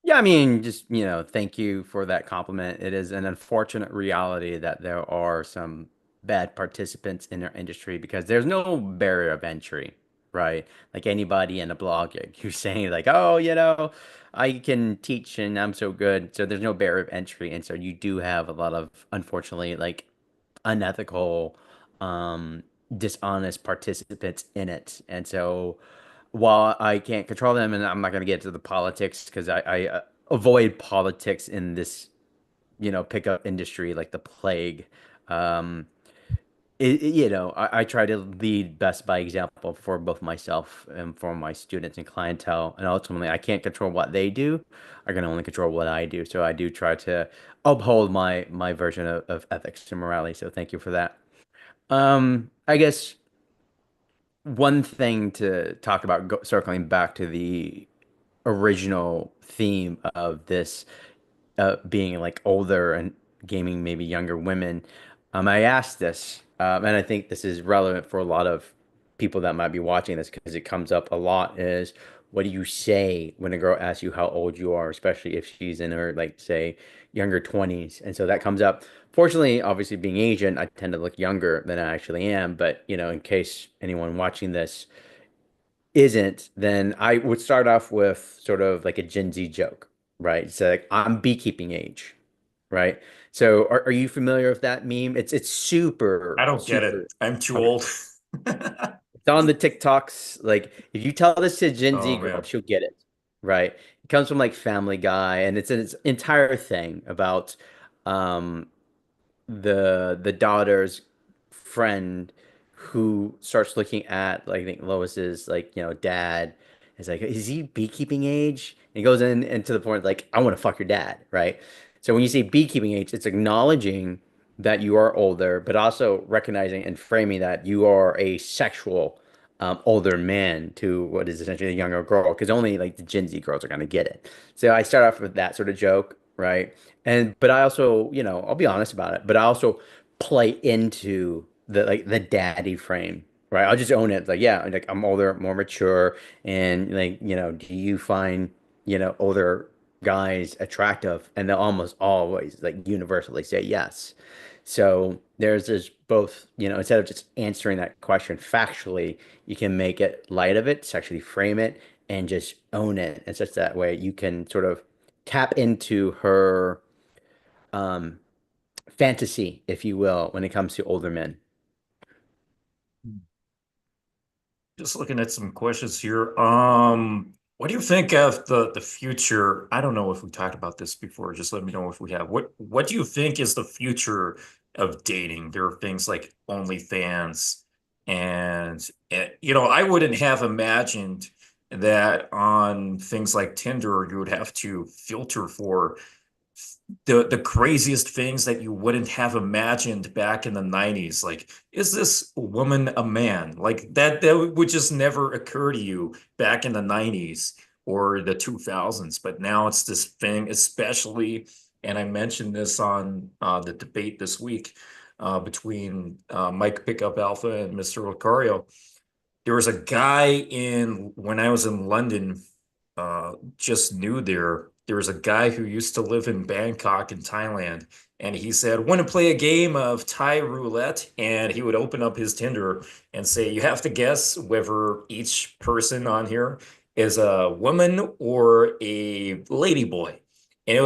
Yeah, I mean, just, thank you for that compliment. It is an unfortunate reality that there are some bad participants in our industry because there's no barrier of entry, right? Like anybody in a blog, you're saying like, oh, I can teach and I'm so good. So there's no barrier of entry. And so you do have a lot of, unfortunately, like unethical, dishonest participants in it. And so while I can't control them, and I'm not going to get into the politics because I avoid politics in this, pickup industry like the plague. Um, I try to lead best by example for both myself and for my students and clientele. And ultimately, I can't control what they do. I can only control what I do. So I do try to uphold my version of ethics and morality. So thank you for that. I guess one thing to talk about, circling back to the original theme of this being like older and gaming maybe younger women. I asked this, and I think this is relevant for a lot of people that might be watching this because it comes up a lot is what do you say when a girl asks you how old you are, especially if she's in her, like, say, younger 20s. And so that comes up. Fortunately, obviously being Asian, I tend to look younger than I actually am. But, in case anyone watching this isn't, then I would start off with sort of like a Gen Z joke, right? So like I'm beekeeping age, right? So are you familiar with that meme? It's I super, don't get super. it. I'm too Okay. old. It's on the TikToks. Like if you tell this to a Gen Z Oh girl, man. she'll get it, right? It comes from like Family Guy, and it's an entire thing about um the daughter's friend who starts looking at, like, I think Lois's, like, dad is like, is he beekeeping age? And he goes in and to the point like, I want to fuck your dad, right? So when you say beekeeping age, it's acknowledging that you are older, but also recognizing and framing that you are a sexual older man to what is essentially a younger girl, because only like the Gen Z girls are gonna get it. So I start off with that sort of joke, right? But I also, I'll be honest about it, but I also play into the daddy frame, right? I'll just own it. Like, yeah, like I'm older, more mature, and like, do you find, older guys attractive? And they'll almost always like universally say yes. So there's this both, instead of just answering that question factually, you can make it light of it, sexually frame it, and just own it. And such that way you can sort of tap into her um, fantasy, if you will, when it comes to older men. Just looking at some questions here. What do you think of the future? I don't know if we talked about this before. Just let me know if we have. What do you think is the future of dating? There are things like OnlyFans, and I wouldn't have imagined that on things like Tinder you would have to filter for the craziest things that you wouldn't have imagined back in the 90s. Like, is this woman a man? Like that would just never occur to you back in the 90s or the 2000s. But now it's this thing, especially, and I mentioned this on the debate this week between Mike Pickup Alpha and Mr. Lucario. There was a guy when I was in London, just new there. There was a guy who used to live in Bangkok in Thailand, and he said, "Want to play a game of Thai roulette?" And he would open up his Tinder and say, "You have to guess whether each person on here is a woman or a lady boy." And it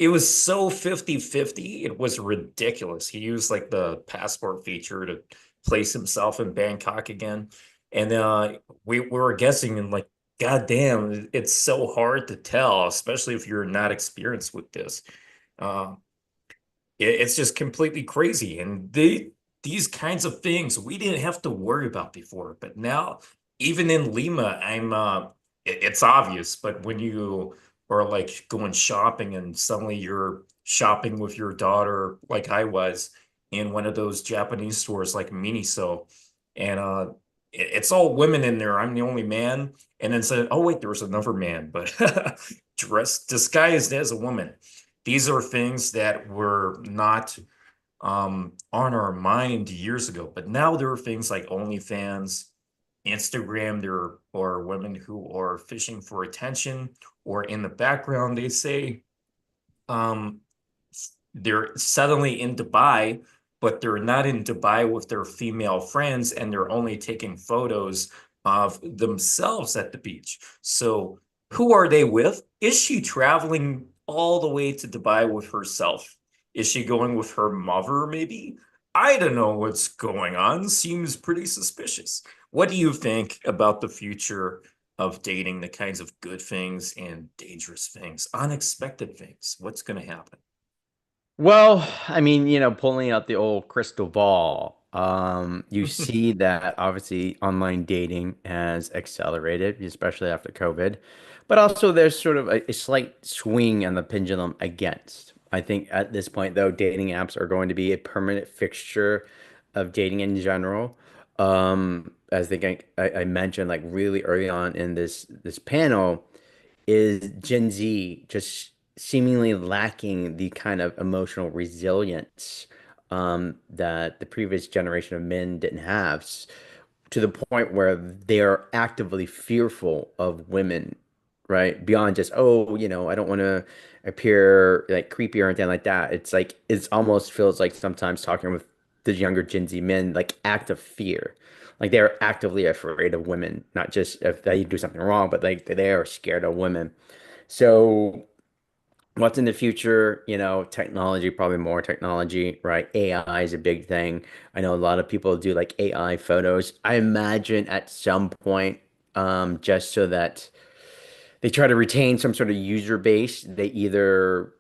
was so 50-50. It was ridiculous. He used like the passport feature to place himself in Bangkok again. And we were guessing, and like, God damn, it's so hard to tell, especially if you're not experienced with this. Uh, it's just completely crazy. And these kinds of things we didn't have to worry about before. But now, even in Lima, it's obvious. But when you are like going shopping and suddenly you're shopping with your daughter, like I was in one of those Japanese stores like Miniso, and it's all women in there. I'm the only man. And then said, oh, wait, there was another man, but disguised as a woman. These are things that were not on our mind years ago. But now there are things like OnlyFans, Instagram. There are women who are fishing for attention, or in the background, they say um, they're suddenly in Dubai. but they're not in Dubai with their female friends and they're only taking photos of themselves at the beach. So who are they with? Is she traveling all the way to Dubai with herself? Is she going with her mother, maybe? I don't know what's going on. Seems pretty suspicious. What do you think about the future of dating, the kinds of good things and dangerous things, unexpected things? What's going to happen? Well, I mean, pulling out the old crystal ball, you see that obviously online dating has accelerated, especially after COVID. But also there's sort of a slight swing on the pendulum against. I think at this point, though, dating apps are going to be a permanent fixture of dating in general. As I mentioned, like really early on in this panel, is Gen Z just seemingly lacking the kind of emotional resilience that the previous generation of men didn't have, to the point where they're actively fearful of women, right? Beyond just, oh, I don't want to appear like creepy or anything like that. It's like, it's almost feels like sometimes talking with the younger Gen Z men, like act of fear. Like they're actively afraid of women, not just if they do something wrong, but like they are scared of women. So what's in the future? Technology, probably more technology, right? AI is a big thing. I know a lot of people do like AI photos. I imagine at some point, just so that they try to retain some sort of user base, they either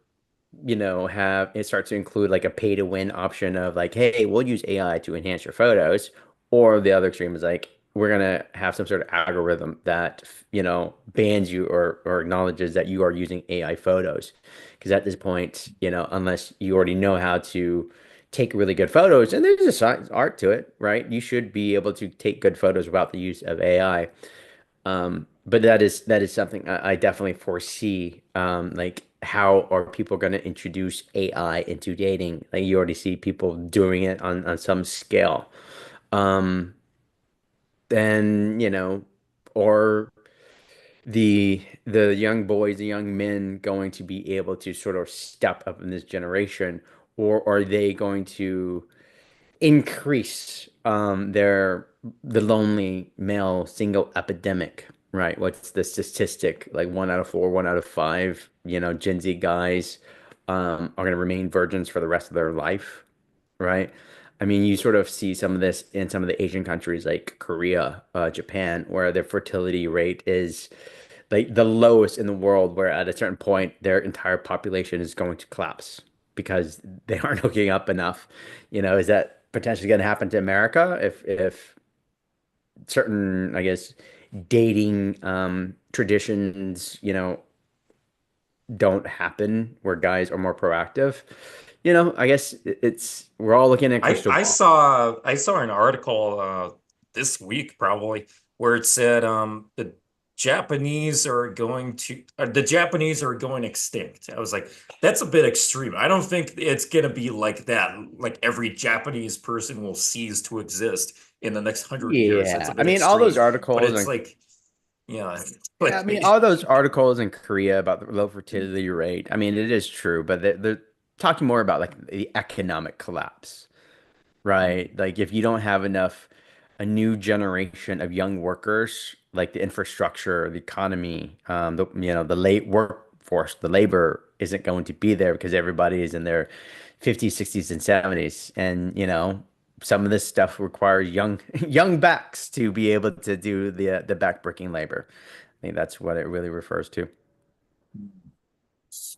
have it starts to include like a pay to win option of like, hey, we'll use AI to enhance your photos. Or the other extreme is like, we're gonna have some sort of algorithm that, bans you or acknowledges that you are using AI photos. Because at this point, unless you already know how to take really good photos, and there's a science art to it, right? You should be able to take good photos without the use of AI. But that is something I definitely foresee. Like, how are people going to introduce AI into dating? Like, you already see people doing it on some scale. Um, then, or the young boys, the young men going to be able to sort of step up in this generation, or are they going to increase the lonely male single epidemic, right? What's the statistic? Like 1 out of 4, 1 out of 5, Gen Z guys are going to remain virgins for the rest of their life, right? I mean, you sort of see some of this in some of the Asian countries like Korea, Japan, where their fertility rate is like the lowest in the world, where at a certain point their entire population is going to collapse because they aren't hooking up enough. Is that potentially going to happen to America if certain, I guess, dating traditions, don't happen where guys are more proactive? I guess it's we're all looking at I crystal I ball. saw I saw an article this week probably where it said the Japanese are going extinct. I was like, that's a bit extreme. I don't think it's gonna be like that. Like every Japanese person will cease to exist in the next 100 years. That's a Yeah, I bit mean, all those extreme. But articles it's and like, yeah, yeah, I like mean, all those articles in Korea about the low fertility rate. I mean, it is true, but they're talking more about like the economic collapse, right? Like if you don't have a new generation of young workers, like the infrastructure, the economy, the late workforce, the labor isn't going to be there because everybody is in their 50s, 60s, and 70s. And, some of this stuff requires young young backs to be able to do the backbreaking labor. I think that's what it really refers to. it's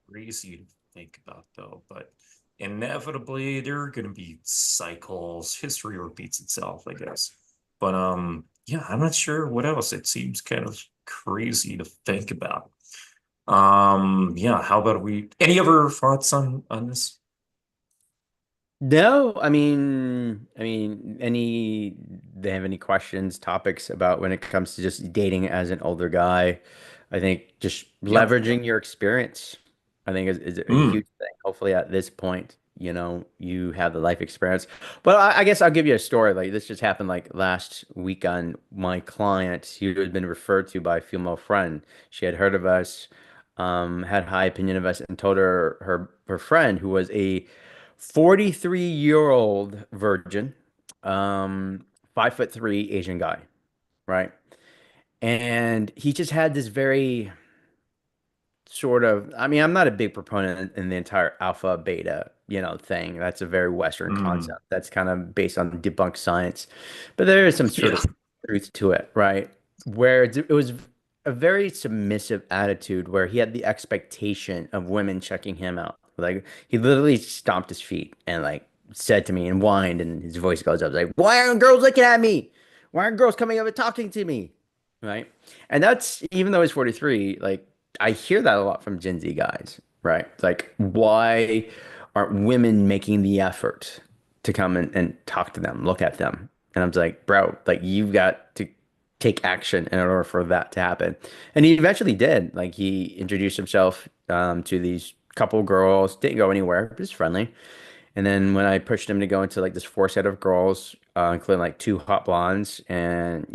crazy to think about though, but inevitably there are going to be cycles. History repeats itself, I guess. But yeah, I'm not sure what else. It seems kind of crazy to think about. Yeah, how about we any other thoughts on this? No, they have any questions, topics about when it comes to just dating as an older guy? I think just Yeah. leveraging your experience, I think is a Mm. huge thing. Hopefully at this point, you have the life experience. But I guess I'll give you a story. Like this just happened like last week on my client. She had been referred to by a female friend. She had heard of us, had high opinion of us, and told her friend who was a 43-year-old virgin, 5'3" Asian guy, right? And he just had this very sort of, I mean, I'm not a big proponent in the entire alpha beta, thing. That's a very Western Mm. concept. That's kind of based on debunked science. But there is some sort Yeah. of truth to it, right? Where it was a very submissive attitude where he had the expectation of women checking him out. Like he literally stomped his feet and like said to me and whined and his voice goes up like, "Why aren't girls looking at me? Why aren't girls coming up and talking to me?" Right? And that's even though he's 43, like I hear that a lot from Gen Z guys, right? Like, why aren't women making the effort to come and talk to them, look at them? And I'm just like, bro, like you've got to take action in order for that to happen. And he eventually did. Like he introduced himself to these couple girls, didn't go anywhere, but it's friendly. And then when I pushed him to go into like this four set of girls, including like two hot blondes, and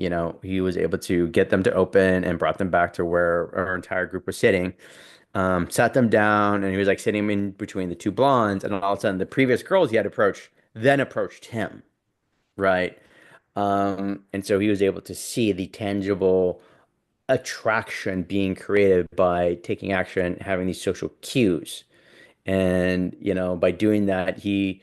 he was able to get them to open and brought them back to where our entire group was sitting. Sat them down, and he was like sitting in between the two blondes, and all of a sudden the previous girls he had approached then approached him, right? And so he was able to see the tangible attraction being created by taking action, having these social cues. And, by doing that, he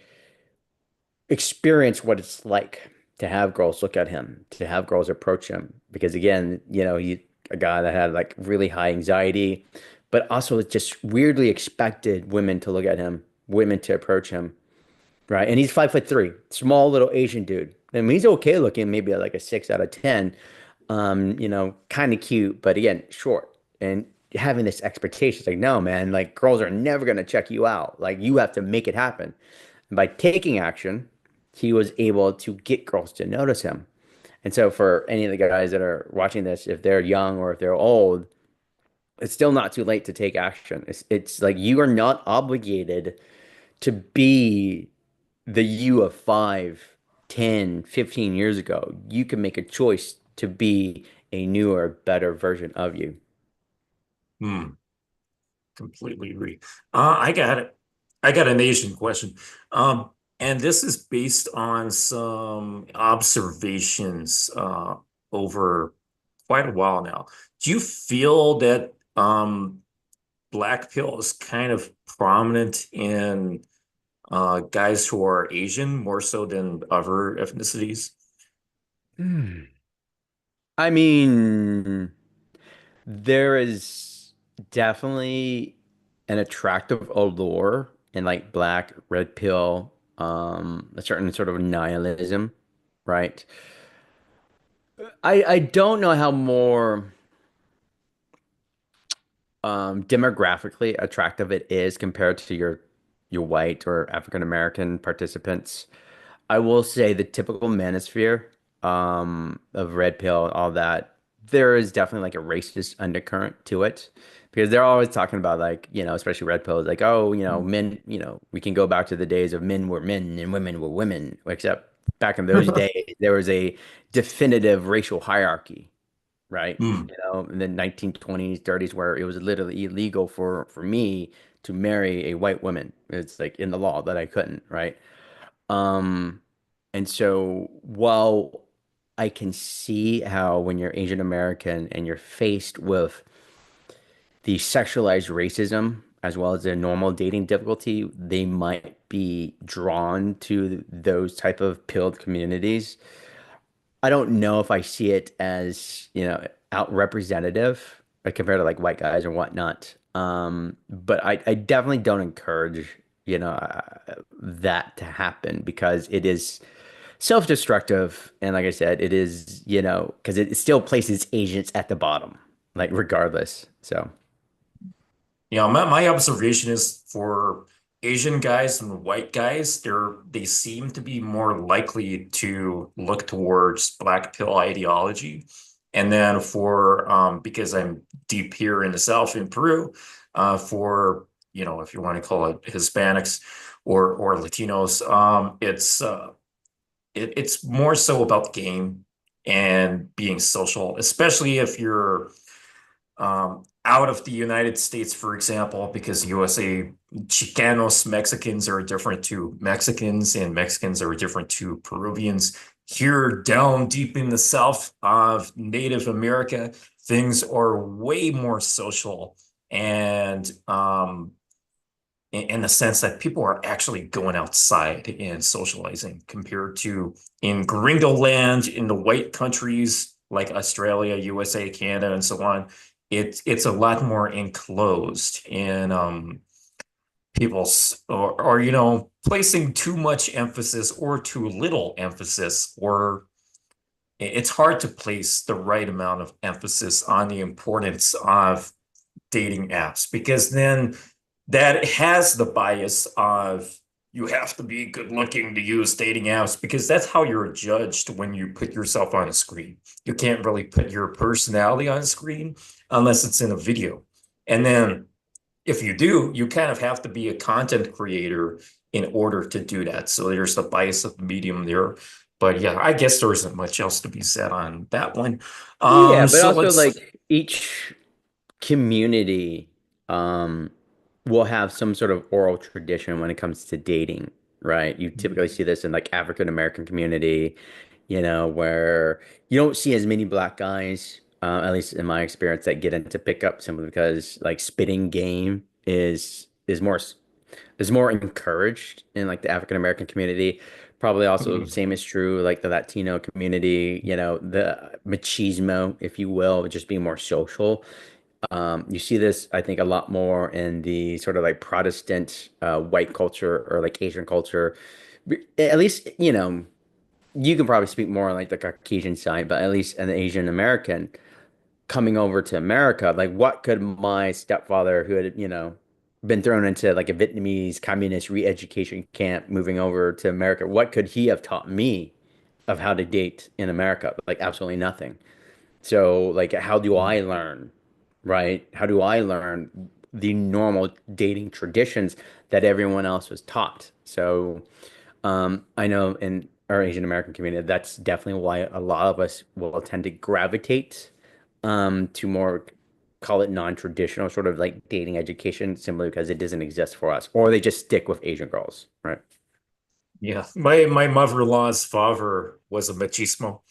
experience what it's like to have girls look at him, to have girls approach him. Because again, he's a guy that had like really high anxiety, but also it just weirdly expected women to look at him, women to approach him, right? And he's 5'3", small little Asian dude. I mean, he's okay looking, maybe like a 6 out of 10. Kind of cute, but again, short. And having this expectation, it's like, no, man, like girls are never gonna check you out. Like you have to make it happen. And by taking action, he was able to get girls to notice him. And so for any of the guys that are watching this, if they're young or if they're old, it's still not too late to take action. It's like you are not obligated to be the you of 5, 10, 15 years ago. You can make a choice to be a newer, better version of you. Hmm. Completely agree. I got it. I got an Asian question. And this is based on some observations over quite a while now. Do you feel that black pill is kind of prominent in guys who are Asian more so than other ethnicities? Hmm. I mean, there is definitely an attractive allure in like black, red pill, a certain sort of nihilism, right? I don't know how more demographically attractive it is compared to your white or African American participants. I will say the typical manosphere of red pill, all that, there is definitely like a racist undercurrent to it because they're always talking about like, especially red pills, like, oh, men, we can go back to the days of men were men and women were women, except back in those days, there was a definitive racial hierarchy, right? Hmm. In the 1920s, 30s, where it was literally illegal for me to marry a white woman. It's like in the law that I couldn't, right? Um, and so while I can see how when you're Asian American and you're faced with the sexualized racism as well as the normal dating difficulty, they might be drawn to those type of pilled communities. I don't know if I see it as, out representative like compared to like white guys or whatnot. But I definitely don't encourage, that to happen because it is self-destructive. And like I said, it is, because it still places Asians at the bottom, like regardless. So, Yeah, my observation is for Asian guys and white guys, they seem to be more likely to look towards black pill ideology. And then for because I'm deep here in the South in Peru, for if you want to call it Hispanics or Latinos, it's more so about the game and being social, especially if you're out of the United States, for example, because USA Chicanos, Mexicans are different to Mexicans, and Mexicans are different to Peruvians. Here, down deep in the South of Native America, things are way more social and in the sense that people are actually going outside and socializing compared to in Gringo land, in the white countries like Australia, USA, Canada, and so on. It's a lot more enclosed and people's or you know, placing too much emphasis or too little emphasis, or it's hard to place the right amount of emphasis on the importance of dating apps, because then that has the bias of you have to be good looking to use dating apps, because that's how you're judged when you put yourself on a screen. You can't really put your personality on a screen unless it's in a video. And then if you do, you kind of have to be a content creator in order to do that. So there's the bias of the medium there. But yeah, I guess there isn't much else to be said on that one. Yeah, but So also let's like each community will have some sort of oral tradition when it comes to dating, right? You typically see this in like African American community, where you don't see as many black guys, at least in my experience, that get into pickup simply because like spitting game is more encouraged in like the African American community. Probably also same is true like the Latino community, the machismo, if you will, just being more social. You see this, I think, a lot more in the sort of like Protestant white culture or like Asian culture. At least, you can probably speak more on like the Caucasian side, but at least an Asian American coming over to America, like what could my stepfather, who had, been thrown into like a Vietnamese communist re-education camp, moving over to America, what could he have taught me of how to date in America? Like absolutely nothing. So, like, how do I learn, right? How do I learn the normal dating traditions that everyone else was taught? So, I know in our Asian American community, that's definitely why a lot of us will tend to gravitate to more, call it non-traditional sort of like dating education, simply because it doesn't exist for us, or they just stick with Asian girls, right? yeah, my mother-in-law's father was a machismo.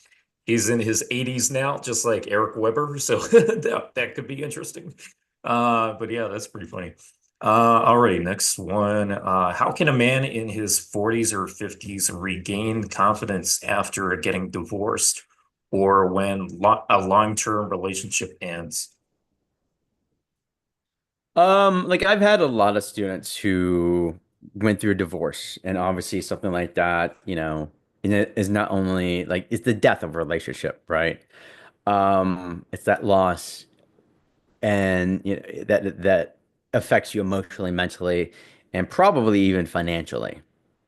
He's in his 80s now, just like Eric Weber, so that could be interesting. But yeah, that's pretty funny. All right, next one. How can a man in his 40s or 50s regain confidence after getting divorced or when a long-term relationship ends? Like I've had a lot of students who went through a divorce, and obviously something like that, and it is not only like it's the death of a relationship, right? It's that loss, and that affects you emotionally, mentally, and probably even financially,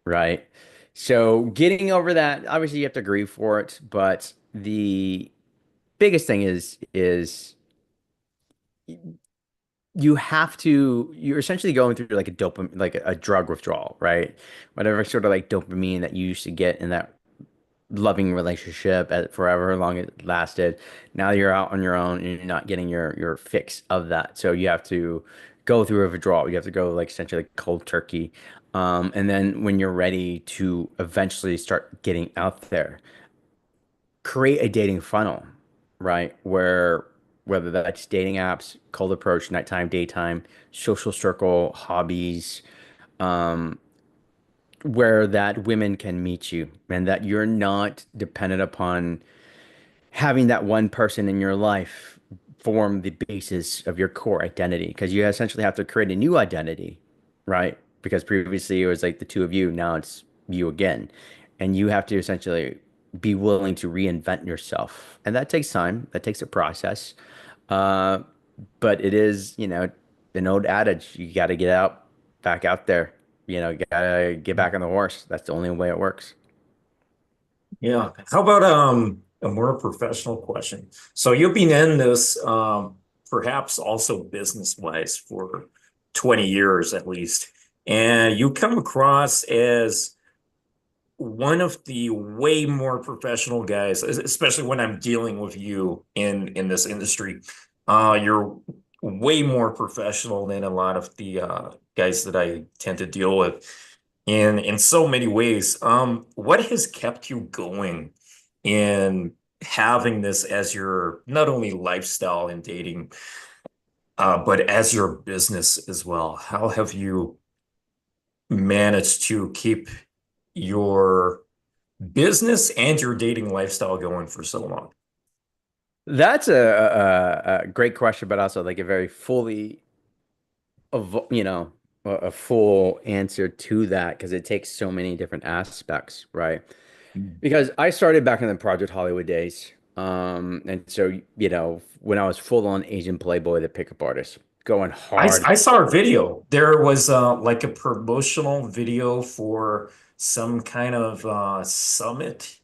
right? So getting over that, obviously you have to grieve for it, but the biggest thing is you're essentially going through like a dopamine, like a drug withdrawal, right? Whatever sort of like dopamine that you used to get in that loving relationship at forever long it lasted. Now you're out on your own and you're not getting your fix of that. So you have to go through a withdrawal. You have to go like essentially like cold turkey. And then when you're ready to eventually start getting out there, create a dating funnel, right? Where whether that's dating apps, cold approach, nighttime, daytime, social circle, hobbies, um, where that women can meet you and that you're not dependent upon having that one person in your life form the basis of your core identity, because you essentially have to create a new identity, right? Because previously it was like the two of you, now it's you again. And you have to essentially be willing to reinvent yourself. And that takes time, that takes a process. Uh, but it is, an old adage, you got to get out, back out there, you gotta get back on the horse. That's the only way it works. Yeah. How about a more professional question? So you've been in this perhaps also business-wise for 20 years at least, and you come across as one of the way more professional guys, especially when I'm dealing with you in this industry. You're way more professional than a lot of the guys that I tend to deal with in so many ways. What has kept you going in having this as your not only lifestyle in dating, but as your business as well? How have you managed to keep your business and your dating lifestyle going for so long? That's a great question, but also like a very fully, a full answer to that because it takes so many different aspects, right? Because I started back in the Project Hollywood days. And so, when I was full on Asian Playboy, the pickup artist, going hard. I saw a video. There was like a promotional video for some kind of summit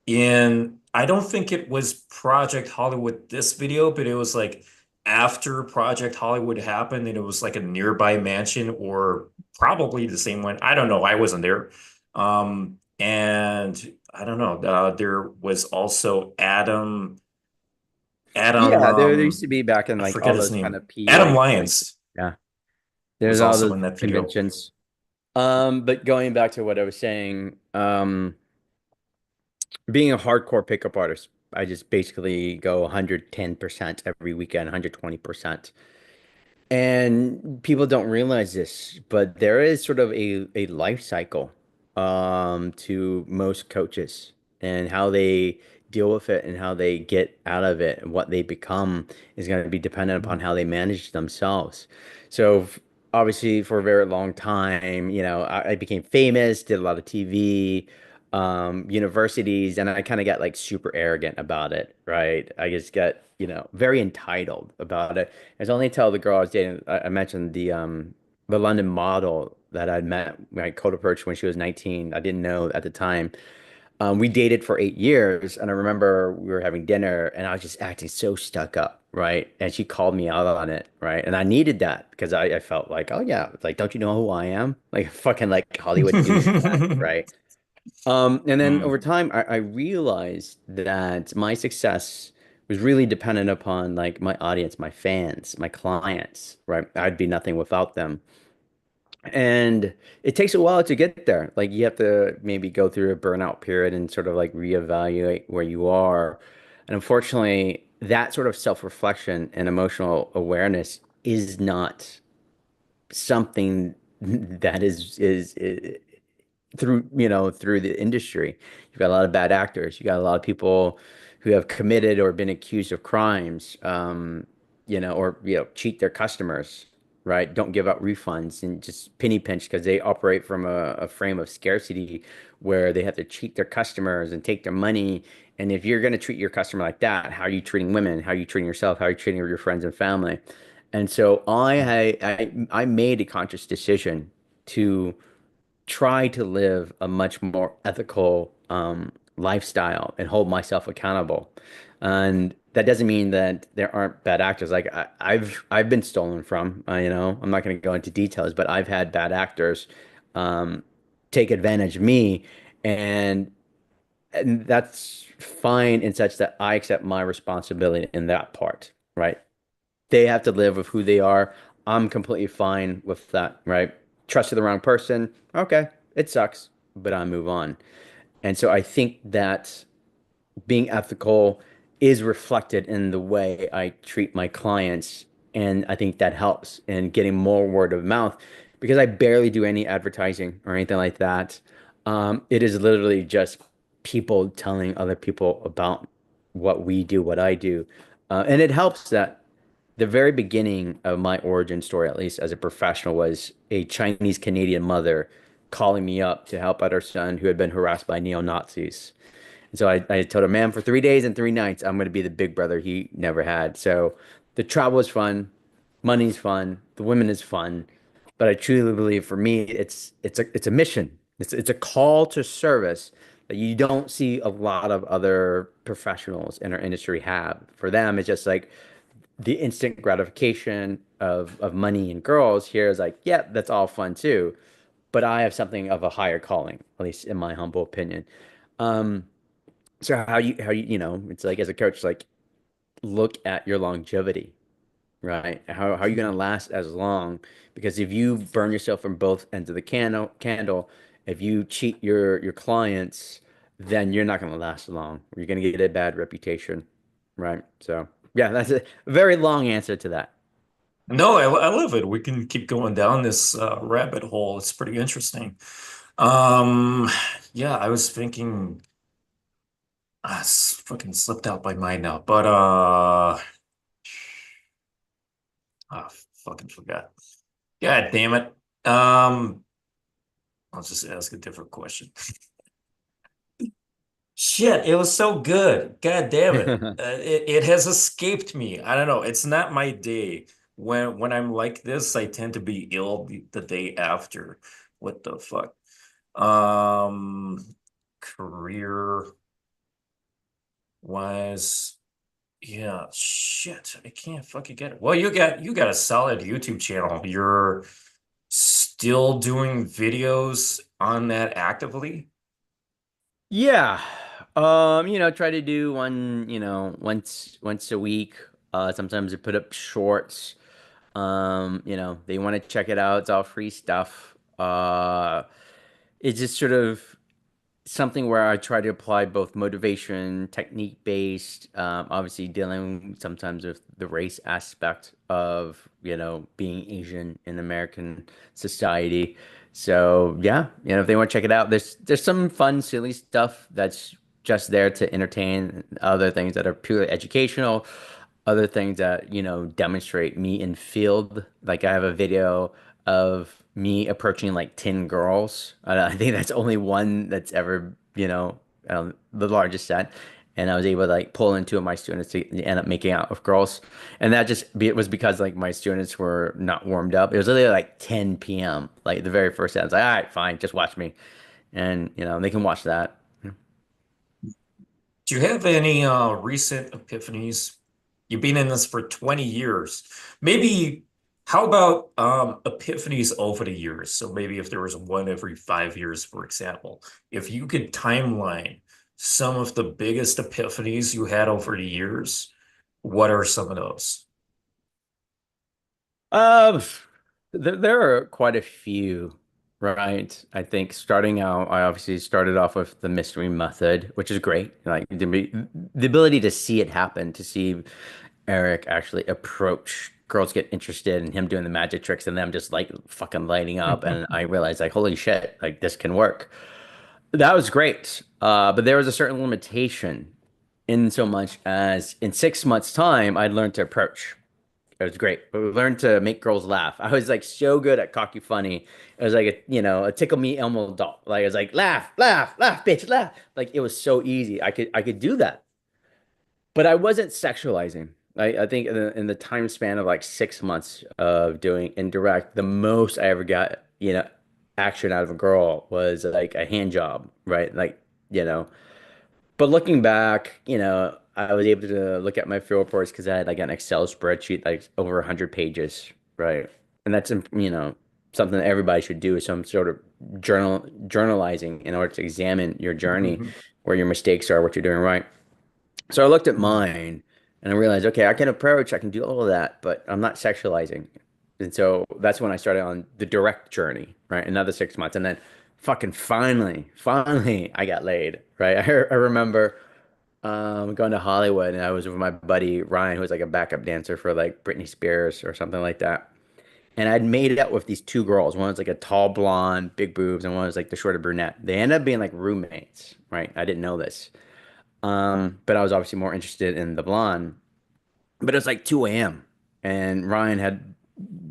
in, I don't think it was Project Hollywood this video, but it was like after Project Hollywood happened and it was like a nearby mansion or probably the same one. I don't know. I wasn't there. And I don't know. There was also Adam, Yeah, there used to be back in I like forget all his those kind name. of PA. Adam Lyons Yeah, there's was all also those in that video. conventions. But going back to what I was saying, being a hardcore pickup artist, I just basically go 110% every weekend, 120%. And people don't realize this, but there is sort of a life cycle to most coaches and how they deal with it and how they get out of it and what they become is going to be dependent upon how they manage themselves. So obviously for a very long time, I became famous, did a lot of TV, universities, and I kind of got like super arrogant about it, right? I just got, very entitled about it. It's only until the girl I was dating, I mentioned the London model that I'd met, my code approach when she was 19. I didn't know at the time. We dated for 8 years, and I remember we were having dinner, and I was just acting so stuck up, right? And she called me out on it, right? And I needed that because I felt like, oh yeah, it's like, don't you know who I am? Like fucking like Hollywood douchebag, right? And then over time, I realized that my success was really dependent upon like my audience, my fans, my clients, right? I'd be nothing without them. And it takes a while to get there. Like you have to maybe go through a burnout period and sort of like reevaluate where you are. And unfortunately, that sort of self-reflection and emotional awareness is not something that is through the industry. You've got a lot of bad actors. You got a lot of people who have committed or been accused of crimes, or cheat their customers, right? Don't give out refunds and just penny pinch because they operate from a frame of scarcity where they have to cheat their customers and take their money. And if you're going to treat your customer like that, how are you treating women? How are you treating yourself? How are you treating your friends and family? And so I made a conscious decision to try to live a much more ethical lifestyle and hold myself accountable. And that doesn't mean that there aren't bad actors. Like I've been stolen from. I'm not going to go into details, but I've had bad actors um, take advantage of me, and and that's fine in such that I accept my responsibility in that part, right? They have to live with who they are. I'm completely fine with that, right? Trusted the wrong person. Okay, it sucks, but I move on. And so I think that being ethical is reflected in the way I treat my clients. And I think that helps in getting more word of mouth because I barely do any advertising or anything like that. It is literally just people telling other people about what we do, what I do. And it helps that the very beginning of my origin story, at least as a professional, was a Chinese Canadian mother calling me up to help out her son who had been harassed by neo-Nazis. And so I told her, man, for 3 days and 3 nights, I'm going to be the big brother he never had. So the travel is fun, money's fun, the women is fun, but I truly believe for me, it's a mission. It's a call to service that you don't see a lot of other professionals in our industry have. For them, it's just like the instant gratification of money and girls. Here is like, yeah, that's all fun too, but I have something of a higher calling, at least in my humble opinion. Um, so it's like as a coach, like look at your longevity, right? How are you gonna last as long? Because if you burn yourself from both ends of the candle, if you cheat your clients, then you're not gonna last long. You're gonna get a bad reputation, right? So yeah, that's a very long answer to that. No, I love it. We can keep going down this rabbit hole. It's pretty interesting. Um, yeah, I was thinking, it's fucking slipped out my mind now. But fucking forgot. God damn it. Um, I'll just ask a different question. Shit, it was so good. God damn it. It has escaped me. I don't know. It's not my day. When I'm like this, I tend to be ill the day after. What the fuck? Um, career wise, yeah, shit. I can't fucking get it. Well, you got a solid YouTube channel. You're still doing videos on that actively? Yeah. Try to do one, once a week. Sometimes I put up shorts. They want to check it out. It's all free stuff. It's just sort of something where I try to apply both motivation, technique based, obviously dealing sometimes with the race aspect of, being Asian in American society. So yeah, if they want to check it out, there's some fun, silly stuff that's just there to entertain, other things that are purely educational, other things that, demonstrate me in field. Like I have a video of me approaching like 10 girls. I think that's only one that's ever, the largest set. And I was able to like pull in two of my students to end up making out with girls. And it was because like my students were not warmed up. It was literally like 10 p.m. Like the very first set. I was like, all right, fine, just watch me. And, they can watch that. Do you have any recent epiphanies? You've been in this for 20 years. Maybe how about epiphanies over the years? So maybe if there was one every 5 years, for example, if you could timeline some of the biggest epiphanies you had over the years, what are some of those? Uh, there are quite a few, right? I think starting out, I obviously started off with the mystery method, which is great. Like the ability to see it happen, to see Eric actually approach girls get interested in him doing the magic tricks and them just like fucking lighting up. And I realized like, holy shit, like this can work. That was great. But there was a certain limitation in so much as in 6 months' time, I'd learned to approach. It was great. But we learned to make girls laugh. I was like so good at cocky funny. It was like a tickle me Elmo doll. Like it was like laugh, laugh, laugh, bitch, laugh. Like it was so easy. I could do that. But I wasn't sexualizing. I think in the time span of like 6 months of doing indirect, the most I ever got, action out of a girl was like a hand job, right? Like, you know, but looking back, I was able to look at my field reports because I had like an Excel spreadsheet, like over 100 pages, right? And that's, something that everybody should do, some sort of journalizing in order to examine your journey, where your mistakes are, what you're doing right. So I looked at mine and I realized, okay, I can approach, I can do all of that, but I'm not sexualizing. And so that's when I started on the direct journey, right? Another 6 months. And then fucking finally, I got laid, right? I remember going to Hollywood and I was with my buddy Ryan, who was like a backup dancer for like Britney Spears or something like that. And I'd made it out with these two girls. One was like a tall blonde, big boobs, and one was like the shorter brunette. They ended up being like roommates, right? I didn't know this. But I was obviously more interested in the blonde. But it was like 2 a.m. and Ryan had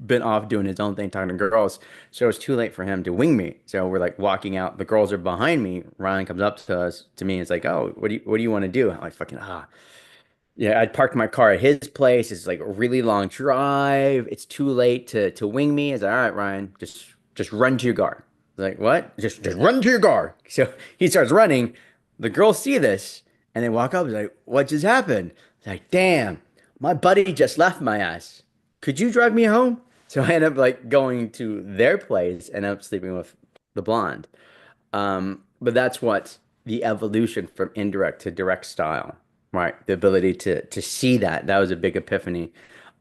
been off doing his own thing, talking to girls. So it was too late for him to wing me. So we're like walking out. The girls are behind me. Ryan comes up to me and is like, "Oh, what do you want to do?" I'm like, "Fucking yeah." I'd parked my car at his place. It's like a really long drive. It's too late to wing me. It's like, all right, Ryan, just run to your car. Like, what? Just run to your car. So he starts running. The girls see this and they walk up. He's like, what just happened? It's like, damn, my buddy just left my ass. Could you drive me home? So I end up like going to their place and end up sleeping with the blonde. But that's what the evolution from indirect to direct style, right? The ability to see that was a big epiphany.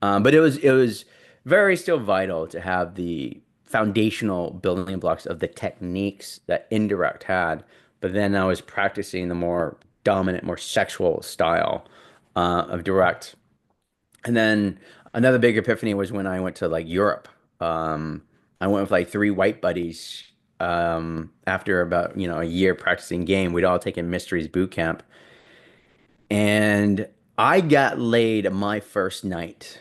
But it was very still vital to have the foundational building blocks of the techniques that Indirect had. But then I was practicing the more dominant, more sexual style of Direct. And then another big epiphany was when I went to like Europe. I went with like three white buddies. After about, a year practicing game, we'd all taken Mysteries boot camp, and I got laid my first night,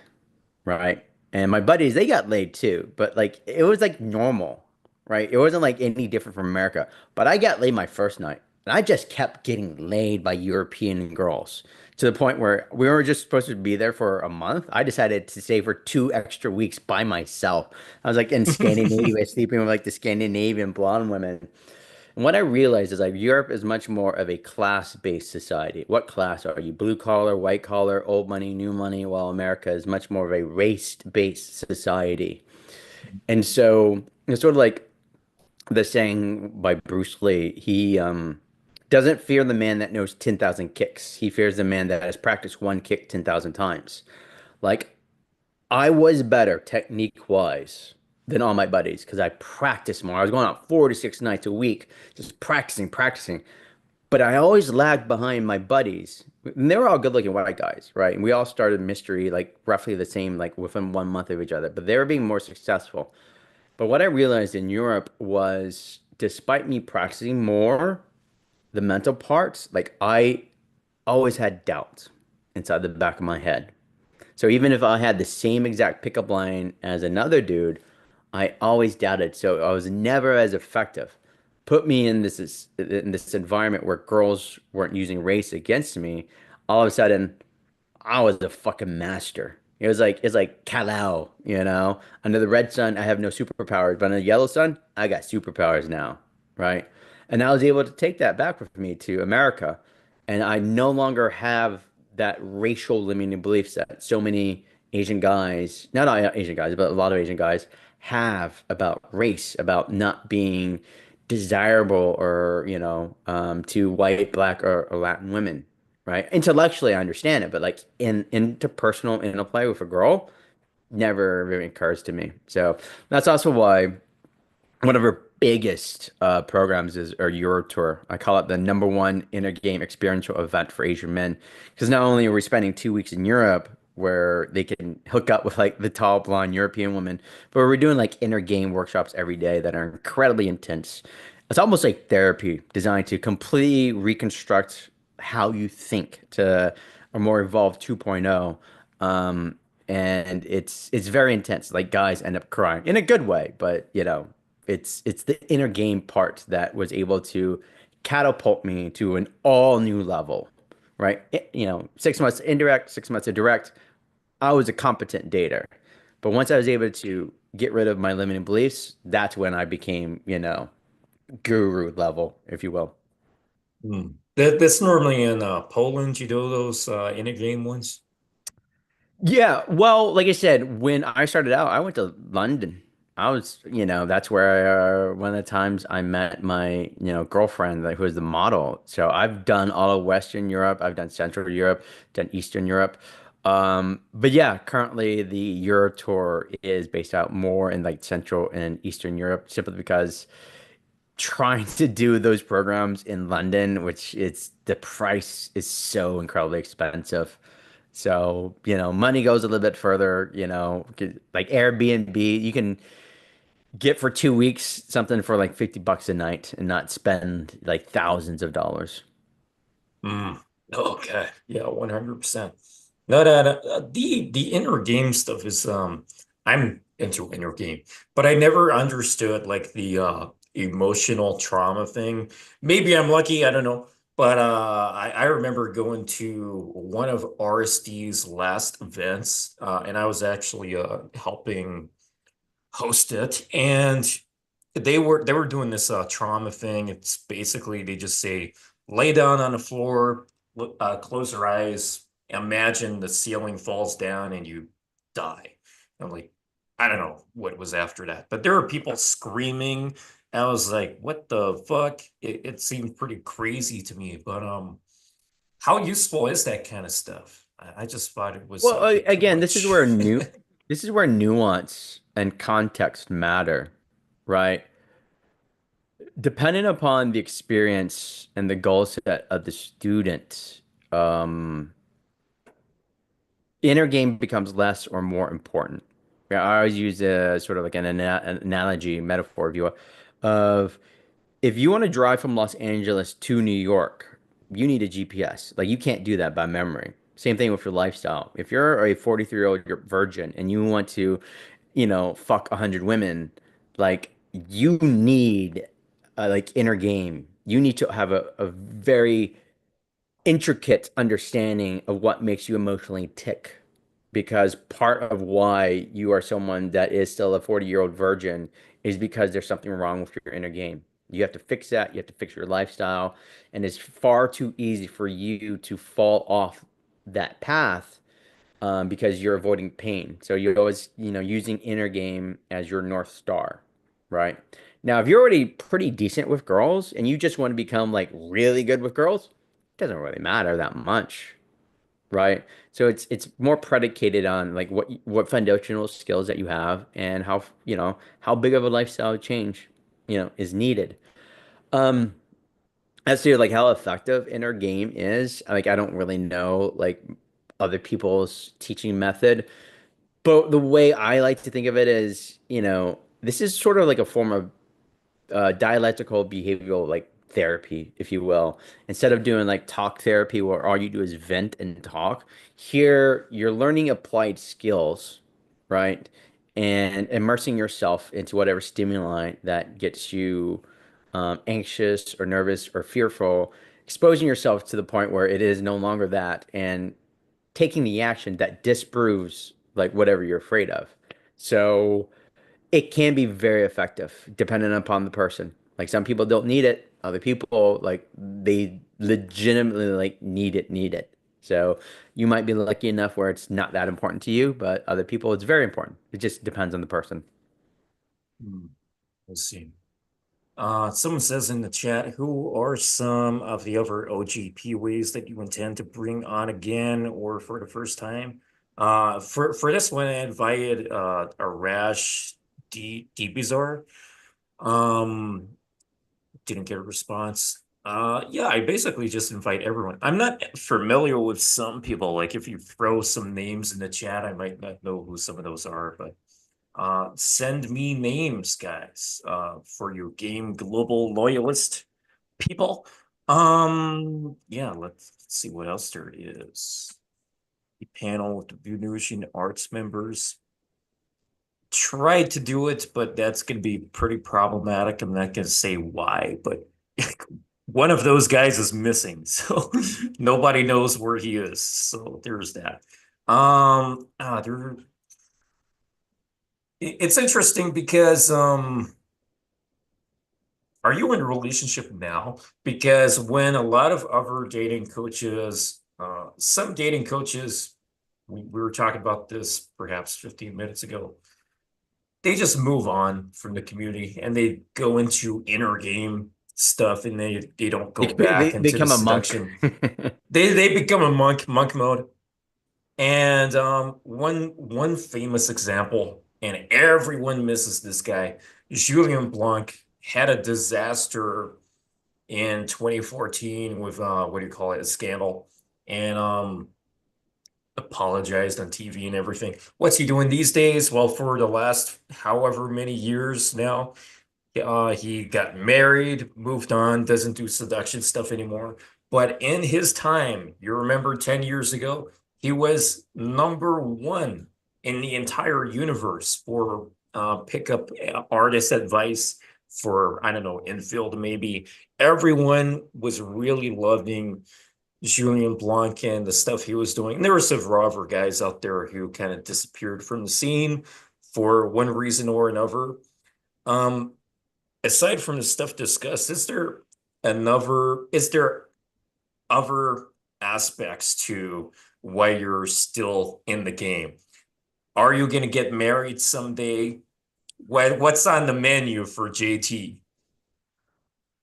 right? And my buddies, they got laid too, but like it was like normal, right? It wasn't like any different from America. But I got laid my first night, and I just kept getting laid by European girls to the point where we were just supposed to be there for a month. I decided to stay for 2 extra weeks by myself. I was like in Scandinavia, sleeping with like the Scandinavian blonde women. And what I realized is like Europe is much more of a class-based society. What class are you? Blue collar, white collar, old money, new money? While America is much more of a race-based society. And so it's sort of like the saying by Bruce Lee. He doesn't fear the man that knows 10,000 kicks. He fears the man that has practiced one kick 10,000 times. Like I was better technique wise than all my buddies because I practiced more. I was going out 4 to 6 nights a week, just practicing, practicing. But I always lagged behind my buddies. And they were all good looking white guys, right? And we all started Mystery like roughly the same, like within 1 month of each other, but they were being more successful. But what I realized in Europe was despite me practicing more, the mental parts, like I always had doubts inside the back of my head. So even if I had the same exact pickup line as another dude, I always doubted. So I was never as effective. Put me in this environment where girls weren't using race against me. All of a sudden, I was a fucking master. It's like Kal-El, Under the red sun, I have no superpowers, but under the yellow sun, I got superpowers now, right? And I was able to take that back with me to America, and I no longer have that racial limiting belief set. So many Asian guys, not all Asian guys, but a lot of Asian guys have about race, about not being desirable or, to white, black, or Latin women, right? Intellectually, I understand it, but like in interpersonal interplay with a girl, never really occurs to me. So that's also why one of our biggest programs is our Euro Tour. I call it the number one inter-game experiential event for Asian men, because not only are we spending 2 weeks in Europe where they can hook up with like the tall blonde European woman, but we're doing like inter-game workshops every day that are incredibly intense. It's almost like therapy designed to completely reconstruct how you think to a more evolved 2.0. And it's very intense. Like guys end up crying in a good way, but it's the inner game part that was able to catapult me to an all new level, right? 6 months indirect, 6 months of direct. I was a competent dater, but once I was able to get rid of my limiting beliefs, that's when I became, guru level, if you will. That's normally in Poland, you do those in-game ones. Yeah, well, like I said, when I started out, I went to London. That's where one of the times I met my, girlfriend, like, who was the model. So I've done all of Western Europe, I've done Central Europe, done Eastern Europe. But yeah, currently the Euro tour is based out more in like Central and Eastern Europe, simply because trying to do those programs in London, which it's the price is so incredibly expensive. So, money goes a little bit further, like Airbnb, you can get for 2 weeks something for like $50 a night and not spend like thousands of dollars. Okay. Yeah, 100%. No, the inner game stuff is I'm into inner game, but I never understood like the emotional trauma thing. Maybe I'm lucky, I don't know. But I remember going to one of RSD's last events, and I was actually helping host it, and they were doing this trauma thing. It's basically they just say lay down on the floor, close your eyes, imagine the ceiling falls down and you die. I'm like, I don't know what was after that, but there were people screaming. I was like, what the fuck? It seemed pretty crazy to me, but how useful is that kind of stuff? I just thought it was Well, a bit too again, much. this is where nuance and context matter, right? Depending upon the experience and the goal set of the student, um, inner game becomes less or more important. Yeah, I always use a sort of like an analogy, metaphor, if you will, of if you want to drive from Los Angeles to New York, you need a GPS. Like you can't do that by memory. Same thing with your lifestyle. If you're a 43-year-old virgin and you want to, fuck 100 women, like you need like inner game. You need to have a very intricate understanding of what makes you emotionally tick. Because part of why you are someone that is still a 40-year-old virgin is because there's something wrong with your inner game. You have to fix that. You have to fix your lifestyle. And it's far too easy for you to fall off that path because you're avoiding pain. So you're always, using inner game as your North Star, right? Now, if you're already pretty decent with girls and you just want to become like really good with girls, it doesn't really matter that much, right? So it's more predicated on like what foundational skills that you have and how big of a lifestyle change, is needed. Um, as to like how effective inner game is, like I don't really know like other people's teaching method, but the way I like to think of it is, this is sort of like a form of dialectical behavioral like therapy, if you will. Instead of doing like talk therapy where all you do is vent and talk, here you're learning applied skills, right? And immersing yourself into whatever stimuli that gets you anxious or nervous or fearful, exposing yourself to the point where it is no longer that, and taking the action that disproves like whatever you're afraid of. So it can be very effective depending upon the person. Like some people don't need it. Other people like they legitimately like need it. So you might be lucky enough where it's not that important to you, but other people it's very important. It just depends on the person. Hmm, let's see. Someone says in the chat, who are some of the other OGP ways that you intend to bring on again or for the first time? For this one, I invited Arash D Bizarre. Um, didn't get a response. Yeah, I basically just invite everyone. I'm not familiar with some people. Like if you throw some names in the chat, I might not know who some of those are, but send me names, guys, for your game global loyalist people. Yeah, let's see what else there is. The panel with the Venusian Arts members. Tried to do it, but that's going to be pretty problematic. I'm not going to say why, but one of those guys is missing, so nobody knows where he is. So there's that. There. It's interesting because are you in a relationship now? Because when a lot of other dating coaches, some dating coaches, we were talking about this perhaps 15 minutes ago, they just move on from the community and they go into inner game stuff and they don't go They back into the become a monk. seduction. They become a monk mode. And one famous example, and everyone misses this guy. Julien Blanc had a disaster in 2014 with what do you call it, a scandal, and apologized on TV and everything. What's he doing these days? Well, for the last however many years now, he got married, moved on, doesn't do seduction stuff anymore. But in his time, you remember 10 years ago, he was #1 in the entire universe for pickup artist advice for, I don't know, infield maybe. Everyone was really loving Julien Blanc and the stuff he was doing. And there were several other guys out there who kind of disappeared from the scene for one reason or another. Um, Aside from the stuff discussed, is there other aspects to why you're still in the game? Are you going to get married someday? What's on the menu for JT?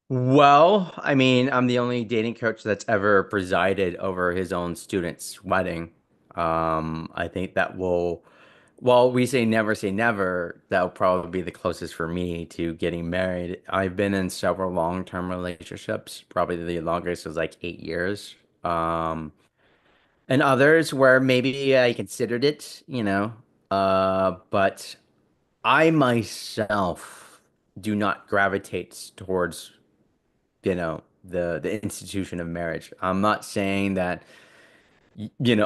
Well, I mean, I'm the only dating coach that's ever presided over his own student's wedding. I think that will, while we say never, that will probably be the closest for me to getting married. I've been in several long-term relationships. Probably the longest was like 8 years. Um, and others where maybe I considered it, but I myself do not gravitate towards, the institution of marriage. I'm not saying that,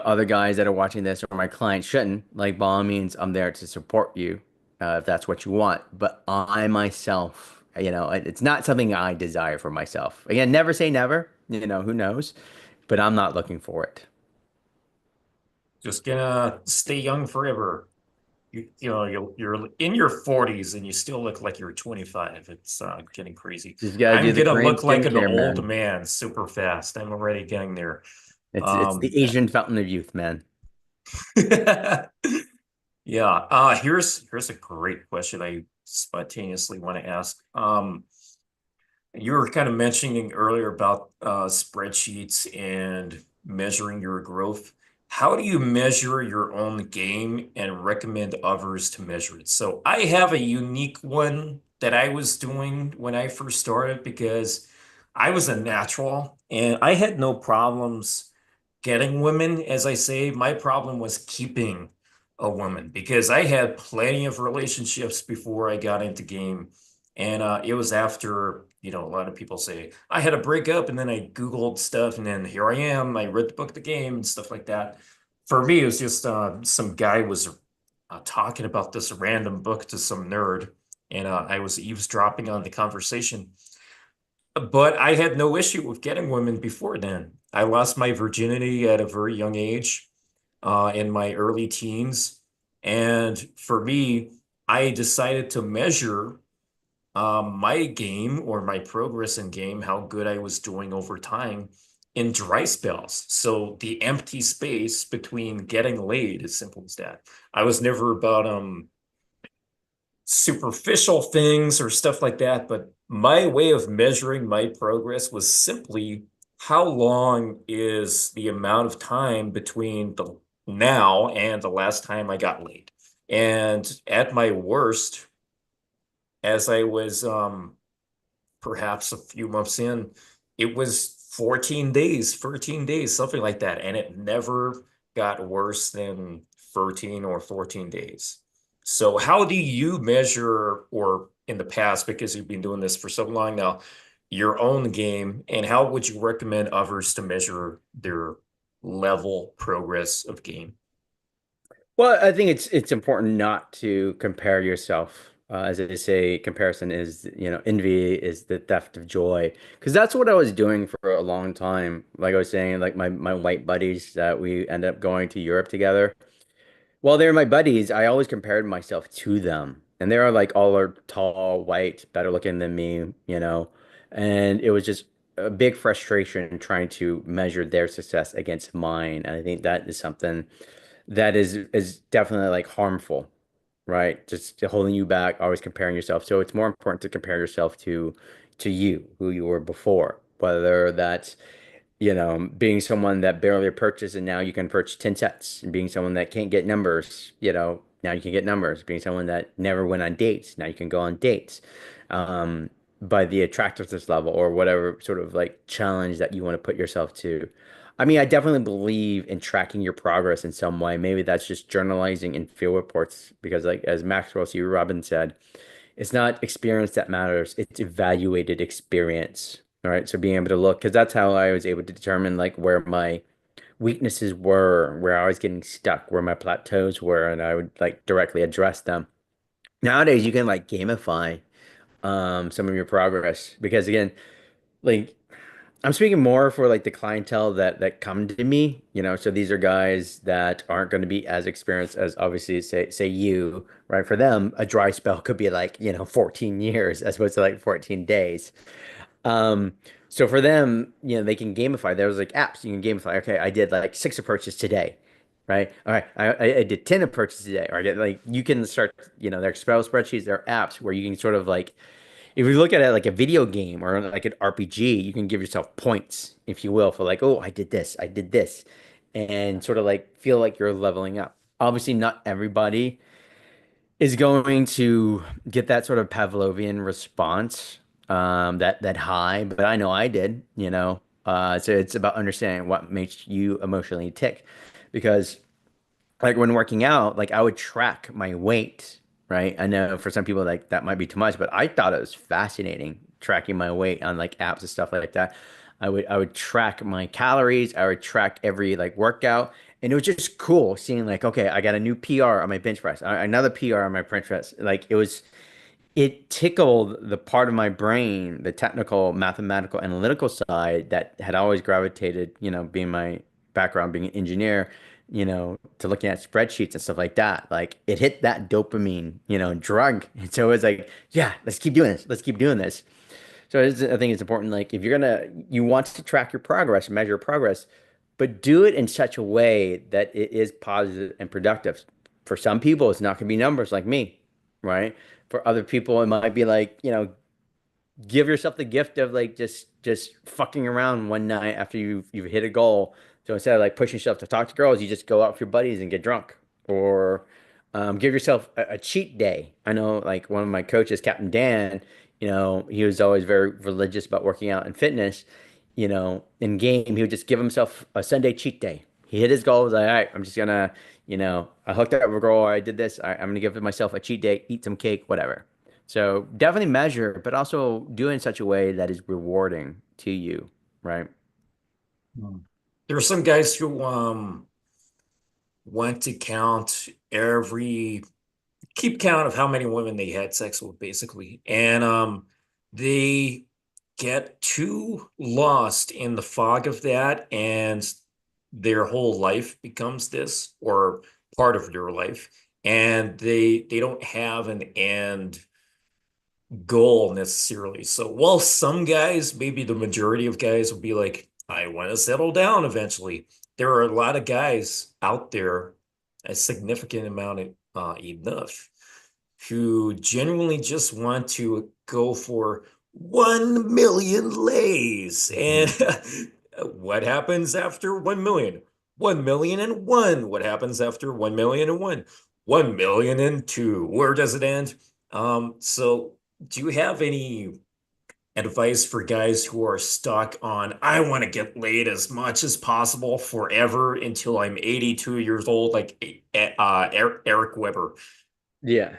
other guys that are watching this or my clients shouldn't. Like, by all means, I'm there to support you, if that's what you want. But I myself, it's not something I desire for myself. Again, never say never, who knows? But I'm not looking for it. Just gonna stay young forever. You're in your 40s and you still look like you're 25. It's getting crazy. Just gotta do I'm the gonna Korean look like an skincare, old man. man super fast. I'm already getting there. It's the Asian fountain of youth, man. Yeah. Here's a great question I spontaneously want to ask. You were kind of mentioning earlier about spreadsheets and measuring your growth. How do you measure your own game and recommend others to measure it? So I have a unique one that I was doing when I first started because I was a natural and I had no problems getting women, as I say. My problem was keeping a woman because I had plenty of relationships before I got into game. And it was after, a lot of people say, I had a breakup and then I Googled stuff and then here I am. I read the book, The Game, and stuff like that. For me, it was just some guy was talking about this random book to some nerd. And I was eavesdropping on the conversation. But I had no issue with getting women before then. I lost my virginity at a very young age, in my early teens. And for me, I decided to measure my game or my progress in game, how good I was doing over time in dry spells. So the empty space between getting laid, as simple as that. I was never about superficial things or stuff like that, but my way of measuring my progress was simply how long is the amount of time between the now and the last time I got laid. And at my worst, as I was perhaps a few months in, it was 14 days, 13 days, something like that. And it never got worse than 13 or 14 days. So how do you measure, or in the past, because you've been doing this for so long now, your own game, and how would you recommend others to measure their level progress of game? Well, I think it's important not to compare yourself. As they say, comparison is, envy is the theft of joy. Because that's what I was doing for a long time. Like I was saying, like my white buddies that we end up going to Europe together. Well, they're my buddies. I always compared myself to them. And they're like all are tall, white, better looking than me. And it was just a big frustration trying to measure their success against mine. And I think that is something that is definitely like harmful, right? Just holding you back, always comparing yourself. So it's more important to compare yourself to you, who you were before, whether that's being someone that barely purchased and now you can purchase 10 sets, and being someone that can't get numbers, now you can get numbers, being someone that never went on dates, now you can go on dates, by the attractiveness level or whatever sort of like challenge that you want to put yourself to. I mean, I definitely believe in tracking your progress in some way. Maybe that's just journalizing in field reports because, like, as Maxwell C. Robin said, it's not experience that matters, it's evaluated experience. All right. So being able to look, because that's how I was able to determine like where my weaknesses were, where I was getting stuck, where my plateaus were, and I would like directly address them. Nowadays, you can like gamify some of your progress because again, like I'm speaking more for like the clientele that come to me, so these are guys that aren't going to be as experienced as obviously say you, right? For them, a dry spell could be like, 14 years as opposed to like 14 days. Um, so for them, they can gamify. There's like apps you can gamify. Okay, I did like 6 approaches today, right? All right, I did 10 approaches today. Or I get like you can start, their spell spreadsheets, there are apps where you can sort of like if you look at it like a video game or like an RPG, you can give yourself points, if you will, for like, oh, I did this, and sort of like feel like you're leveling up. Obviously, not everybody is going to get that sort of Pavlovian response, that high, but I know I did, you know. So it's about understanding what makes you emotionally tick, because like when working out, like I would track my weight, right? I know for some people like that might be too much, but I thought it was fascinating tracking my weight on like apps and stuff like that. I would track my calories, I would track every like workout, and it was just cool seeing like, okay, I got a new PR on my bench press, another PR on my bench press. Like it tickled the part of my brain, the technical, mathematical, analytical side that had always gravitated, you know, being my background, being an engineer, you know, to looking at spreadsheets and stuff like that. Like it hit that dopamine, you know, drug. And so it was like, yeah, let's keep doing this. Let's keep doing this. So I think it's important, like if you want to track your progress, measure your progress, but do it in such a way that it is positive and productive. For some people, it's not going to be numbers like me, right? For other people, it might be like, you know, give yourself the gift of like just fucking around one night after you've hit a goal. So instead of like pushing yourself to talk to girls, you just go out with your buddies and get drunk, or give yourself a cheat day. I know like one of my coaches, Captain Dan, you know, he was always very religious about working out and fitness. You know, in game, he would just give himself a Sunday cheat day. He hit his goal. Was like, all right, I'm just gonna, you know, I hooked up with a girl. I did this. I'm gonna give myself a cheat day, eat some cake, whatever. So definitely measure, but also do it in such a way that is rewarding to you, right? There are some guys who want to keep count of how many women they had sex with, basically. And they get too lost in the fog of that, and their whole life becomes this, or part of their life. And they don't have an end goal necessarily. So while some guys, maybe the majority of guys will be like, I want to settle down eventually, there are a lot of guys out there, a significant amount enough, who genuinely just want to go for 1 million lays. And what happens after 1 million? 1 million and one. What happens after 1 million and one? 1 million and two. Where does it end? So do you have any advice for guys who are stuck on, I want to get laid as much as possible forever until I'm 82 years old, like Eric Weber? Yeah.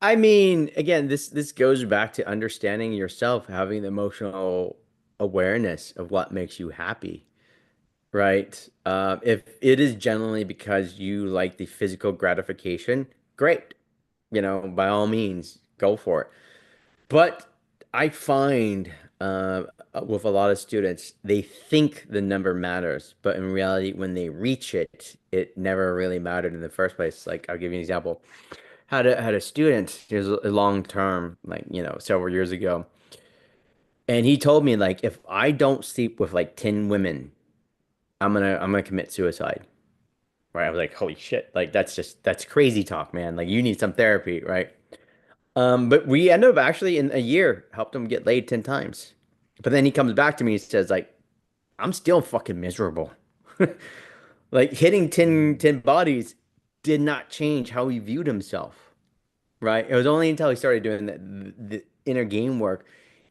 I mean, again, this goes back to understanding yourself, having the emotional awareness of what makes you happy, right? If it is generally because you like the physical gratification, great. You know, by all means, go for it. But I find with a lot of students, they think the number matters, but in reality, when they reach it, it never really mattered in the first place. Like I'll give you an example. Had a student, he was a long term, like, you know, several years ago, and he told me like if I don't sleep with like 10 women, I'm gonna commit suicide. Right? I was like, holy shit, like that's crazy talk, man. Like you need some therapy, right? But we ended up actually in a year helped him get laid 10 times. But then he comes back to me and says, like, I'm still fucking miserable. Like hitting ten bodies did not change how he viewed himself, right? It was only until he started doing the inner game work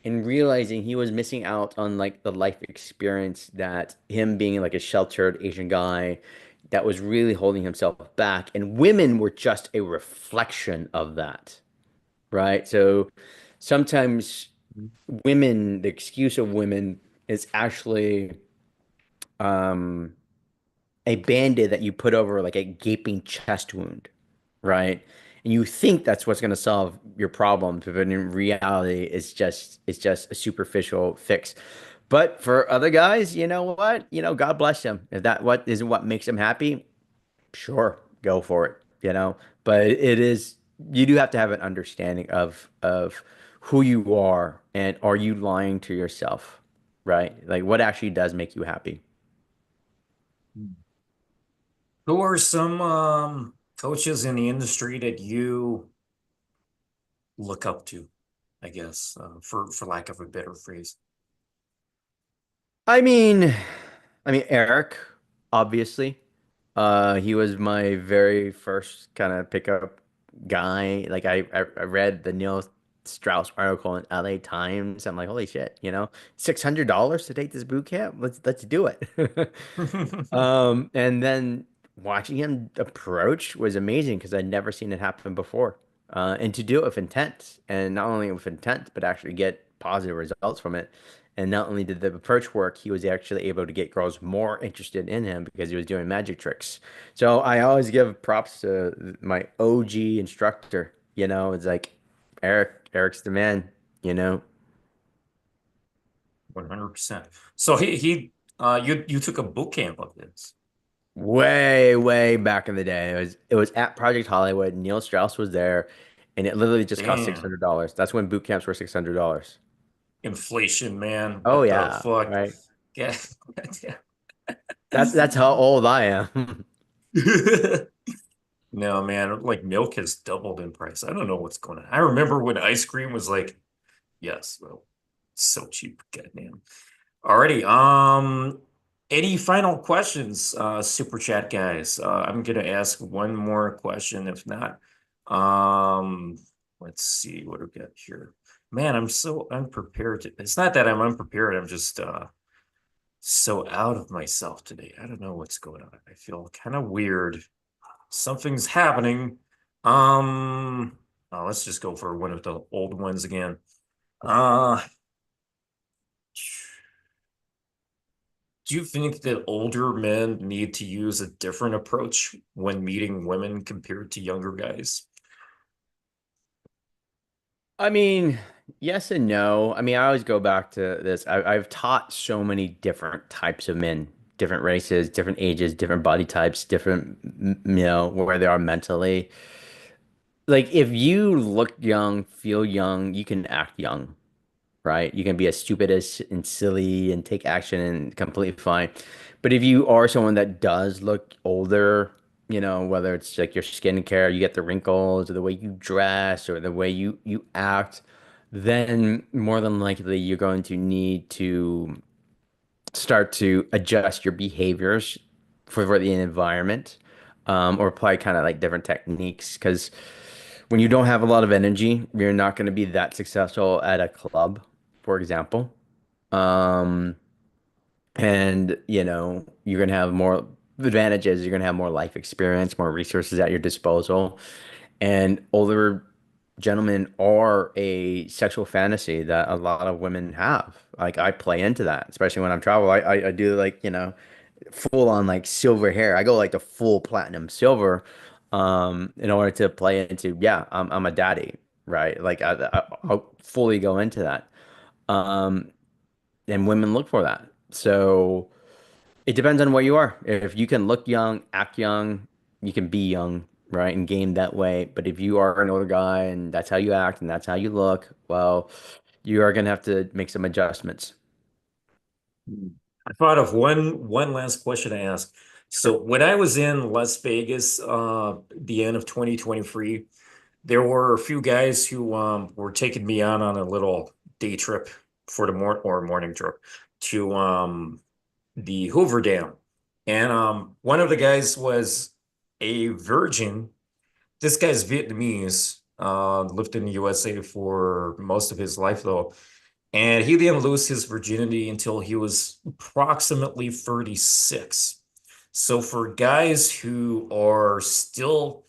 and realizing he was missing out on like the life experience, that him being like a sheltered Asian guy that was really holding himself back. And women were just a reflection of that, right? So sometimes women, the excuse of women is actually um, a band-aid that you put over like a gaping chest wound, right? And you think that's what's going to solve your problems, but in reality, it's just a superficial fix. But for other guys, you know what? You know, God bless them. If that what is what makes them happy, sure, go for it, you know. But it is, you do have to have an understanding of who you are, and are you lying to yourself, right? Like what actually does make you happy. Who are some coaches in the industry that you look up to, I guess, for lack of a better phrase? I mean, Eric. obviously. He was my very first kind of pickup guy. Like I read the Neil Strauss article in LA Times. I'm like, holy shit, $600 to take this boot camp? Let's do it. And then watching him approach was amazing because I'd never seen it happen before. And to do it with intent, and not only with intent, but actually get positive results from it. And not only did the approach work, he was actually able to get girls more interested in him because he was doing magic tricks. So I always give props to my OG instructor. It's like Eric's the man, you know. 100%. So you took a boot camp of this. Way, way back in the day. It was at Project Hollywood. Neil Strauss was there, and it literally just cost six Damn. hundred dollars. That's when boot camps were $600. Inflation, man. Oh What the yeah, fuck? right. Yeah. That's how old I am. No, man, like milk has doubled in price. I don't know what's going on. I remember when ice cream was like, yes, well, so cheap. Goddamn. Alrighty. Any final questions, super chat guys? I'm gonna ask one more question. If not, um, let's see what we got here. Man, I'm so unprepared. It's not that I'm unprepared. I'm just so out of myself today. I don't know what's going on. I feel kind of weird. Something's happening. Let's just go for one of the old ones again. Uh, do you think that older men need to use a different approach when meeting women compared to younger guys? I mean, yes and no. I mean, I always go back to this. I've taught so many different types of men, different races, different ages, different body types, different, where they are mentally. Like, if you look young, feel young, you can act young, right? You can be as stupid as and silly and take action and completely fine. But if you are someone that does look older, whether it's like your skincare, you get the wrinkles, or the way you dress, or the way you act, then more than likely you're going to need to start to adjust your behaviors for the environment, or apply kind of like different techniques. Because when you don't have a lot of energy, you're not going to be that successful at a club, for example. Um, and you're going to have more advantages. You're going to have more life experience, more resources at your disposal. And older gentlemen are a sexual fantasy that a lot of women have. Like, I play into that, especially when I'm travel. I do, like, full on like silver hair. I go like the full platinum silver, in order to play into, yeah, I'm a daddy, right? Like, I'll fully go into that. Um, and women look for that. So it depends on where you are. If you can look young, act young, you can be young, right? And game that way. But if you are an older guy and that's how you act and that's how you look, well, you are gonna have to make some adjustments. I thought of one last question to ask. So Sure. when I was in Las Vegas, the end of 2023, there were a few guys who were taking me out on a little day trip for the morning trip to the Hoover Dam. And one of the guys was a virgin. This guy's Vietnamese, lived in the USA for most of his life though. And he didn't lose his virginity until he was approximately 36. So for guys who are still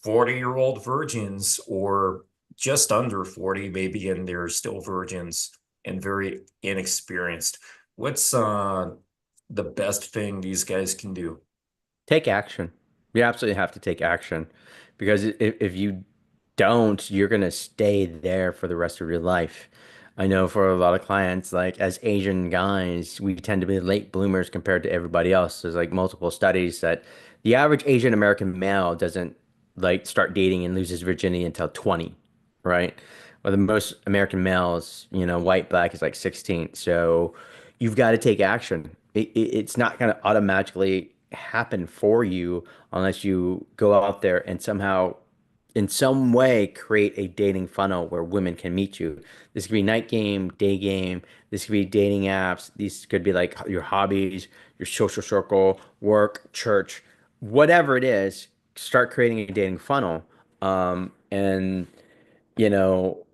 40-year-old virgins or just under 40, maybe, and they're still virgins and very inexperienced, what's the best thing these guys can do? Take action. You absolutely have to take action, because if you don't, you're gonna stay there for the rest of your life. I know for a lot of clients, like, as Asian guys, we tend to be late bloomers compared to everybody else. There's like multiple studies that the average Asian American male doesn't like start dating and lose his virginity until 20, right? Well, the most American males, white, black, is like 16. So you've got to take action. It's not going to automatically happen for you unless you go out there and somehow in some way create a dating funnel where women can meet you. This could be night game, day game. This could be dating apps. These could be like your hobbies, your social circle, work, church, whatever it is. Start creating a dating funnel. And you know,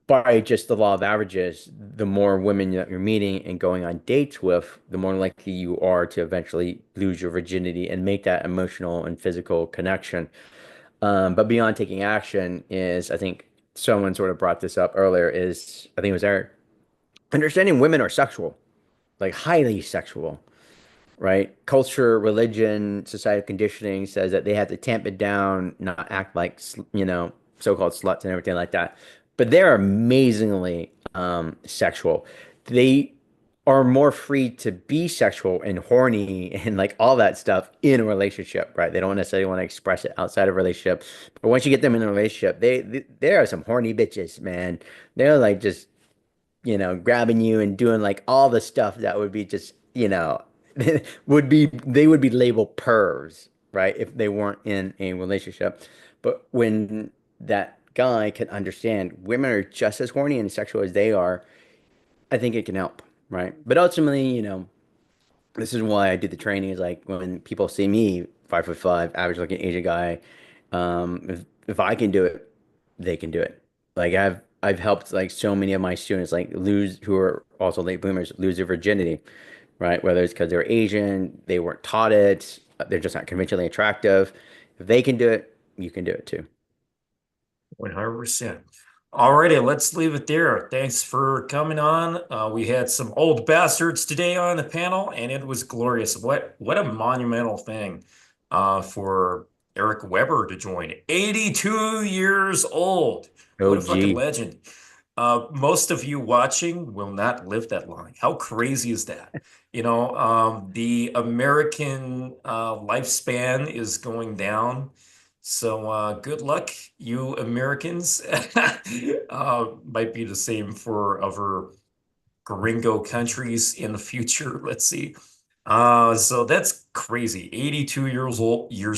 by just the law of averages, the more women that you're meeting and going on dates with, the more likely you are to eventually lose your virginity and make that emotional and physical connection. But beyond taking action is, I think someone sort of brought this up earlier, is I think it was Eric, understanding women are sexual, like highly sexual, right? Culture, religion, societal conditioning says that they have to tamp it down, not act like, so-called sluts and everything like that. But they're amazingly sexual. They are more free to be sexual and horny and like all that stuff in a relationship, right? They don't necessarily want to express it outside of a relationship. But once you get them in a relationship, there are some horny bitches, man. They're like just grabbing you and doing like all the stuff that would be just, they would be labeled pervs, right? If they weren't in a relationship. But when that guy can understand women are just as horny and sexual as they are, I think it can help, right? But ultimately, this is why I did the training is like when people see me, 5'5", average looking Asian guy, if I can do it, they can do it. Like I've helped like so many of my students like lose who are also late bloomers lose their virginity, right? Whether it's because they're Asian, they weren't taught it, they're just not conventionally attractive. If they can do it, you can do it too. 100%. Alrighty, let's leave it there. Thanks for coming on. We had some old bastards today on the panel, and it was glorious. What a monumental thing for Eric Weber to join. 82 years old. What a fucking OG. legend. Most of you watching will not live that long. How crazy is that? The American lifespan is going down. So good luck, you Americans. Might be the same for other gringo countries in the future. Let's see. So that's crazy. 82 years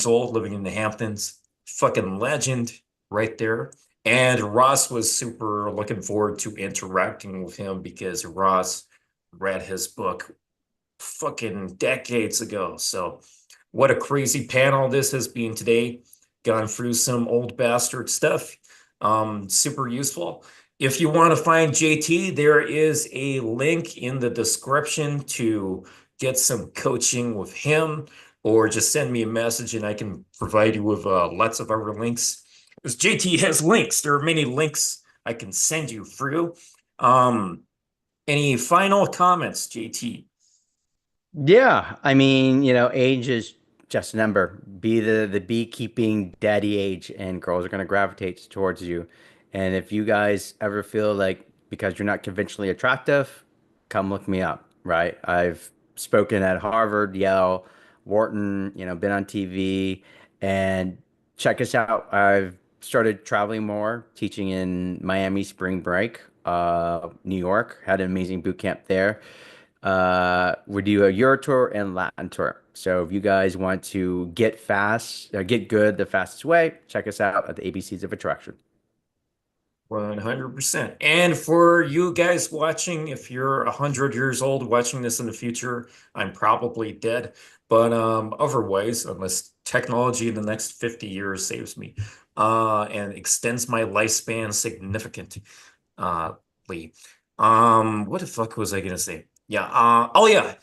old, living in the Hamptons. Fucking legend right there. And Ross was super looking forward to interacting with him because Ross read his book fucking decades ago. So what a crazy panel this has been today. Gone through some old bastard stuff. Super useful. If you want to find JT, there is a link in the description to get some coaching with him, or just send me a message and I can provide you with lots of other links. Because JT has links. There are many links I can send you through. Any final comments, JT? Yeah, I mean, age is just a number. Be the beekeeping daddy age, and girls are going to gravitate towards you. And if you guys ever feel like because you're not conventionally attractive, come look me up, right? I've spoken at Harvard, Yale, Wharton, been on TV, and check us out. I've started traveling more, teaching in Miami spring break, New York, had an amazing boot camp there. We do a Euro tour and Latin tour. So if you guys want to get fast, get good the fastest way, check us out at the ABCs of Attraction. 100%. And for you guys watching, if you're 100 years old watching this in the future, I'm probably dead. But otherwise, unless technology in the next 50 years saves me and extends my lifespan significantly. What the fuck was I gonna say? Yeah. Oh yeah.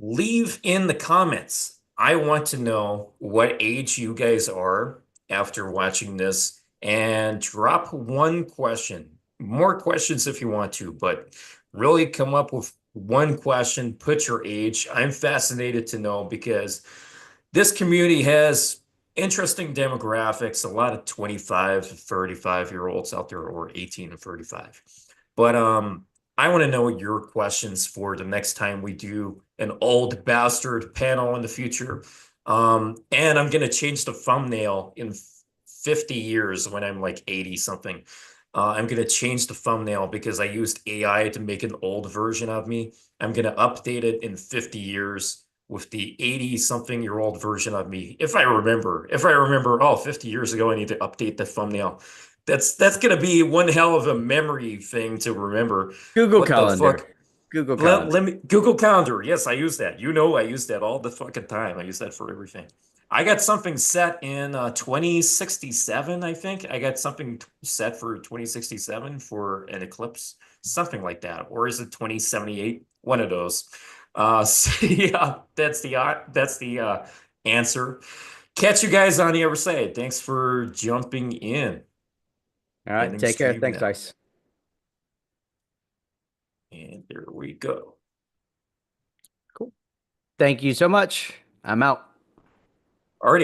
Leave in the comments. I want to know what age you guys are after watching this, and drop one question. More questions if you want to, but really come up with one question, put your age. I'm fascinated to know because this community has interesting demographics, a lot of 25 to 35-year-olds out there, or 18 to 35. But I want to know your questions for the next time we do an old bastard panel in the future. And I'm going to change the thumbnail in 50 years when I'm like 80 something. I'm going to change the thumbnail because I used AI to make an old version of me. I'm going to update it in 50 years with the 80-something-year-old version of me. If I remember, oh, 50 years ago, I need to update the thumbnail. That's going to be one hell of a memory thing to remember. Google What the Calendar. fuck? Google Let Calendar. me Google Calendar. Yes, I use that. You know, I use that all the fucking time. I use that for everything. I got something set in 2067, I think. I got something set for 2067 for an eclipse, something like that. Or is it 2078? One of those. So yeah, that's the answer. Catch you guys on the other side. Thanks for jumping in. All right. Ending Take care. stream Thanks, now. Dice. And there we go. Cool. Thank you so much. I'm out. Alrighty.